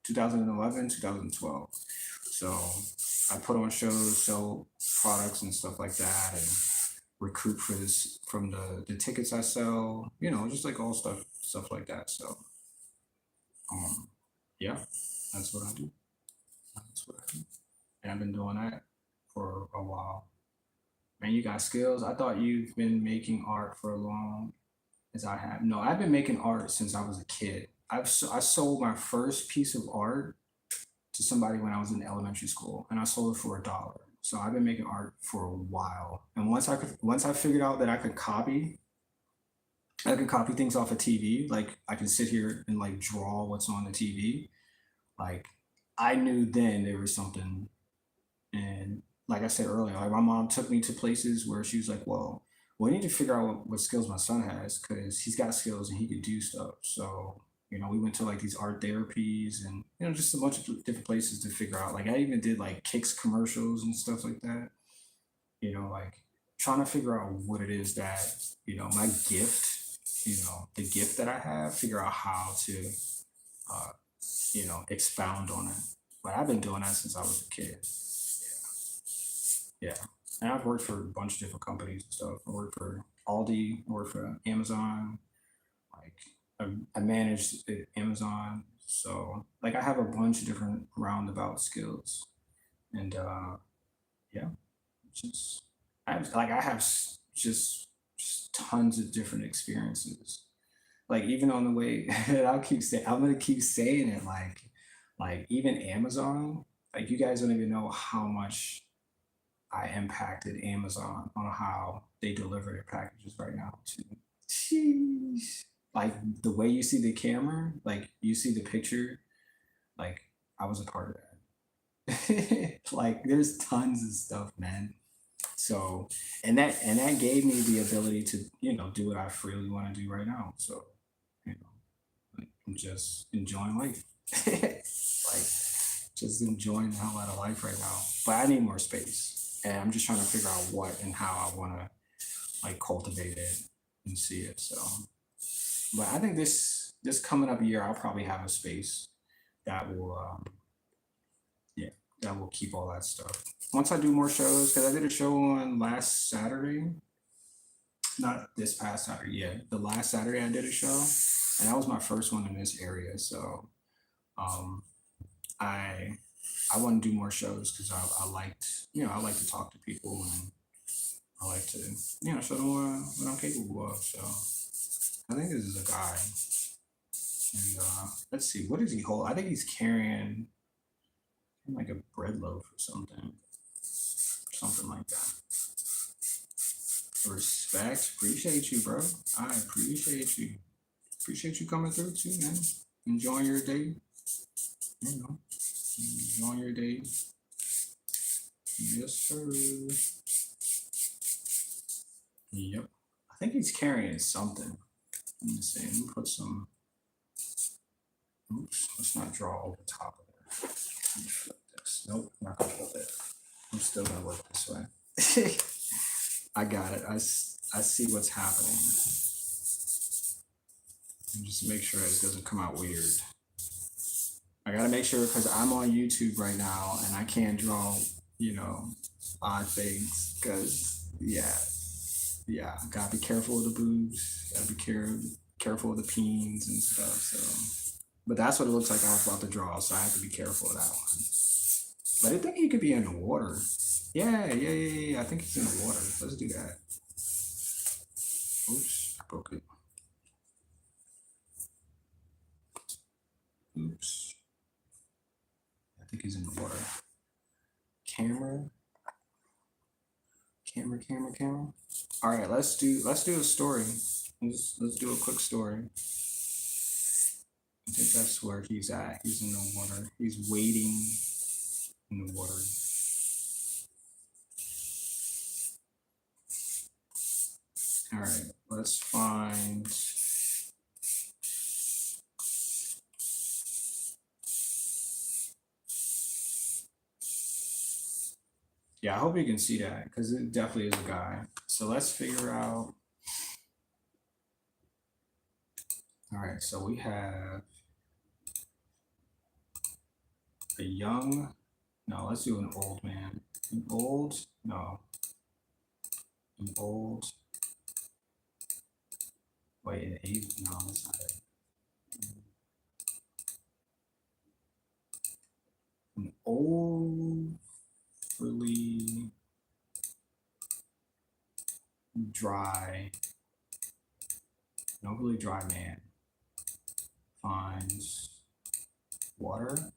2011, 2012. So I put on shows, sell products and stuff like that, and recruit for this from the tickets I sell, just like all stuff like that. So um yeah, that's what I do. That's what I do. And I've been doing that for a while. Man, you got skills. I thought you've been making art for a long as I have. No, I've been making art since I was a kid. I sold my first piece of art to somebody when I was in elementary school, and I sold it for $1. So I've been making art for a while. And once I figured out that I could copy things off a TV. Like I can sit here and like draw what's on the TV. Like I knew then there was something. And like I said earlier, like my mom took me to places where she was like, "Well, we need to figure out what skills my son has because he's got skills and he could do stuff." So we went to like these art therapies and just a bunch of different places to figure out. Like I even did like Kicks commercials and stuff like that. Like trying to figure out what it is that my gift, the gift that I have, figure out how to uh, expound on it. But I've been doing that since I was a kid. Yeah. And I've worked for a bunch of different companies and stuff. I worked for Aldi, I worked for Amazon. Like I managed Amazon. So like I have a bunch of different roundabout skills. And yeah, just I have just tons of different experiences. Like even on the way, I'm gonna keep saying it. Like even Amazon. Like you guys don't even know how much I impacted Amazon on how they deliver their packages right now too. Sheesh. Like the way you see the camera, like you see the picture, like I was a part of that. Like there's tons of stuff, man. So and that gave me the ability to, do what I freely want to do right now. So, like I'm just enjoying life. Like just enjoying the hell out of life right now. But I need more space. And I'm just trying to figure out what and how I want to like cultivate it and see it. So, but I think this coming up year, I'll probably have a space that will, yeah, that will keep all that stuff. Once I do more shows, because I did a show on last Saturday, not this past Saturday, yeah, the last Saturday I did a show, and that was my first one in this area. So, um, I I want to do more shows because I liked, I like to talk to people and I like to, show them what I'm capable of. So I think this is a guy. And let's see, what does he hold? I think he's carrying like a bread loaf or something like that. Respect, appreciate you, bro. I appreciate you. Appreciate you coming through too, man. Enjoying your day, you know, enjoying your day. Yes, sir. Yep. I think he's carrying something. Let me see. Let me put some. Oops. Let's not draw over top of it. Let me flip this. Nope. Not gonna flip it. I'm still gonna work this way. I got it. I see what's happening. And just make sure it doesn't come out weird. I gotta make sure because I'm on YouTube right now and I can't draw, odd things. Cause yeah, gotta be careful of the boobs. Gotta be careful of the peens and stuff. So, but that's what it looks like I was about to draw. So I have to be careful of that one. But I think he could be in the water. Yeah. I think he's in the water. Let's do that. Oops, I broke it. Oops. I think he's in the water. Camera. All right, let's do a story. Let's do a quick story. I think that's where he's at. He's in the water. He's wading in the water. All right, let's find. Yeah, I hope you can see that because it definitely is a guy. So let's figure out. All right, so we have a young. No, let's do an old man. An old. No. An old. Wait, an age? No, that's not it. An overly dry, an overly dry man finds water.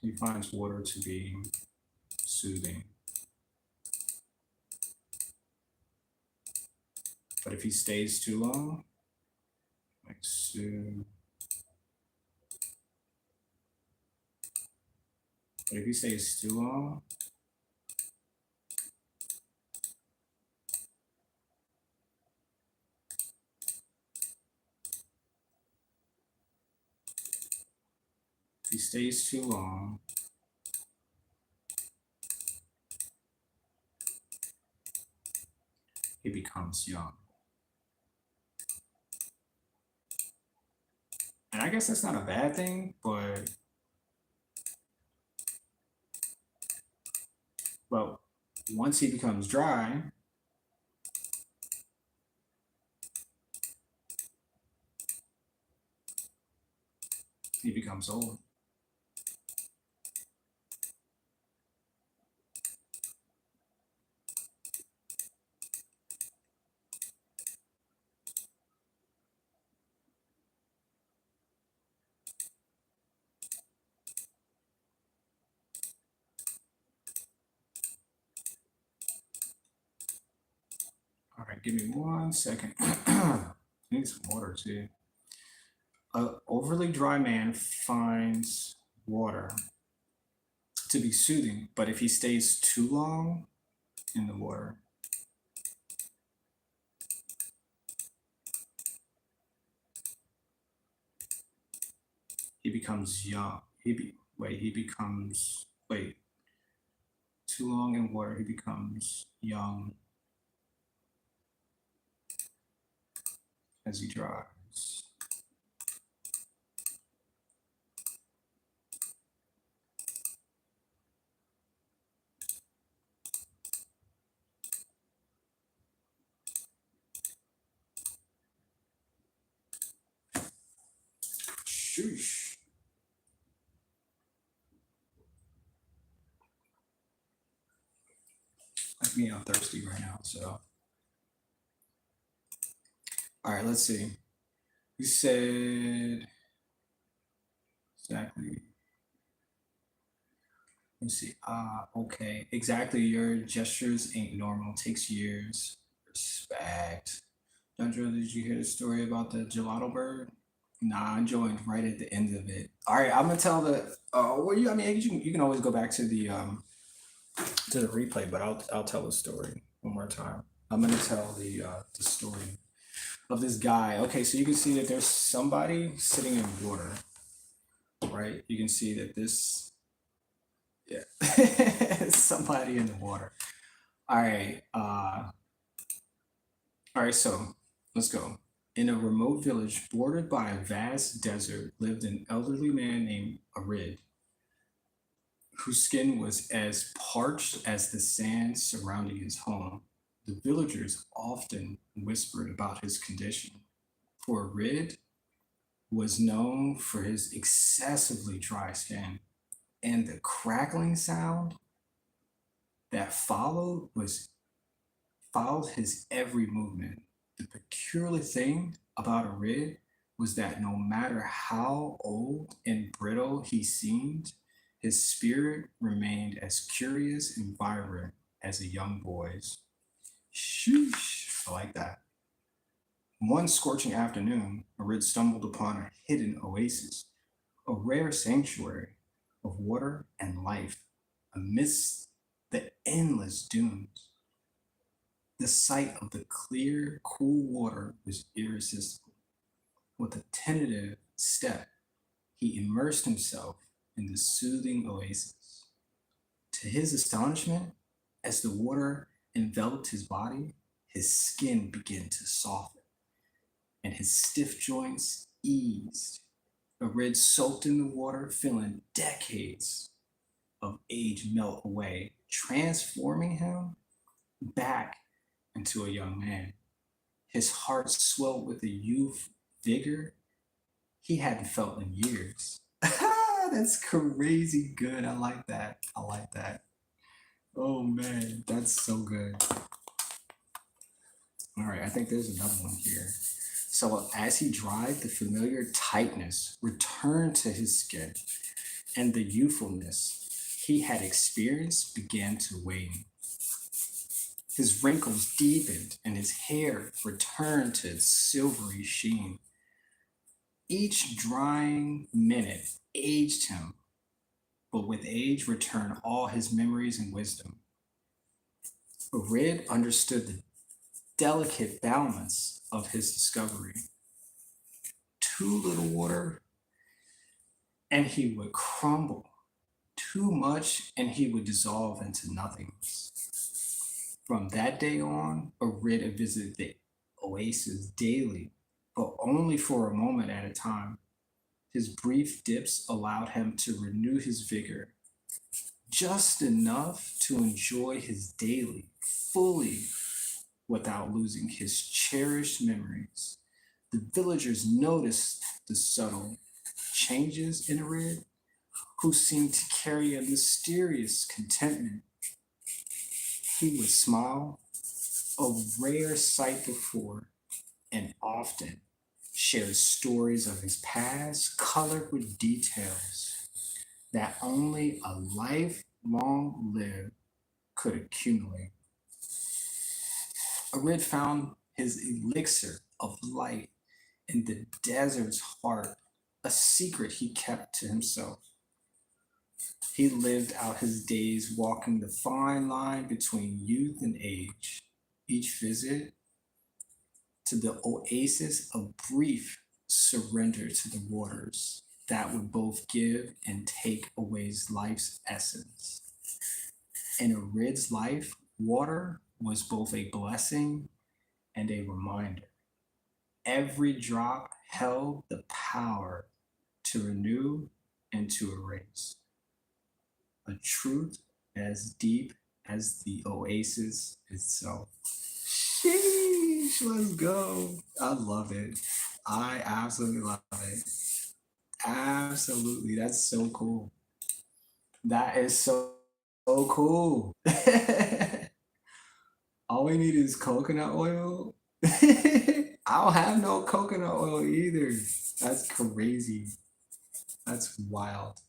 He finds water to be soothing. But if he stays too long, like soon. But if he stays too long, if he stays too long, he becomes young. And I guess that's not a bad thing, but well, once he becomes dry, he becomes old. All right, give me 1 second. Need some water too. An overly dry man finds water to be soothing, but if he stays too long in the water, he becomes young. Wait, too long in water, he becomes young as he dries. Sheesh. Like me, I'm thirsty right now, so. All right, let's see. You said exactly. Let's see. Okay. Exactly. Your gestures ain't normal. Takes years. Respect. Dundra, did you hear the story about the gelato bird? Nah, I joined right at the end of it. All right, I'm gonna tell the. Well, I mean, you can always go back to the replay, but I'll tell the story one more time. I'm gonna tell the story of this guy. Okay, so you can see that there's somebody sitting in water, right? You can see that this, yeah, somebody in the water. All right, all right. So let's go. In a remote village bordered by a vast desert lived an elderly man named Arid, whose skin was as parched as the sand surrounding his home. The villagers often whispered about his condition, for Arid was known for his excessively dry skin, and the crackling sound that followed his every movement. The peculiar thing about Arid was that no matter how old and brittle he seemed, his spirit remained as curious and vibrant as a young boy's. Shoosh, I like that. One scorching afternoon, Arid stumbled upon a hidden oasis, a rare sanctuary of water and life amidst the endless dunes. The sight of the clear, cool water was irresistible. With a tentative step, he immersed himself in the soothing oasis. To his astonishment, as the water enveloped his body, his skin began to soften and his stiff joints eased. Arid soaked in the water, feeling decades of age melt away, transforming him back into a young man. His heart swelled with a youth vigor he hadn't felt in years. That's crazy good. I like that. I like that. Oh man, that's so good. All right, I think there's another one here. So as he dried, the familiar tightness returned to his skin, and the youthfulness he had experienced began to wane. His wrinkles deepened, and his hair returned to its silvery sheen. Each drying minute aged him, but with age returned all his memories and wisdom. Red understood the delicate balance of his discovery. Too little water, and he would crumble. Too much, and he would dissolve into nothingness. From that day on, Arid visited the oasis daily, but only for a moment at a time. His brief dips allowed him to renew his vigor, just enough to enjoy his daily fully without losing his cherished memories. The villagers noticed the subtle changes in Arid, who seemed to carry a mysterious contentment. He would smile, a rare sight before, and often shared stories of his past colored with details that only a lifelong live could accumulate. Arid found his elixir of light in the desert's heart, a secret he kept to himself. He lived out his days walking the fine line between youth and age. Each visit to the oasis a brief surrender to the waters that would both give and take away life's essence. In Arid's life, water was both a blessing and a reminder. Every drop held the power to renew and to erase. A truth as deep as the oasis itself. Sheesh, let's go. I love it. I absolutely love it. Absolutely. That's so cool. That is so cool. All we need is coconut oil. I don't have no coconut oil either. That's crazy. That's wild.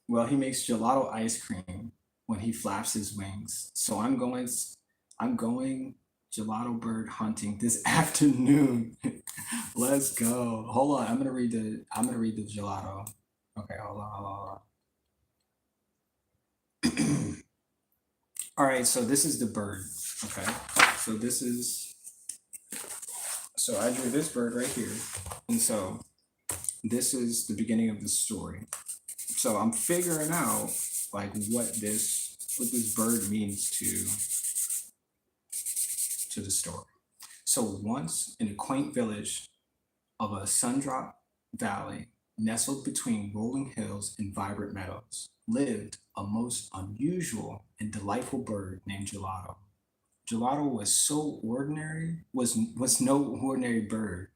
Well, he makes gelato ice cream when he flaps his wings. So I'm going. Gelato bird hunting this afternoon. Let's go. Hold on. I'm gonna read the gelato. Okay, hold on. All right, so this is the bird. Okay. So this is so I drew this bird right here. And so this is the beginning of the story. So I'm figuring out like what this bird means to the story. So once in a quaint village of a sundrop valley nestled between rolling hills and vibrant meadows lived a most unusual and delightful bird named Gelato. Gelato was no ordinary bird.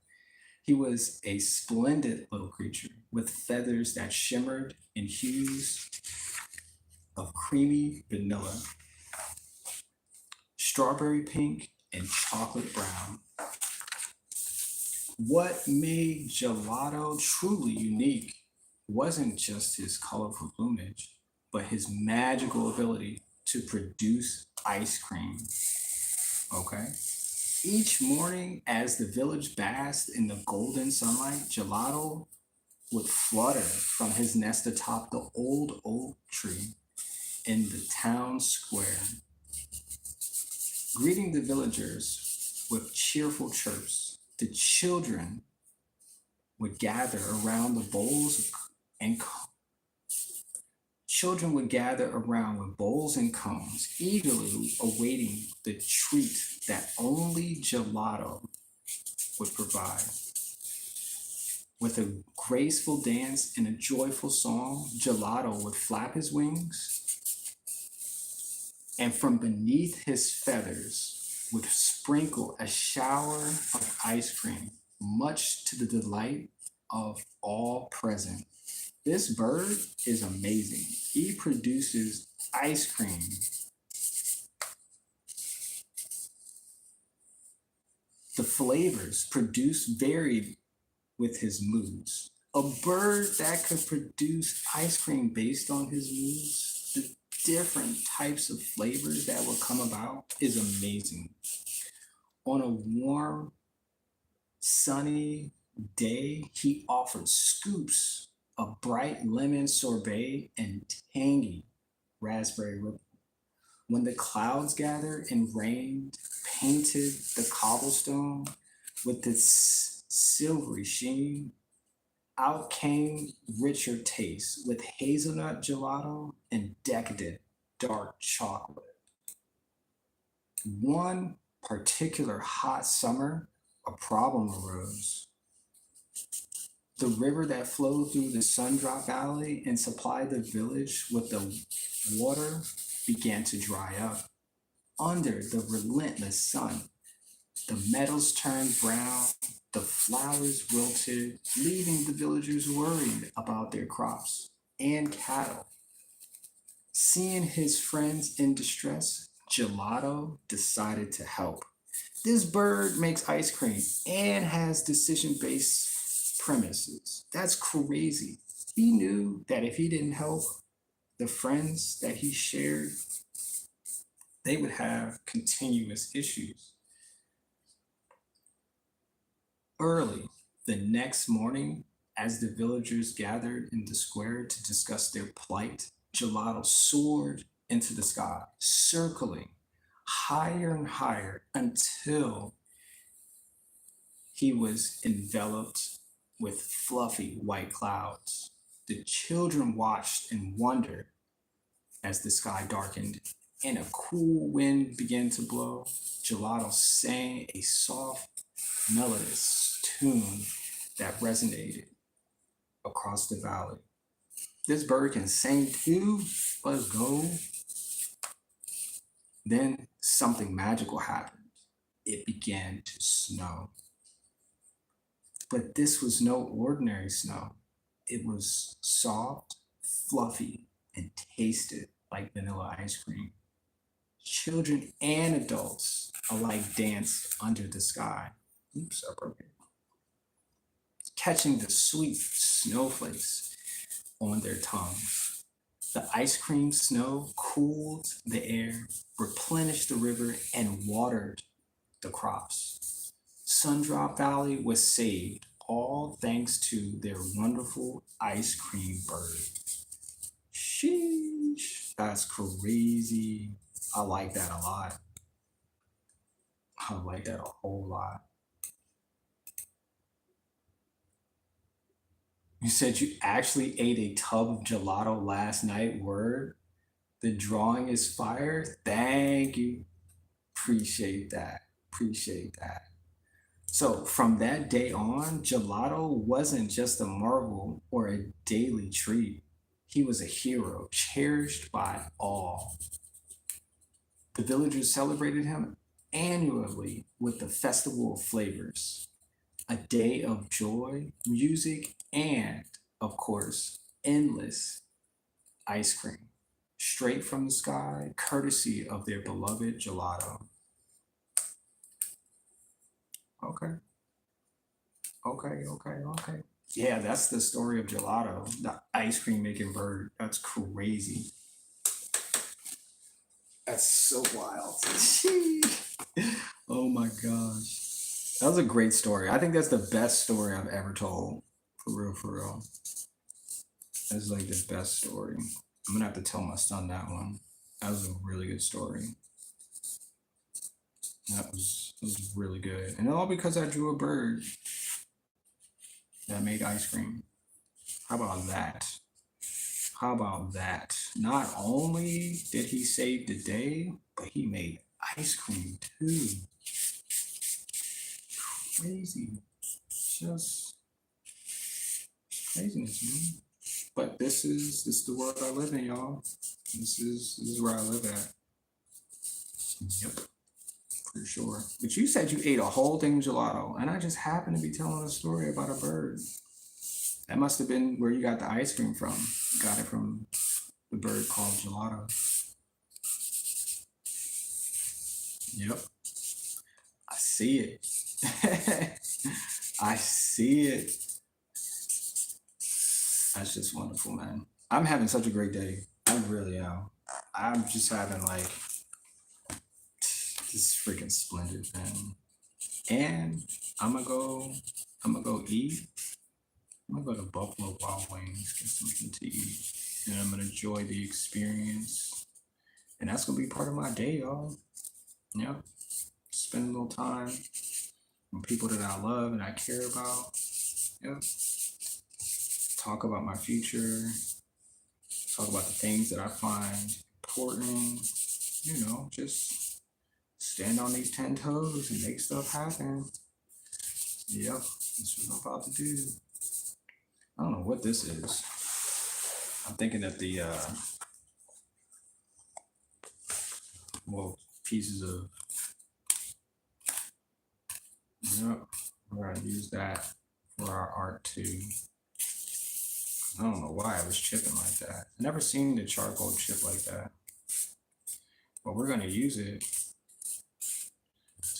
He was a splendid little creature with feathers that shimmered in hues of creamy vanilla, strawberry pink, and chocolate brown. What made Gelato truly unique wasn't just his colorful plumage, but his magical ability to produce ice cream. Okay? Each morning, as the village basked in the golden sunlight, Gelato would flutter from his nest atop the old oak tree in the town square, greeting the villagers with cheerful chirps. The children would gather around the bowls and children would gather around with bowls and cones, eagerly awaiting the treat that only Gelato would provide. With a graceful dance and a joyful song, Gelato would flap his wings, and from beneath his feathers would sprinkle a shower of ice cream, much to the delight of all present. This bird is amazing. He produces ice cream. The flavors produced varied with his moods. A bird that could produce ice cream based on his moods, the different types of flavors that will come about is amazing. On a warm, sunny day, he offered scoops of bright lemon sorbet and tangy raspberry ripple. When the clouds gathered and rained, painted the cobblestone with its silvery sheen, out came richer taste with hazelnut gelato and decadent dark chocolate. One particular hot summer, a problem arose. The river that flowed through the Sundrop Valley and supplied the village with the water began to dry up. Under the relentless sun, the meadows turned brown, the flowers wilted, leaving the villagers worried about their crops and cattle. Seeing his friends in distress, Gelato decided to help. This bird makes ice cream and has decision based premises. That's crazy. He knew that if he didn't help the friends that he shared, they would have continuous issues. Early the next morning, as the villagers gathered in the square to discuss their plight, Gelato soared into the sky, circling higher and higher until he was enveloped with fluffy white clouds. The children watched in wonder as the sky darkened and a cool wind began to blow. Gelato sang a soft, melodious tune that resonated across the valley. This bird can sing too. Let's go. Then something magical happened. It began to snow. But this was no ordinary snow. It was soft, fluffy, and tasted like vanilla ice cream. Children and adults alike danced under the sky. Oops, I broke it. Catching the sweet snowflakes on their tongues. The ice cream snow cooled the air, replenished the river, and watered the crops. Sundrop Valley was saved all thanks to their wonderful ice cream bird. Sheesh, that's crazy. I like that a lot. I like that a whole lot. You said you actually ate a tub of gelato last night. Word. The drawing is fire. Thank you. Appreciate that. Appreciate that. So from that day on, gelato wasn't just a marvel or a daily treat. He was a hero, cherished by all. The villagers celebrated him annually with the Festival of Flavors, a day of joy, music, and, of course, endless ice cream, straight from the sky, courtesy of their beloved gelato. Okay, okay. Yeah, that's the story of gelato, the ice cream making bird. That's crazy. That's so wild. Oh my gosh. That was a great story. I think that's the best story I've ever told. For real, for real. That's like the best story. I'm gonna have to tell my son that one. That was a really good story. That was really good. And all because I drew a bird that made ice cream. How about that? How about that? Not only did he save the day, but he made ice cream too. Crazy. Just craziness, man. But this is the world I live in, y'all. This is where I live at. Yep, for sure. But you said you ate a whole thing of gelato, and I just happened to be telling a story about a bird. That must have been where you got the ice cream from. You got it from the bird called gelato. Yep, I see it. I see it. That's just wonderful, man. I'm having such a great day. I really am. I'm just having like this freaking splendid, man. And I'm gonna go. I'm gonna go eat. I'm gonna go to Buffalo Wild Wings, get something to eat, and I'm gonna enjoy the experience. And that's gonna be part of my day, y'all. Yeah, spend a little time with people that I love and I care about. Yeah, talk about my future. Talk about the things that I find important. Just stand on these 10 toes and make stuff happen. Yep, that's what I'm about to do. I don't know what this is. I'm thinking that the well pieces of yep, we're gonna use that for our art too. I don't know why I was chipping like that. I never seen the charcoal chip like that. But we're gonna use it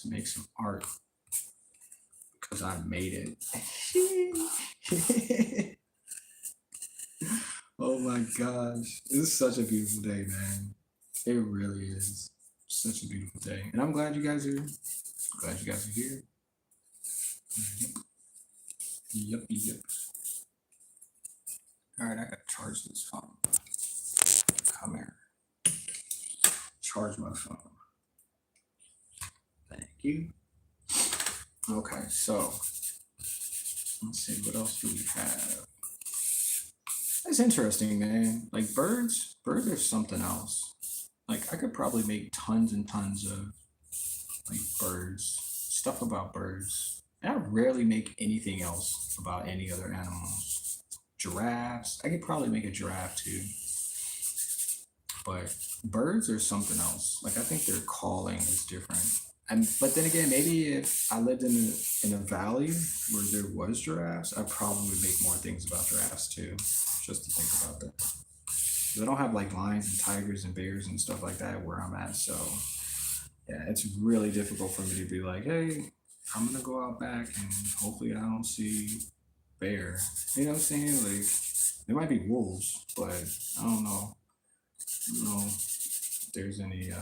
to make some art because I made it. Oh my gosh. This is such a beautiful day, man. It really is. Such a beautiful day. And I'm glad you guys are here. Yep. Yep. All right, I gotta charge this phone. Come here. Charge my phone. Thank you. Okay, so let's see what else do we have. That's interesting, man. Like birds are something else. Like I could probably make tons and tons of like birds, stuff about birds. And I rarely make anything else about any other animals. Giraffes, I could probably make a giraffe too. But birds are something else. Like I think their calling is different. And but then again, maybe if I lived in a valley where there was giraffes, I probably would make more things about giraffes too. Just to think about that. 'Cause I don't have like lions and tigers and bears and stuff like that where I'm at. So yeah, it's really difficult for me to be like, hey, I'm gonna go out back and hopefully I don't see bear. You know what I'm saying? Like there might be wolves, but I don't know. I don't know if there's any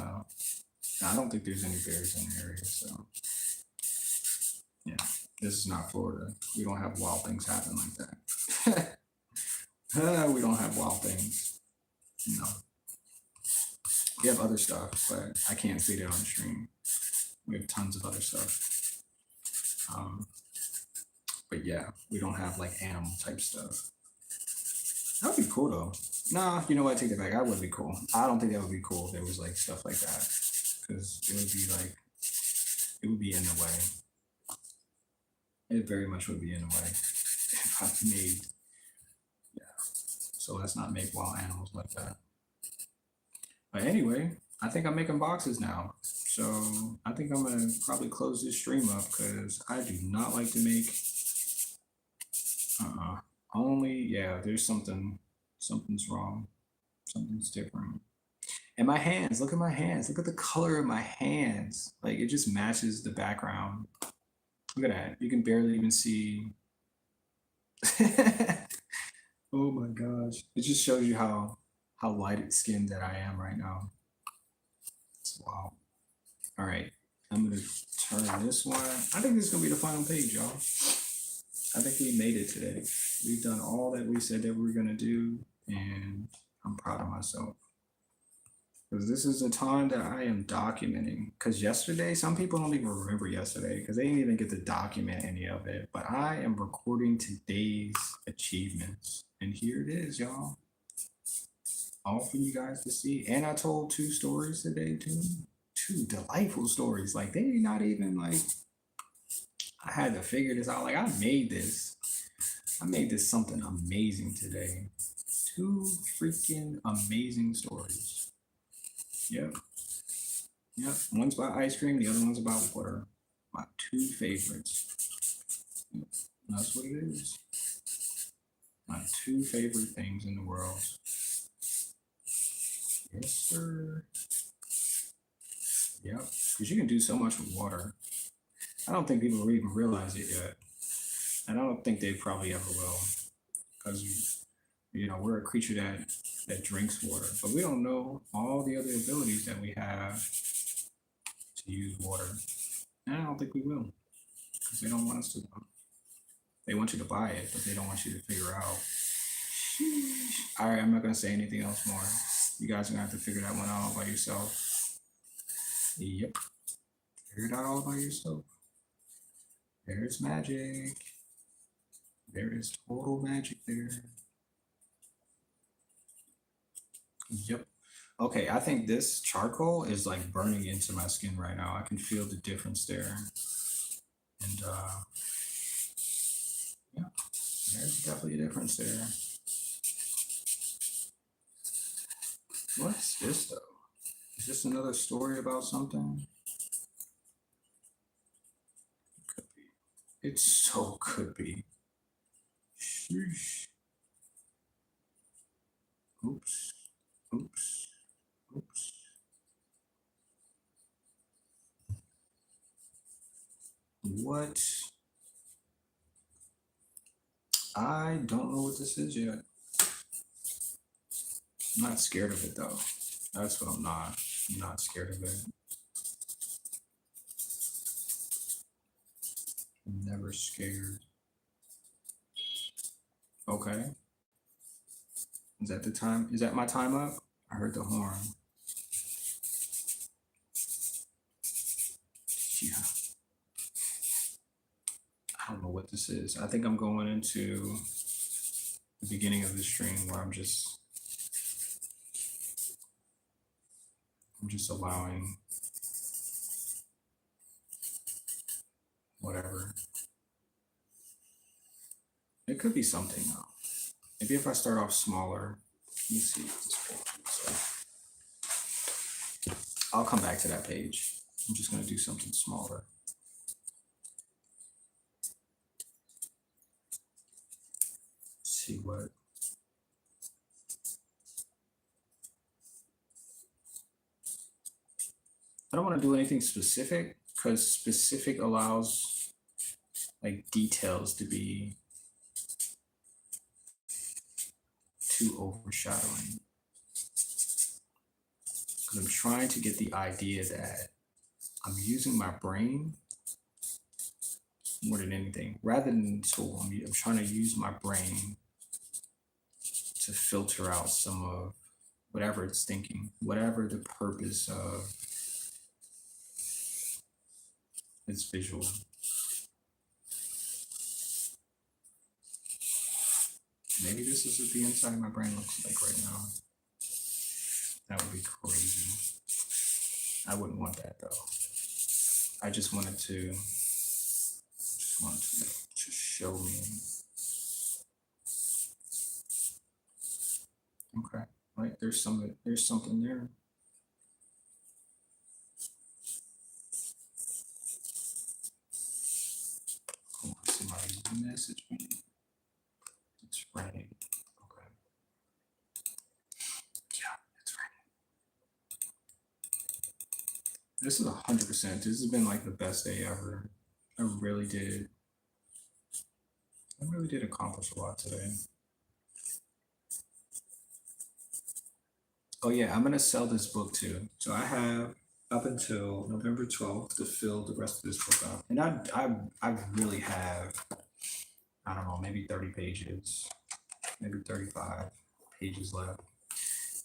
I don't think there's any bears in the area, so yeah, this is not Florida. We don't have wild things happen like that. We don't have wild things. No, we have other stuff, but I can't feed it on stream. We have tons of other stuff. Um, but yeah, we don't have like animal type stuff. That would be cool though. Nah, you know what? I take it back. That would be cool. I don't think that would be cool if there was like stuff like that, because it would be like it would be in the way. It very much would be in the way if I made. Yeah. So let's not make wild animals like that. But anyway, I think I'm making boxes now. So I think I'm gonna probably close this stream up because I do not like to make. Only yeah. There's something's wrong. Something's different. And my hands, look at my hands. Look at the color of my hands. Like it just matches the background. Look at that. You can barely even see. Oh my gosh. It just shows you how light skinned that I am right now. It's wow. All right. I'm gonna turn this one. I think this is gonna be the final page, y'all. I think we made it today. We've done all that we said that we were gonna do, and I'm proud of myself. Because this is the time that I am documenting. Because yesterday, some people don't even remember yesterday because they didn't even get to document any of it. But I am recording today's achievements. And here it is, y'all. All for you guys to see. And I told 2 stories today, too. 2 delightful stories. Like, they not even like, I had to figure this out. Like, I made this. I made this something amazing today. 2 freaking amazing stories. Yep. Yep. One's about ice cream, the other one's about water. My 2 favorites. Yep. That's what it is. My 2 favorite things in the world. Yes, sir. Yep. Because you can do so much with water. I don't think people even realize it yet. And I don't think they probably ever will. Because, we're a creature that drinks water. But we don't know all the other abilities that we have to use water. And I don't think we will. Because they don't want us to know. They want you to buy it, but they don't want you to figure out. All right, I'm not going to say anything else more. You guys are going to have to figure that one out all by yourself. Yep. Figure it out all by yourself. There's magic. There is total magic there. Yep. Okay, I think this charcoal is like burning into my skin right now. I can feel the difference there. And yeah, there's definitely a difference there. What's this though? Is this another story about something? Could be. It so could be. Sheesh. Oops. Oops. Oops. What? I don't know what this is yet. I'm not scared of it though. That's what I'm not. I'm not scared of it. I'm never scared. Okay. Is that the time? Is that my time up? I heard the horn. Yeah. I don't know what this is. I think I'm going into the beginning of the stream where I'm just allowing whatever. It could be something though. Maybe if I start off smaller. Let me see what this page looks like. I'll come back to that page. I'm just going to do something smaller. Let's see what. I don't want to do anything specific because specific allows like details to be too overshadowing. because I'm trying to get the idea that I'm using my brain more than anything. Rather than tool, I'm trying to use my brain to filter out some of whatever it's thinking, whatever the purpose of its visual. Maybe this is what the inside of my brain looks like right now. That would be crazy. I wouldn't want that though. I just wanted to show me. Okay, right, there's something there. Oh, somebody message me. It's raining. Okay. Yeah, it's raining. This is 100%. This has been like the best day ever. I really did accomplish a lot today. Oh yeah, I'm gonna sell this book too. So I have up until November 12th to fill the rest of this book out. And I really have, I don't know, maybe 30 pages, maybe 35 pages left.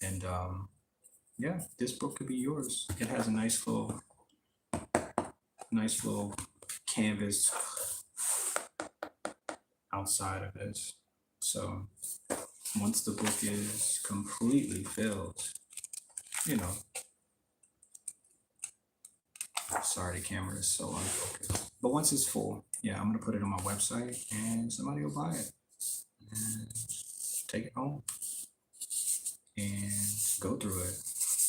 And yeah, this book could be yours. It has a nice little canvas outside of it. So once the book is completely filled, you know, sorry, the camera is so unfocused. But once it's full, yeah, I'm gonna put it on my website and somebody will buy it and take it home and go through it.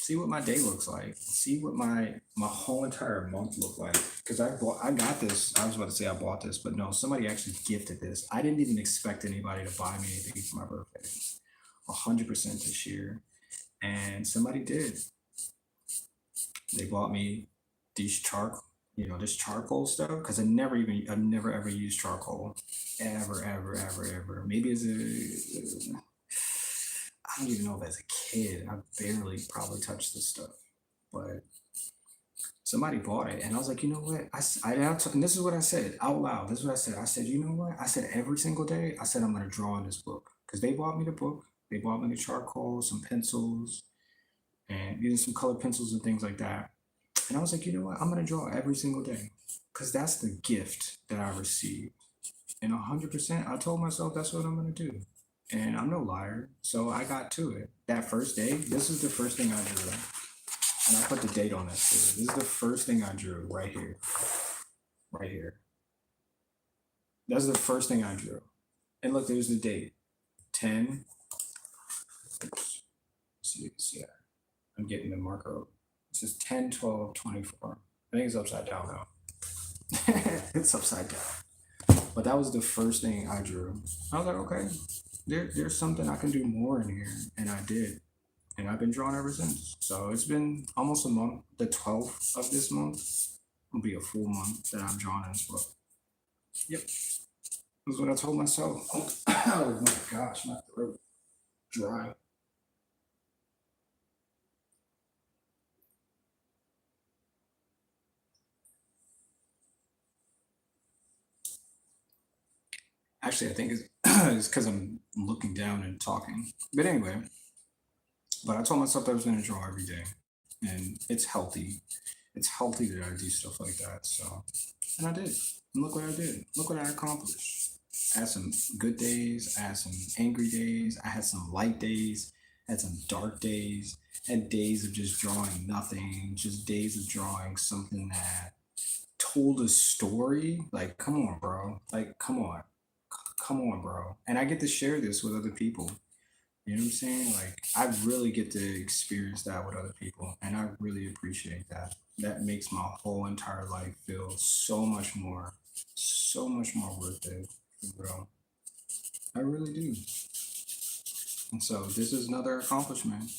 See what my day looks like. See what my whole entire month looked like. Because I got this. I was about to say I bought this, but no, somebody actually gifted this. I didn't even expect anybody to buy me anything for my birthday. 100% this year, and somebody did. They bought me these this charcoal stuff because I've never ever used charcoal, ever. Maybe I don't even know if as a kid I barely probably touched this stuff, but somebody bought it, and I was like, you know what? And this is what I said out loud. This is what I said. I said, you know what? I said every single day. I said I'm gonna draw in this book because they bought me the book. They bought me the charcoal, some pencils, and even some colored pencils and things like that. And I was like, you know what? I'm gonna draw every single day because that's the gift that I received. And 100%, I told myself that's what I'm gonna do. And I'm no liar, so I got to it. That first day, this is the first thing I drew. And I put the date on this too. This is the first thing I drew right here. Right here. That's the first thing I drew. And look, there's the date. 10. Oops. See that. I'm getting the marker. It says 10, 12, 24. I think it's upside down though. It's upside down. But that was the first thing I drew. I was like, okay, there's something I can do more in here. And I did. And I've been drawing ever since. So it's been almost a month. The 12th of this month will be a full month that I'm drawing in this book. Yep. That's what I told myself. Oh my gosh, my throat dry. Actually, I think it's because I'm looking down and talking. But anyway, but I told myself that I was going to draw every day, and it's healthy. It's healthy that I do stuff like that. So, and I did. And look what I did. Look what I accomplished. I had some good days. I had some angry days. I had some light days. I had some dark days. I had days of just drawing nothing. Just days of drawing something that told a story. Like, come on, bro. Like, come on. Come on, bro. And I get to share this with other people. You know what I'm saying? Like, I really get to experience that with other people, and I really appreciate that. That makes my whole entire life feel so much more worth it, bro. I really do. And so this is another accomplishment,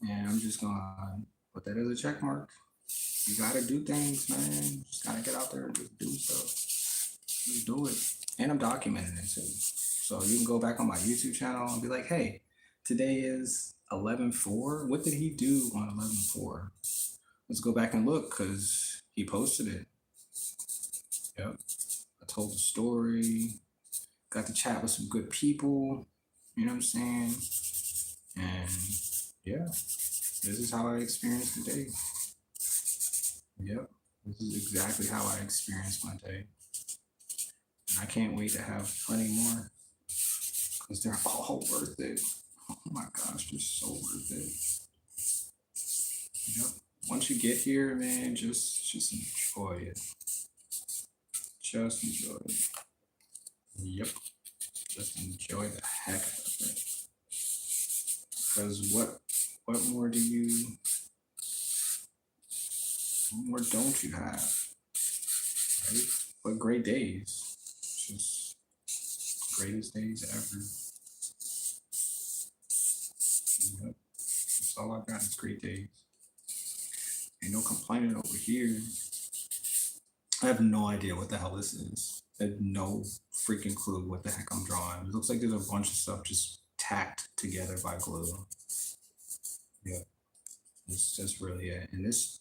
and I'm just gonna put that as a check mark. You gotta do things, man. Just gotta get out there and just do stuff. Just do it. And I'm documenting it too. So you can go back on my YouTube channel and be like, hey, today is 11-4. What did he do on 11-4? Let's go back and look because he posted it. Yep. I told the story. Got to chat with some good people. You know what I'm saying? And yeah, this is how I experienced the day. Yep. This is exactly how I experienced my day. And I can't wait to have plenty more because they're all worth it. Oh my gosh, they're so worth it. Yep. Once you get here, man, just enjoy it. Just enjoy it. Yep. Just enjoy the heck out of it. Because what more don't you have? Right? But great days. Just greatest days ever. Yep. That's all I got is great days. Ain't no complaining over here. I have no idea what the hell this is. I have no freaking clue what the heck I'm drawing. It looks like there's a bunch of stuff just tacked together by glue. Yep. That's really it. And this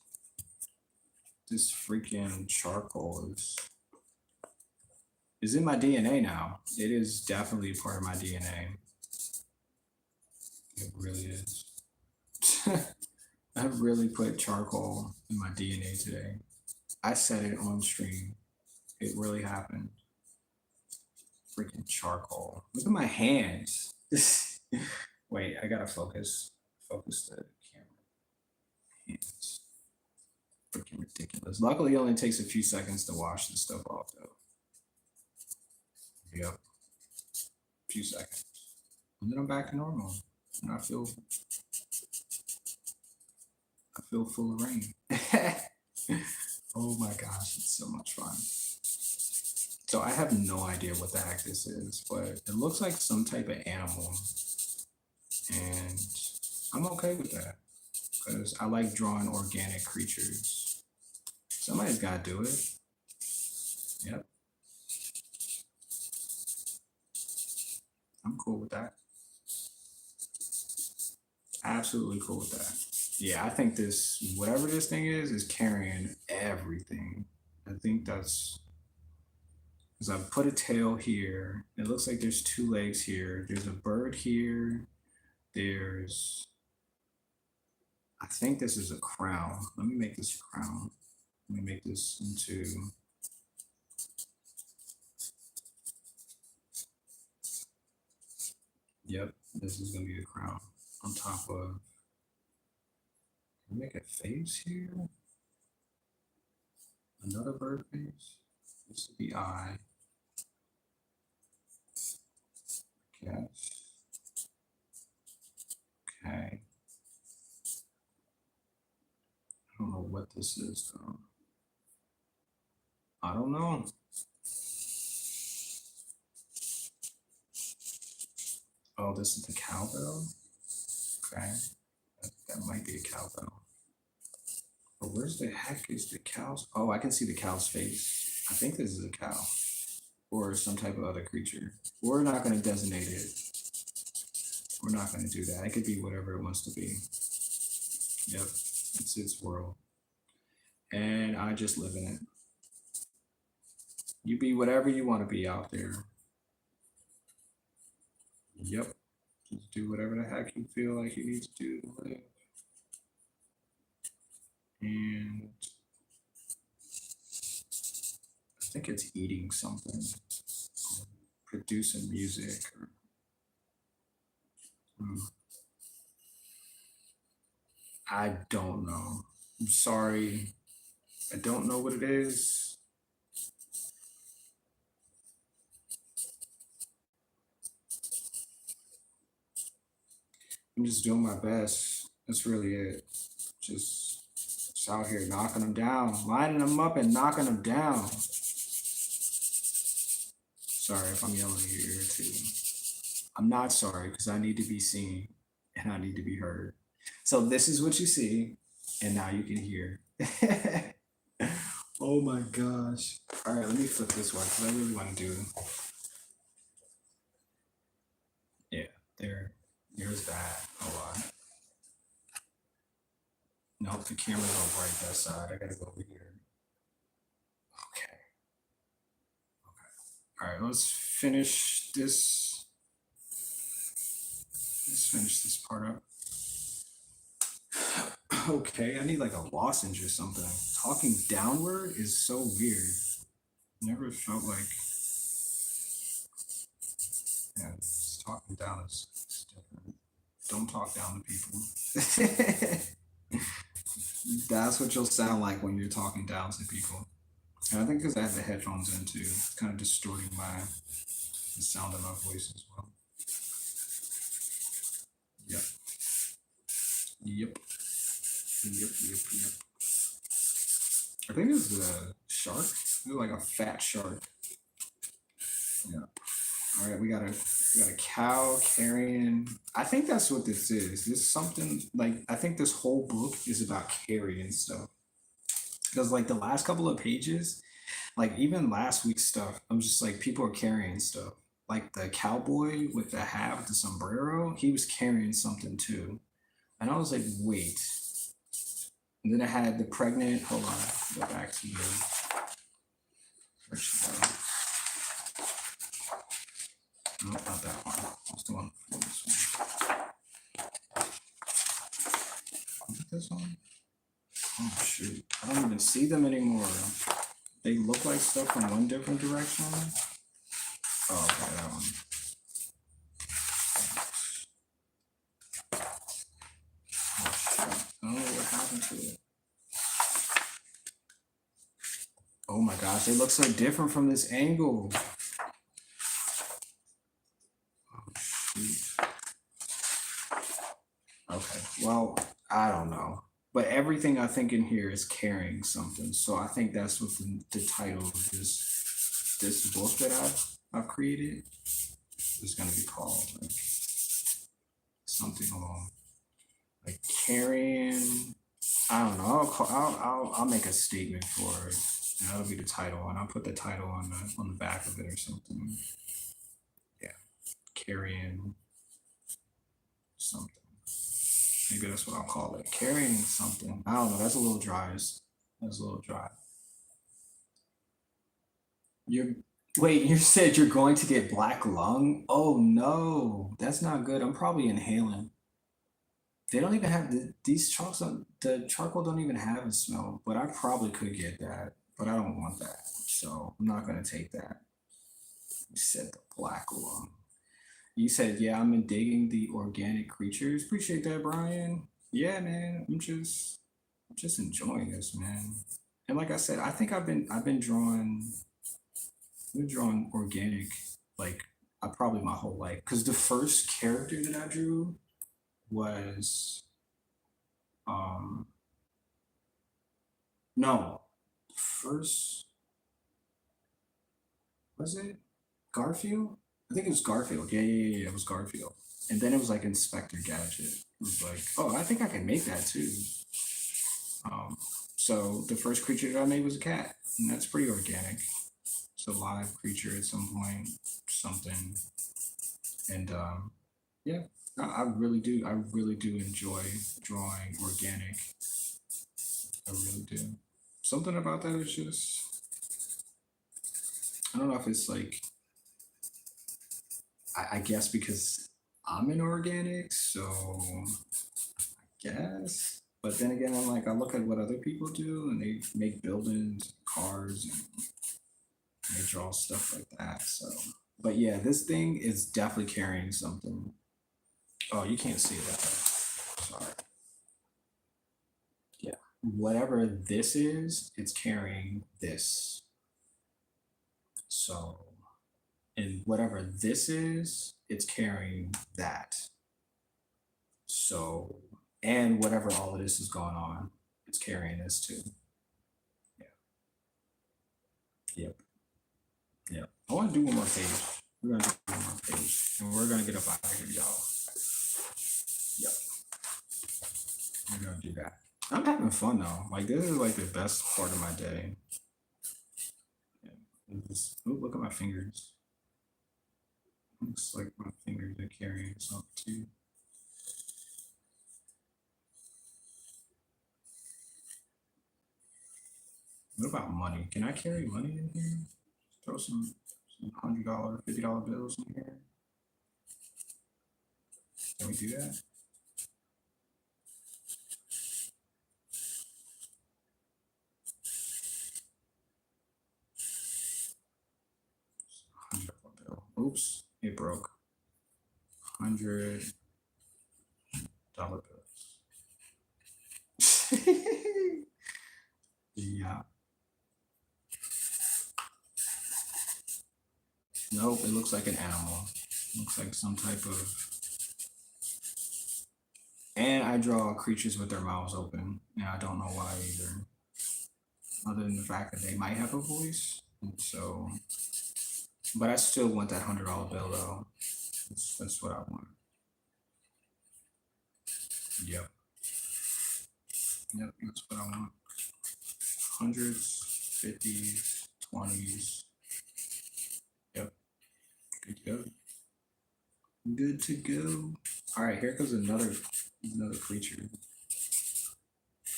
freaking charcoal is in my DNA now. It is definitely part of my DNA. It really is. I really put charcoal in my DNA today. I said it on stream. It really happened. Freaking charcoal. Look at my hands. Wait, I gotta focus. Focus the camera. Hands. Freaking ridiculous. Luckily, it only takes a few seconds to wash this stuff off, though. Yep. A few seconds. And then I'm back to normal. And I feel full of rain. Oh my gosh, it's so much fun. So I have no idea what the heck this is, but it looks like some type of animal. And I'm okay with that because I like drawing organic creatures. Somebody's got to do it. Yep. I'm cool with that. Absolutely cool with that. Yeah, I think this, whatever this thing is carrying everything. I think that's because I put a tail here. It looks like there's two legs here. There's a bird here. There's, I think this is a crown. Let me make this a crown. Let me make this into, yep, this is gonna be a crown on top of, make a face here. Another bird face. This is the eye. Yes. Okay. I don't know what this is though. I don't know. Oh, this is the cowbell. Okay. That might be a cowbell. But where's the heck is the cow's? Oh, I can see the cow's face. I think this is a cow or some type of other creature. We're not going to designate it. We're not going to do that. It could be whatever it wants to be. Yep, it's its world. And I just live in it. You be whatever you want to be out there. Yep. Just do whatever the heck you feel like you need to do to live. And I think it's eating something, producing music. I don't know. I'm sorry. I don't know what it is. I'm just doing my best. That's really it. Just out here knocking them down, lining them up and knocking them down. Sorry if I'm yelling in your ear too. I'm not sorry because I need to be seen and I need to be heard. So this is what you see, and now you can hear. Oh my gosh. All right, let me flip this one because I really want to do. Yeah, there's that. Hold on. No, the camera's all right that side. I gotta go over here. Okay. All right, let's finish this. Let's finish this part up. Okay, I need like a lozenge or something. Talking downward is so weird. Never felt like, yeah, talking down is different. Don't talk down to people. That's what you'll sound like when you're talking down to people. And I think because I have the headphones in too, it's kind of distorting the sound of my voice as well. Yep. Yep. Yep. I think it's a shark. It's like a fat shark. Yeah. All right, we got a cow carrying. I think that's what this is. This is something like I think this whole book is about carrying stuff. Because like the last couple of pages, like even last week's stuff, I'm just like people are carrying stuff. Like the cowboy with the hat with the sombrero, he was carrying something too. And I was like, wait. And then I had the pregnant. Hold on, go back to the. Where'd she go? No, not that one. What's the one? This one. Is it this one? Oh shoot! I don't even see them anymore. They look like stuff from one different direction. Oh, okay, that one. Oh shoot! I don't know what happened to it. Oh my gosh, they look so different from this angle. Oh shoot. Okay, well, I don't know. But everything I think in here is carrying something. So I think that's what the title of this book that I've created is gonna be called. Like something along like carrying. I don't know. I'll make a statement for it. And that'll be the title, and I'll put the title on the back of it or something. Yeah, carrying something. Maybe that's what I'll call it. Carrying something. I don't know. That's a little dry. That's a little dry. You wait. You said you're going to get black lung. Oh no, that's not good. I'm probably inhaling. They don't even have these chalks. The charcoal don't even have a smell. But I probably could get that. But I don't want that. So I'm not gonna take that. You said the black lung. You said, yeah, I'm digging the organic creatures. Appreciate that, Brian. Yeah, man. I'm just enjoying this, man. And like I said, I think I've been drawing organic like probably my whole life. Because the first character that I drew was um no, first was it Garfield? I think it was Garfield. Yeah. It was Garfield. And then it was like Inspector Gadget. It was like, oh, I think I can make that too. Um, so the first creature that I made was a cat, and that's pretty organic. It's a live creature at some point, something, and yeah, I really do. I really do enjoy drawing organic. I really do. Something about that is just I don't know if it's like I guess because I'm an organic, so guess. But then again, I'm like I look at what other people do, and they make buildings, cars, and they draw stuff like that. So, but yeah, this thing is definitely carrying something. Oh, you can't see that. Sorry. Yeah, whatever this is, it's carrying this. So, and whatever this is, it's carrying that. So, and whatever all of this is going on, it's carrying this too. Yeah. Yep. Yep. I want to do one more page. We're gonna do one more page, and we're gonna get up out of here, y'all. Yep. We're gonna do that. I'm having fun though. Like this is like the best part of my day. Yeah. Ooh, look at my fingers. Looks like my fingers are carrying something too. What about money? Can I carry money in here? Throw some $100, $50 bills in here. Can we do that? $100 bill. Oops, it broke. $100 bills. Yeah. Nope, it looks like an animal. Looks like some type of. And I draw creatures with their mouths open. And I don't know why either. Other than the fact that they might have a voice. And so, but I still want that $100 bill though. That's what I want. Yep. Yep, that's what I want. Hundreds, 50s, 20s. Yep. Good to go. Good to go. All right, here comes another creature.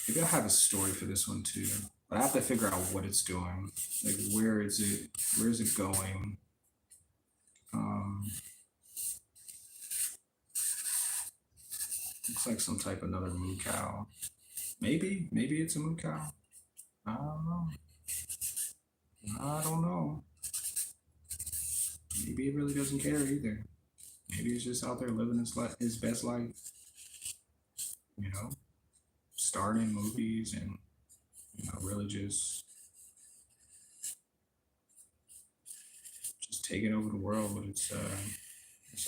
Maybe I'll have a story for this one too. But I have to figure out what it's doing. Like where is it? Where is it going? Looks like some type of another moo cow. Maybe it's a moo cow. I don't know. I don't know. Maybe it really doesn't care either. Maybe he's just out there living his best life. You know, starting movies and really just taking over the world with its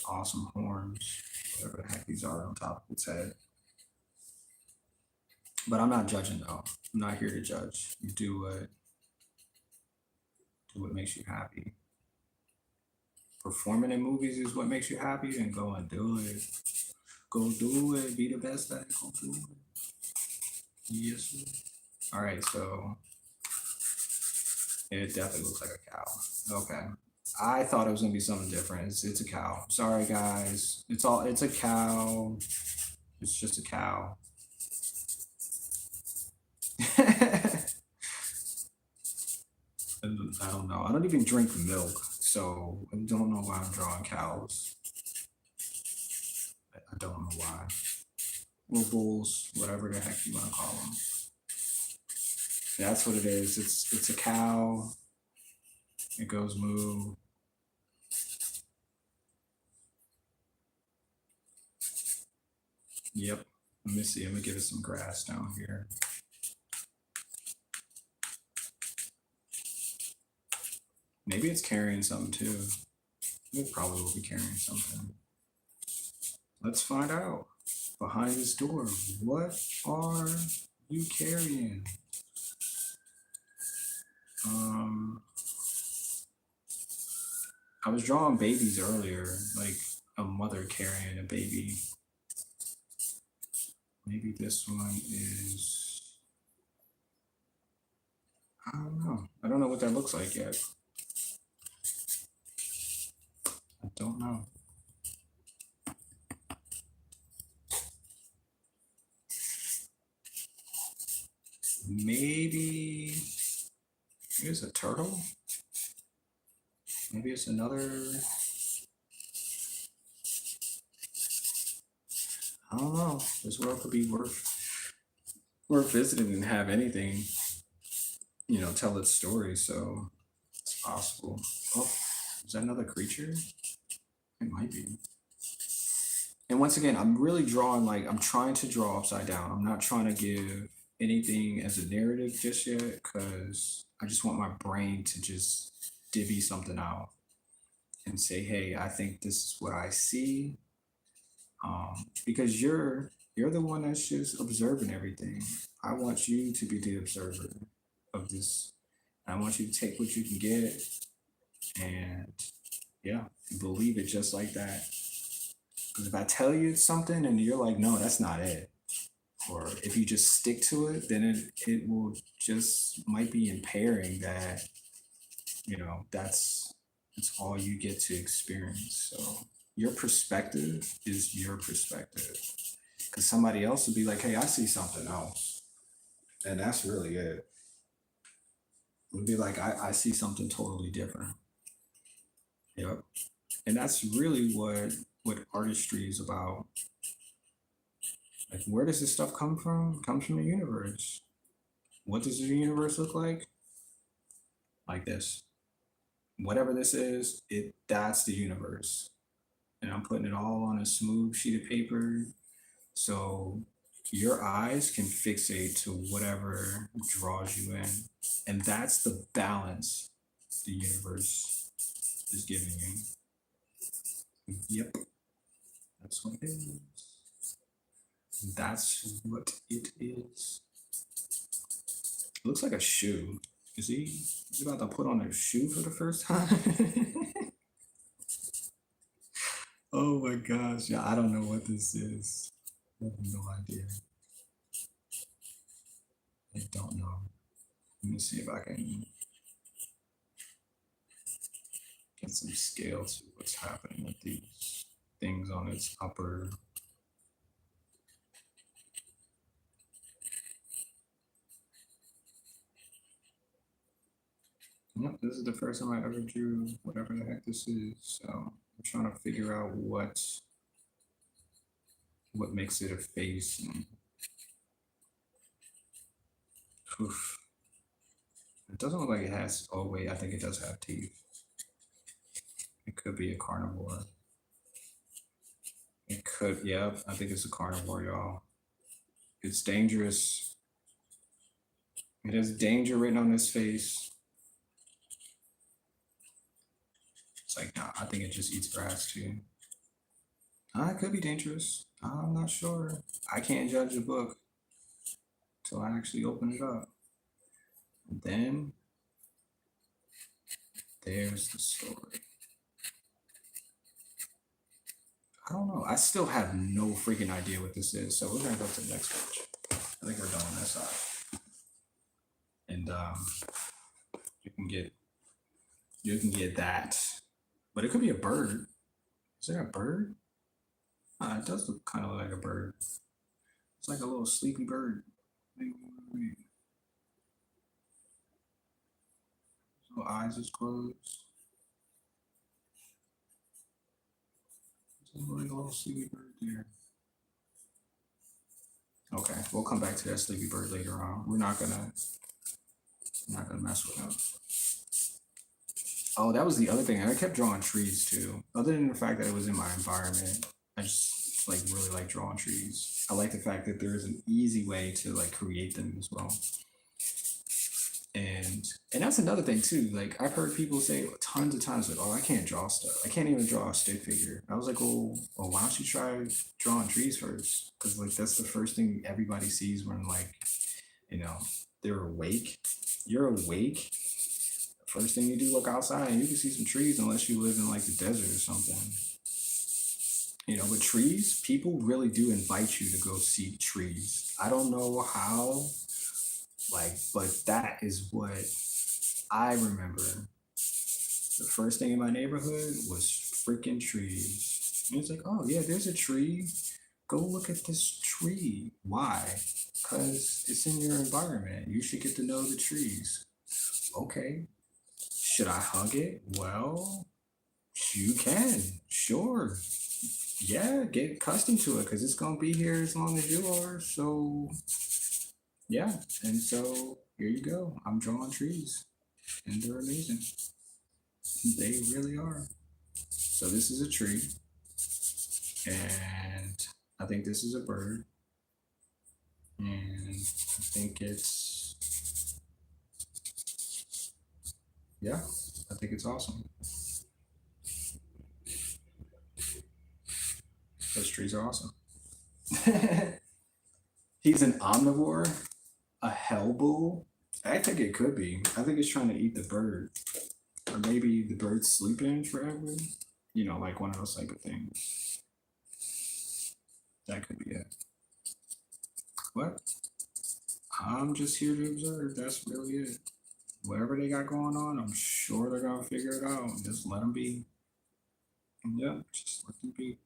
awesome horns, whatever the heck these are on top of its head. But I'm not judging though. I'm not here to judge. You do what makes you happy. Performing in movies is what makes you happy, then go and do it. Go do it. Be the best at it. Go do it. Yes, sir. All right, so it definitely looks like a cow. Okay. I thought it was gonna be something different. It's a cow. Sorry guys. It's a cow. It's just a cow. I don't know. I don't even drink milk, so I don't know why I'm drawing cows. I don't know why. Or bulls, whatever the heck you want to call them. That's what it is. It's a cow. It goes moo. Yep. Let me see. I'm gonna give it some grass down here. Maybe it's carrying something too. It probably will be carrying something. Let's find out. Behind this door, what are you carrying? I was drawing babies earlier, like a mother carrying a baby. Maybe this one is. I don't know. I don't know what that looks like yet. I don't know. Maybe it's a turtle. Maybe it's another. I don't know. This world could be worth visiting and have anything, tell its story. So it's possible. Oh, is that another creature? It might be. And once again, I'm really drawing like I'm trying to draw upside down. I'm not trying to give anything as a narrative just yet because I just want my brain to just divvy something out and say, hey, I think this is what I see. Because you're the one that's just observing everything. I want you to be the observer of this. I want you to take what you can get and yeah, believe it just like that. Because if I tell you something and you're like, no, that's not it, or if you just stick to it, then it will just might be impairing that, that's all you get to experience. So your perspective is your perspective. Because somebody else would be like, hey, I see something else. And that's really it. would be like, I see something totally different. Yep. And that's really what artistry is about. Like, where does this stuff come from? It comes from the universe. What does the universe look like? Like this. Whatever this is, that's the universe. And I'm putting it all on a smooth sheet of paper so your eyes can fixate to whatever draws you in. And that's the balance the universe is giving you. Yep, that's what it is. That's what it is. It looks like a shoe. Is he about to put on a shoe for the first time? Oh my gosh. Yeah, I don't know what this is. I have no idea. I don't know. Let me see if I can get some scale to what's happening with these things on its upper. Yep, this is the first time I ever drew whatever the heck this is. So I'm trying to figure out what makes it a face. And, oof. It doesn't look like it has. Oh wait, I think it does have teeth. It could be a carnivore. It could. Yep, I think it's a carnivore, y'all. It's dangerous. It has danger written on its face. It's like, nah, I think it just eats grass too. It could be dangerous. I'm not sure. I can't judge the book till I actually open it up. And then there's the story. I don't know. I still have no freaking idea what this is. So we're gonna go to the next page. I think we're done on that side. And you can get that. But it could be a bird. Is there a bird? It does look kind of like a bird. It's like a little sleepy bird. Wait. So eyes is closed. There's like a little sleepy bird there. Okay, we'll come back to that sleepy bird later on. We're not gonna mess with him. Oh, that was the other thing. And I kept drawing trees too. Other than the fact that it was in my environment, I just like really like drawing trees. I like the fact that there is an easy way to like create them as well. And that's another thing too. Like I've heard people say tons of times, like, "Oh, I can't draw stuff. I can't even draw a stick figure." I was like, "Well, why don't you try drawing trees first? Because like that's the first thing everybody sees when like, you know, they're awake. You're awake. The first thing you do, look outside, and you can see some trees, unless you live in like the desert or something. You know, with trees, people really do invite you to go see trees. I don't know how, like, but that is what I remember. The first thing in my neighborhood was freaking trees. And it's like, oh yeah, there's a tree. Go look at this tree. Why? Because it's in your environment. You should get to know the trees. Okay. Should I hug it? Well, you can. Sure. Yeah, get accustomed to it because it's going to be here as long as you are. So, yeah. And so here you go. I'm drawing trees and they're amazing. They really are. So this is a tree, and I think this is a bird, and I think yeah, I think it's awesome. Those trees are awesome. He's an omnivore, a hellbull. I think it could be. I think it's trying to eat the bird, or maybe the bird's sleeping forever. You know, like one of those type of things. That could be it. What? I'm just here to observe. That's really it. Whatever they got going on, I'm sure they're gonna figure it out. Just let them be. Yeah, just let them be.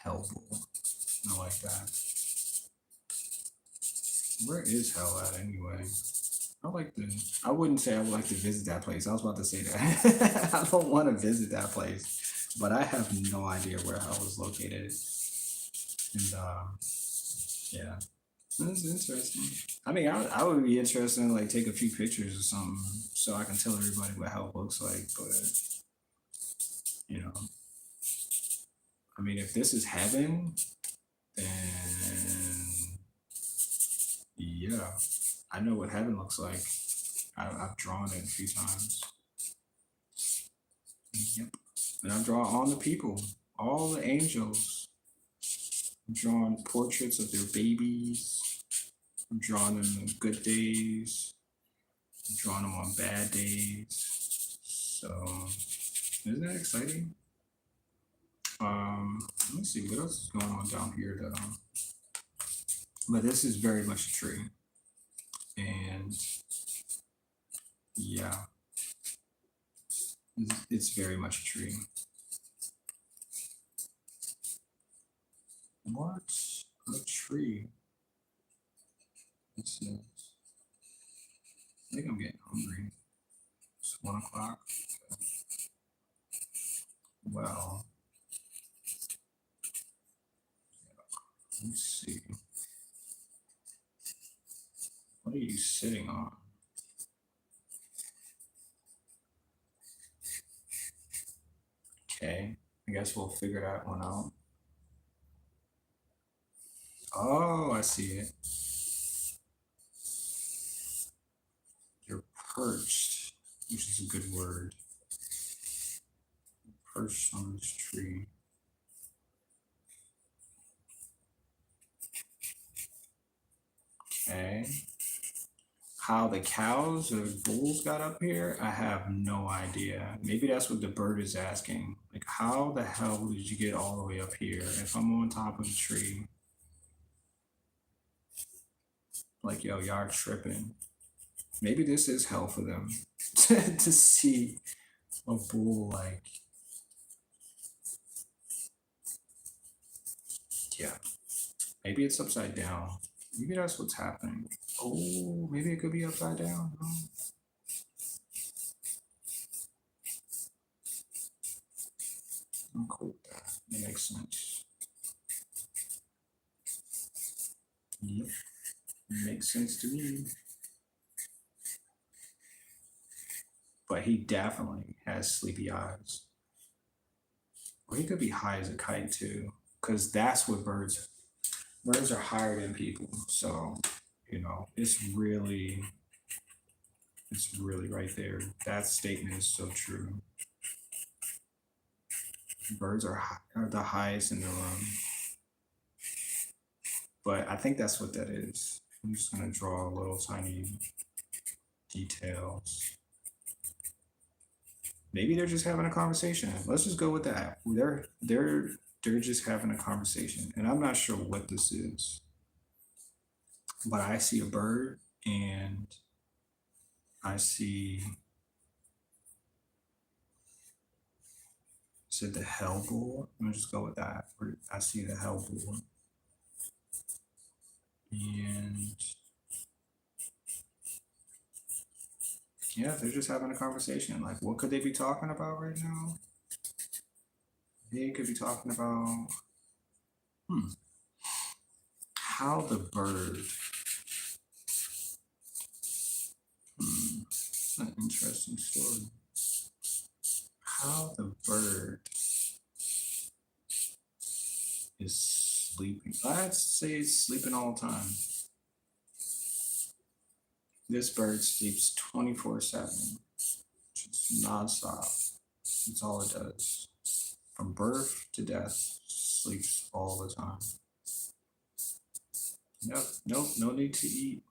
Helpful. I like that. Where is hell at anyway? I like to. I wouldn't say I would like to visit that place. I was about to say that. I don't want to visit that place, but I have no idea where hell is located. And yeah, that's interesting. I mean, I would be interested in like take a few pictures or something so I can tell everybody what hell looks like. But you know, I mean, if this is heaven, then yeah, I know what heaven looks like. I've drawn it a few times. Yep. And I've drawn all the people, all the angels. I've drawn portraits of their babies. I've drawn them on good days. I've drawn them on bad days. So, isn't that exciting? Let me see what else is going on down here though. But this is very much a tree. And yeah, it's very much a tree. What a tree. This is, I think I'm getting hungry. It's 1 o'clock. Well, let's see. What are you sitting on? Okay, I guess we'll figure that one out. Oh, I see it. You're perched, which is a good word. Perched on this tree. Okay. How the cows or bulls got up here, I have no idea. Maybe that's what the bird is asking. Like, how the hell did you get all the way up here if I'm on top of the tree? Like, yo, y'all tripping. Maybe this is hell for them to see a bull like, yeah. Maybe it's upside down. Maybe that's what's happening. Oh, maybe it could be upside down. No? I'm cool with that. That makes sense. Yep. Makes sense to me. But he definitely has sleepy eyes. Or he could be high as a kite too. Cause that's what birds are higher than people. So, it's really right there. That statement is so true. Birds are the highest in the room. But I think that's what that is. I'm just gonna draw little tiny details. Maybe they're just having a conversation. Let's just go with that. They're just having a conversation, and I'm not sure what this is, but I see a bird and I see. Is it the hell bull? I'm gonna just go with that. I see the hell bull, and yeah, they're just having a conversation. Like, what could they be talking about right now? They could be talking about how the bird. It's an interesting story. How the bird is sleeping. I'd say it's sleeping all the time. This bird sleeps 24/7, just nonstop. That's all it does. From birth to death, sleeps all the time. Nope, nope, no need to eat.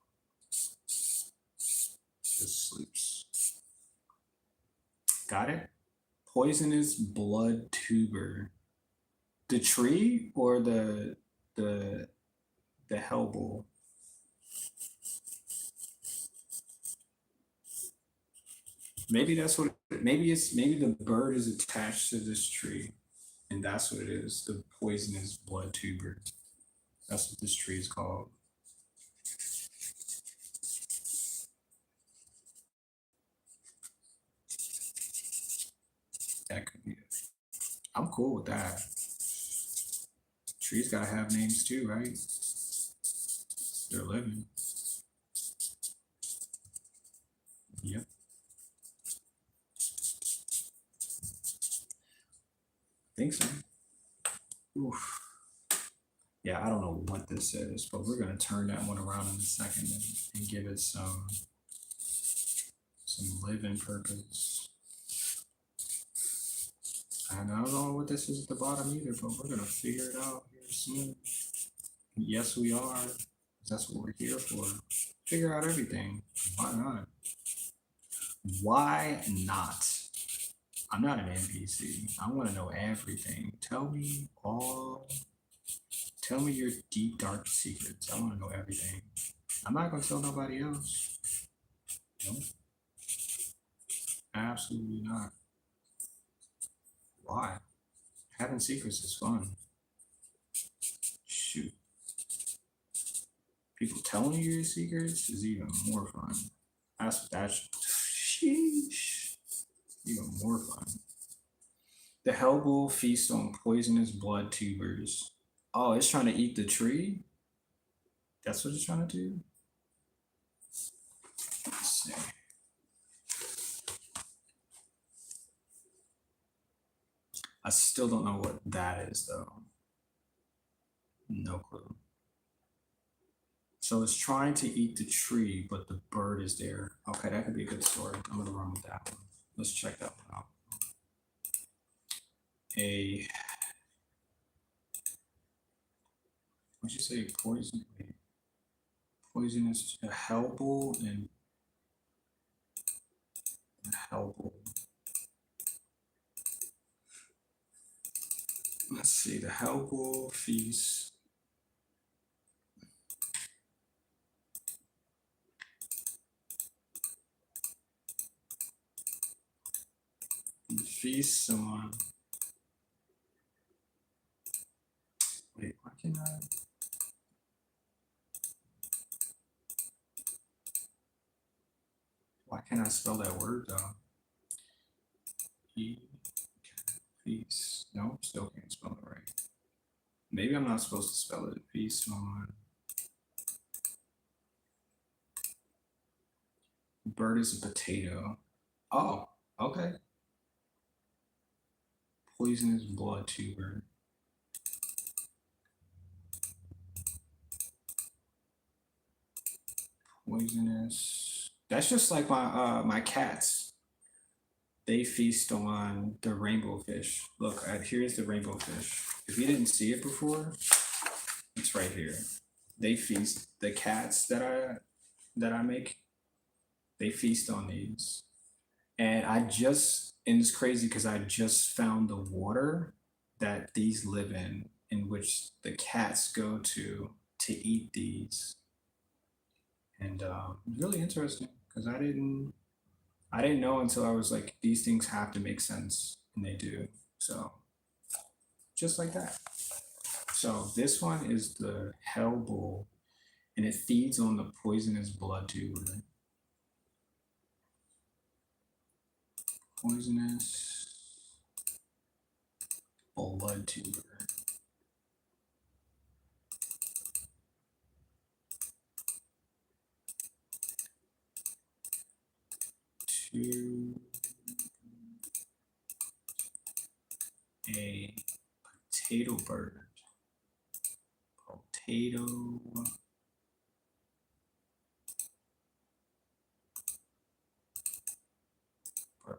Just sleeps. Got it? Poisonous blood tuber. The tree or the the hell bull? Maybe that's what. Maybe the bird is attached to this tree, and that's what it is. The poisonous blood tuber. That's what this tree is called. That could be it. I'm cool with that. Trees gotta have names too, right? They're living. Yep. Think so. Oof. Yeah, I don't know what this is, but we're gonna turn that one around in a second and give it some living purpose. And I don't know what this is at the bottom either, but we're gonna figure it out here soon. Yes, we are. That's what we're here for. Figure out everything. Why not? Why not? I'm not an NPC. I want to know everything. Tell me all. Tell me your deep, dark secrets. I want to know everything. I'm not going to tell nobody else. No, absolutely not. Why? Having secrets is fun. Shoot. People telling you your secrets is even more fun. That's sheesh. Even more fun. The Hellbull feasts on poisonous blood tubers. Oh, it's trying to eat the tree? That's what it's trying to do? Let's see. I still don't know what that is, though. No clue. So it's trying to eat the tree, but the bird is there. Okay, that could be a good story. I'm gonna run with that one. Let's check that one out. What'd you say? Poison? Wait. Poisonous Hellbull and Hellbull. Let's see. The Hellbull feast. Feast on. Wait, why can't I? Why can't I spell that word though? Feast. No, still can't spell it right. Maybe I'm not supposed to spell it. Feast on. Bird is a potato. Oh, okay. Poisonous blood tuber. Poisonous. That's just like my cats. They feast on the rainbow fish. Look, here's the rainbow fish. If you didn't see it before, it's right here. They feast the cats that I make. They feast on these. And it's crazy because I just found the water that these live in which the cats go to eat these. And really interesting because I didn't know until I was like, these things have to make sense, and they do. So just like that. So this one is the hell bull, and it feeds on the poisonous blood tuber. Poisonous blood tuber. To a potato bird. Potato bird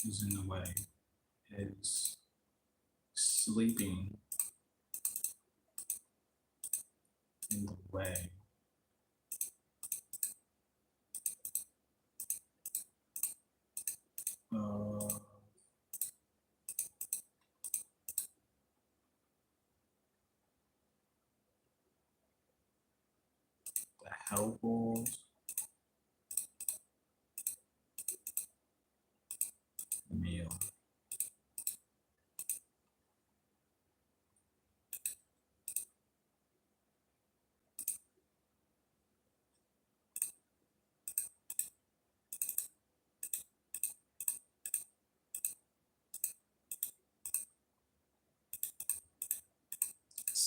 is in the way. Is sleeping in the way. The Hellbull meal.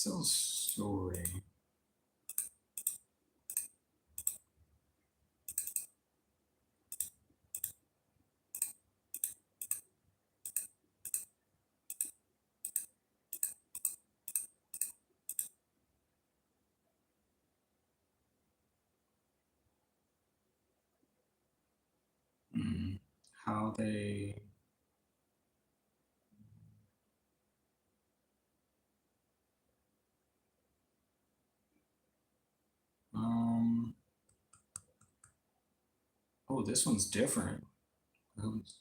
So story. How they um oh, this one's different. Oops.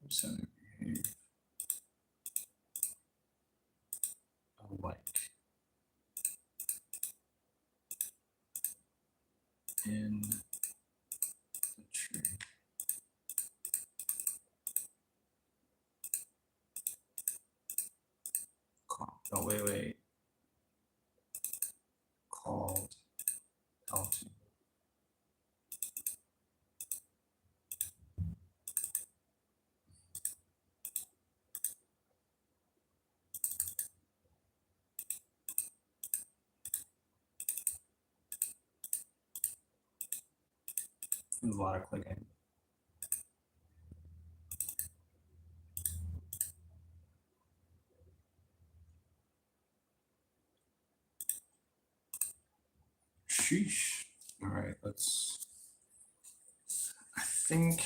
So, alike in the tree. Oh, wait. Called altitude. There's a lot of clicking. Sheesh. All right, I think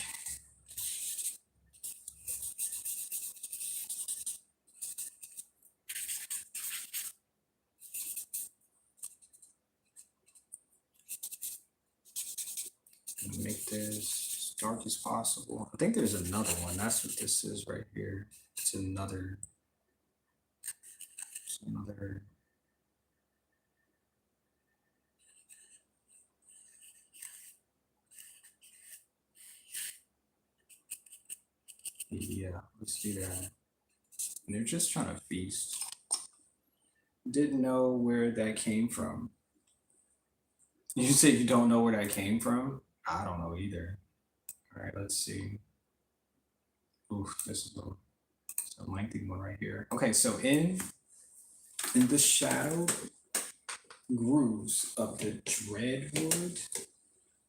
make this as dark as possible. I think there's another one. That's what this is right here. It's another. Yeah, let's do that. And they're just trying to feast. Didn't know where that came from. You said you don't know where that came from? I don't know either. All right, let's see. Oof, this is a lengthy one right here. Okay, so in the shadow grooves of the dreadwood,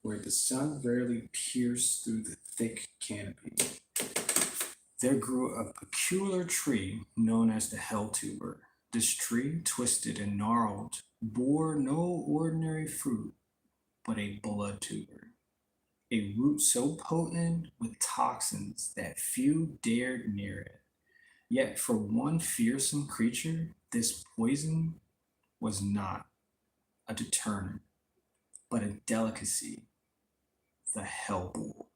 where the sun rarely pierced through the thick canopy, there grew a peculiar tree known as the hell tuber. This tree, twisted and gnarled, bore no ordinary fruit, but a blood tuber, a root so potent with toxins that few dared near it. Yet for one fearsome creature, this poison was not a deterrent, but a delicacy, the Hellbull.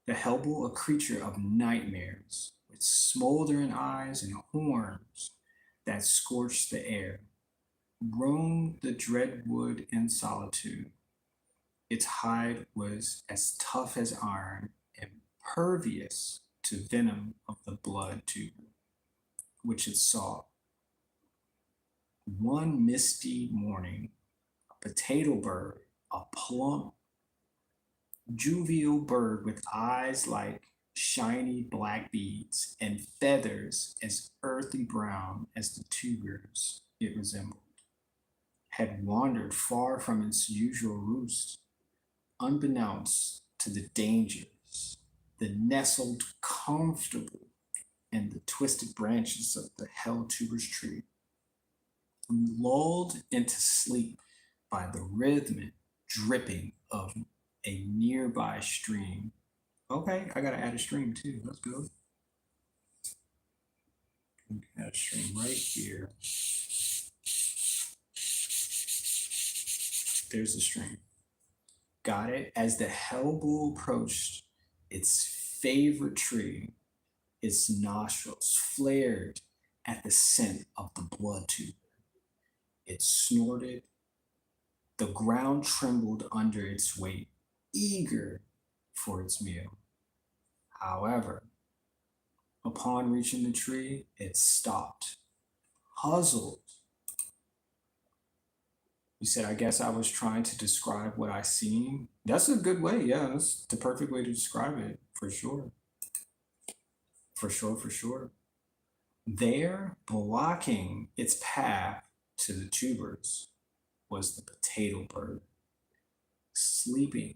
The Hellbull, a creature of nightmares, with smoldering eyes and horns that scorched the air, roamed the dreadwood in solitude. Its hide was as tough as iron, impervious to venom of the blood tuber, which it sought. One misty morning, a potato bird, a plump, jovial bird with eyes like shiny black beads and feathers as earthy brown as the tubers it resembled, had wandered far from its usual roost, unbeknownst to the dangers that nestled comfortable in the twisted branches of the hell tuber's tree, lulled into sleep by the rhythmic dripping of a nearby stream. Okay, I gotta add a stream too. Let's go. Add a stream right here. There's the stream. Got it. As the Hellbull approached its favorite tree, its nostrils flared at the scent of the blood tuber. It snorted. The ground trembled under its weight, eager for its meal. However, upon reaching the tree, it stopped, puzzled. You said, I guess I was trying to describe what I seen. That's a good way. Yeah, that's the perfect way to describe it for sure. For sure, for sure. There, blocking its path to the tubers, was the potato bird, sleeping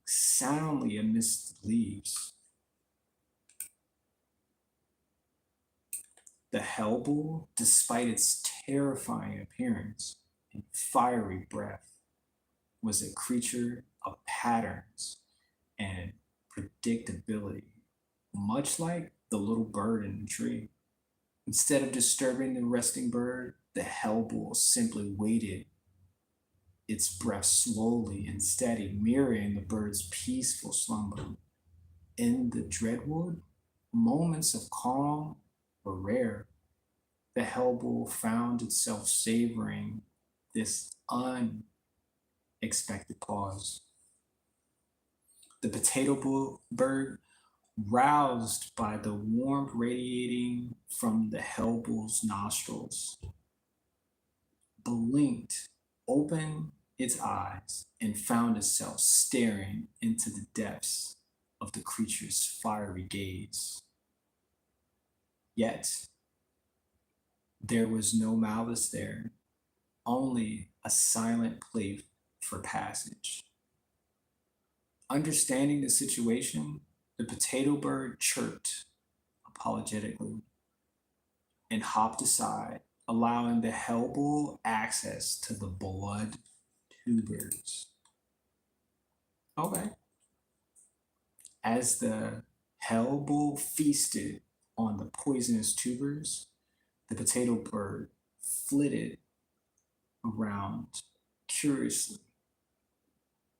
soundly amidst the leaves. The hellbull, despite its terrifying appearance and fiery breath, was a creature of patterns and predictability, much like the little bird in the tree. Instead of disturbing the resting bird, the hellbull simply waited, its breath slowly and steady, mirroring the bird's peaceful slumber. In the Dreadwood, moments of calm were rare. The hellbull found itself savoring this unexpected pause. The bird, roused by the warmth radiating from the hellbull's nostrils, blinked, opened its eyes, and found itself staring into the depths of the creature's fiery gaze. Yet, there was no malice there, only a silent plea for passage. Understanding the situation, the potato bird chirped apologetically and hopped aside, allowing the hellbull access to the blood tubers. Okay. As the hellbull feasted on the poisonous tubers, the potato bird flitted around curiously,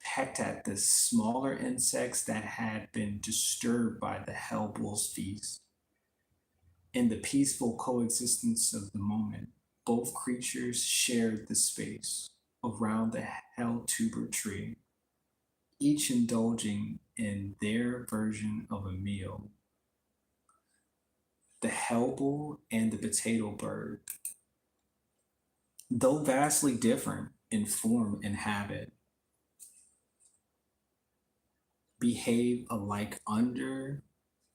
pecked at the smaller insects that had been disturbed by the hellbull's feast. In the peaceful coexistence of the moment, both creatures shared the space around the hell tuber tree, each indulging in their version of a meal. The hellbull and the potato bird, though vastly different in form and habit, behave alike under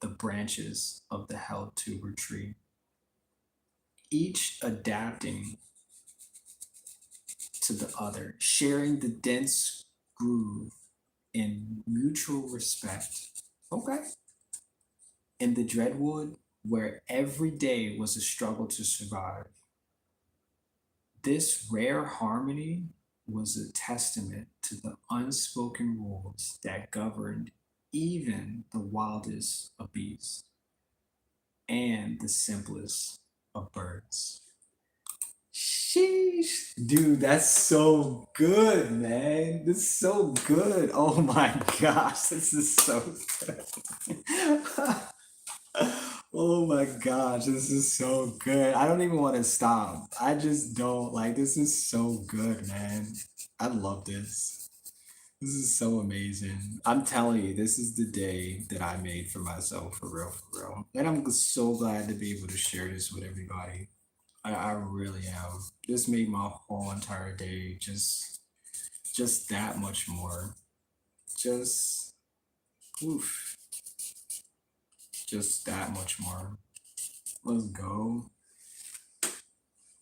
the branches of the hell tuber tree, each adapting to the other, sharing the dense groove in mutual respect. Okay. In the Dreadwood, where every day was a struggle to survive, this rare harmony was a testament to the unspoken rules that governed even the wildest of beasts and the simplest of birds. Sheesh. Dude, that's so good, man. This is so good. Oh my gosh, this is so good. Oh my gosh, this is so good. I don't even want to stop. I just don't like this is so good, man. I love this. This is so amazing. I'm telling you, this is the day that I made for myself, for real, for real. And I'm so glad to be able to share this with everybody. I really am. This made my whole entire day just that much more. Just oof, just that much more. Let's go.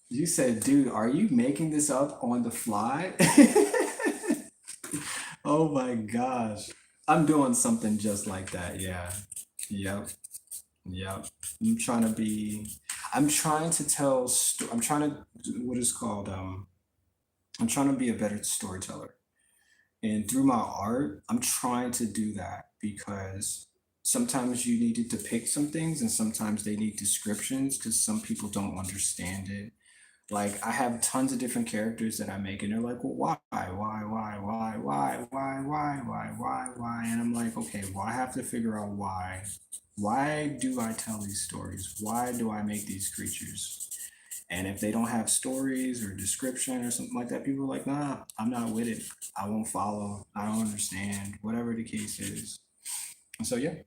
You said, dude, are you making this up on the fly? Oh my gosh. I'm doing something just like that. Yeah. Yep. Yep. I'm trying to be, I'm trying to tell, I'm trying to, what is called, I'm trying to be a better storyteller. And through my art, I'm trying to do that because sometimes you need to depict some things and sometimes they need descriptions because some people don't understand it. Like I have tons of different characters that I make, and they're like, "Well, why?" And I'm like, "Okay, well, I have to figure out why. Why do I tell these stories? Why do I make these creatures?" And if they don't have stories or description or something like that, people are like, "Nah, I'm not with it. I won't follow. I don't understand." Whatever the case is. And so yeah,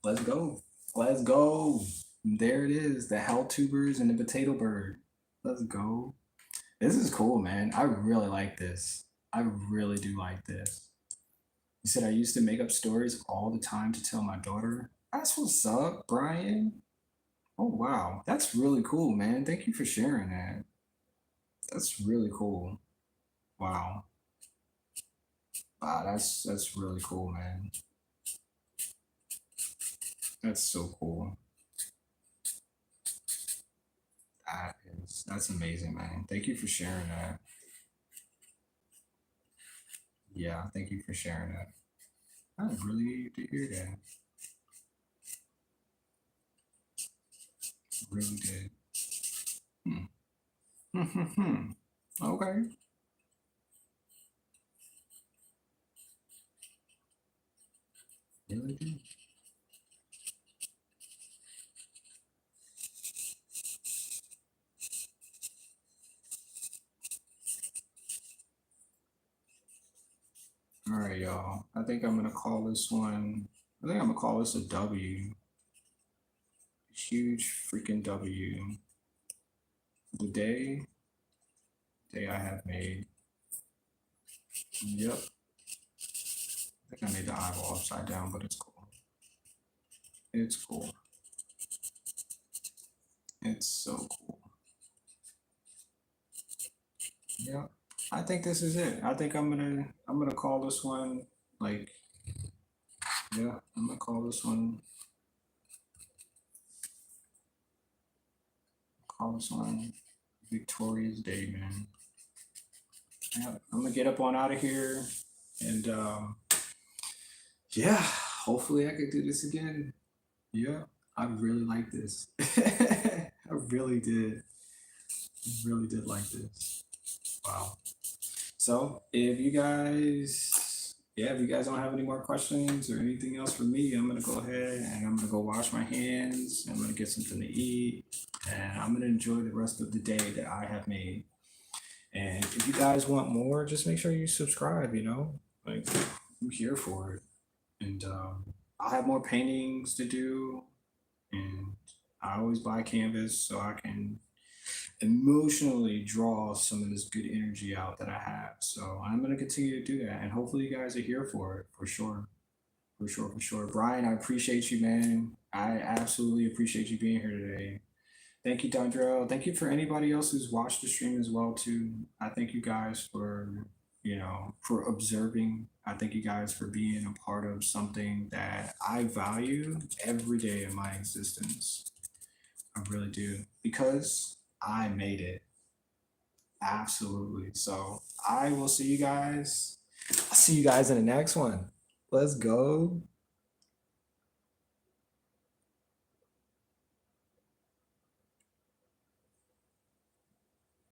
let's go. Let's go. There it is, the hell tubers and the potato bird. Let's go. This is cool, man. I really like this. I really do like this. You said I used to make up stories all the time to tell my daughter. That's what's up, Brian. Oh wow, that's really cool, man. Thank you for sharing that. That's really cool. Wow. Wow, that's really cool, man. That's so cool. That's amazing, man. Thank you for sharing that. Yeah, thank you for sharing that. I really need to hear that. Really did. Hmm. Okay. Really did. All right, y'all. I think I'm gonna call this one. I think I'm gonna call this a W. Huge freaking W. The day I have made. Yep. I think I made the eyeball upside down, but it's cool. It's cool. It's so cool. Yeah. I think this is it. I think I'm gonna call this one like yeah, I'm gonna call this one Victoria's Day, man. Yeah, I'm gonna get up on out of here and yeah, hopefully I could do this again. Yeah, I really like this. I really did. Really did like this. Wow. So if you guys, yeah, if you guys don't have any more questions or anything else for me, I'm gonna go ahead and I'm gonna go wash my hands. I'm gonna get something to eat, and I'm gonna enjoy the rest of the day that I have made. And if you guys want more, just make sure you subscribe. Like I'm here for it, and I'll have more paintings to do, and I always buy canvas so I can emotionally draw some of this good energy out that I have. So I'm going to continue to do that. And hopefully you guys are here for it for sure. For sure, for sure. Brian, I appreciate you, man. I absolutely appreciate you being here today. Thank you, Dondrell. Thank you for anybody else who's watched the stream as well, too. I thank you guys for observing. I thank you guys for being a part of something that I value every day of my existence. I really do. Because I made it. Absolutely. So I will see you guys. I'll see you guys in the next one. Let's go.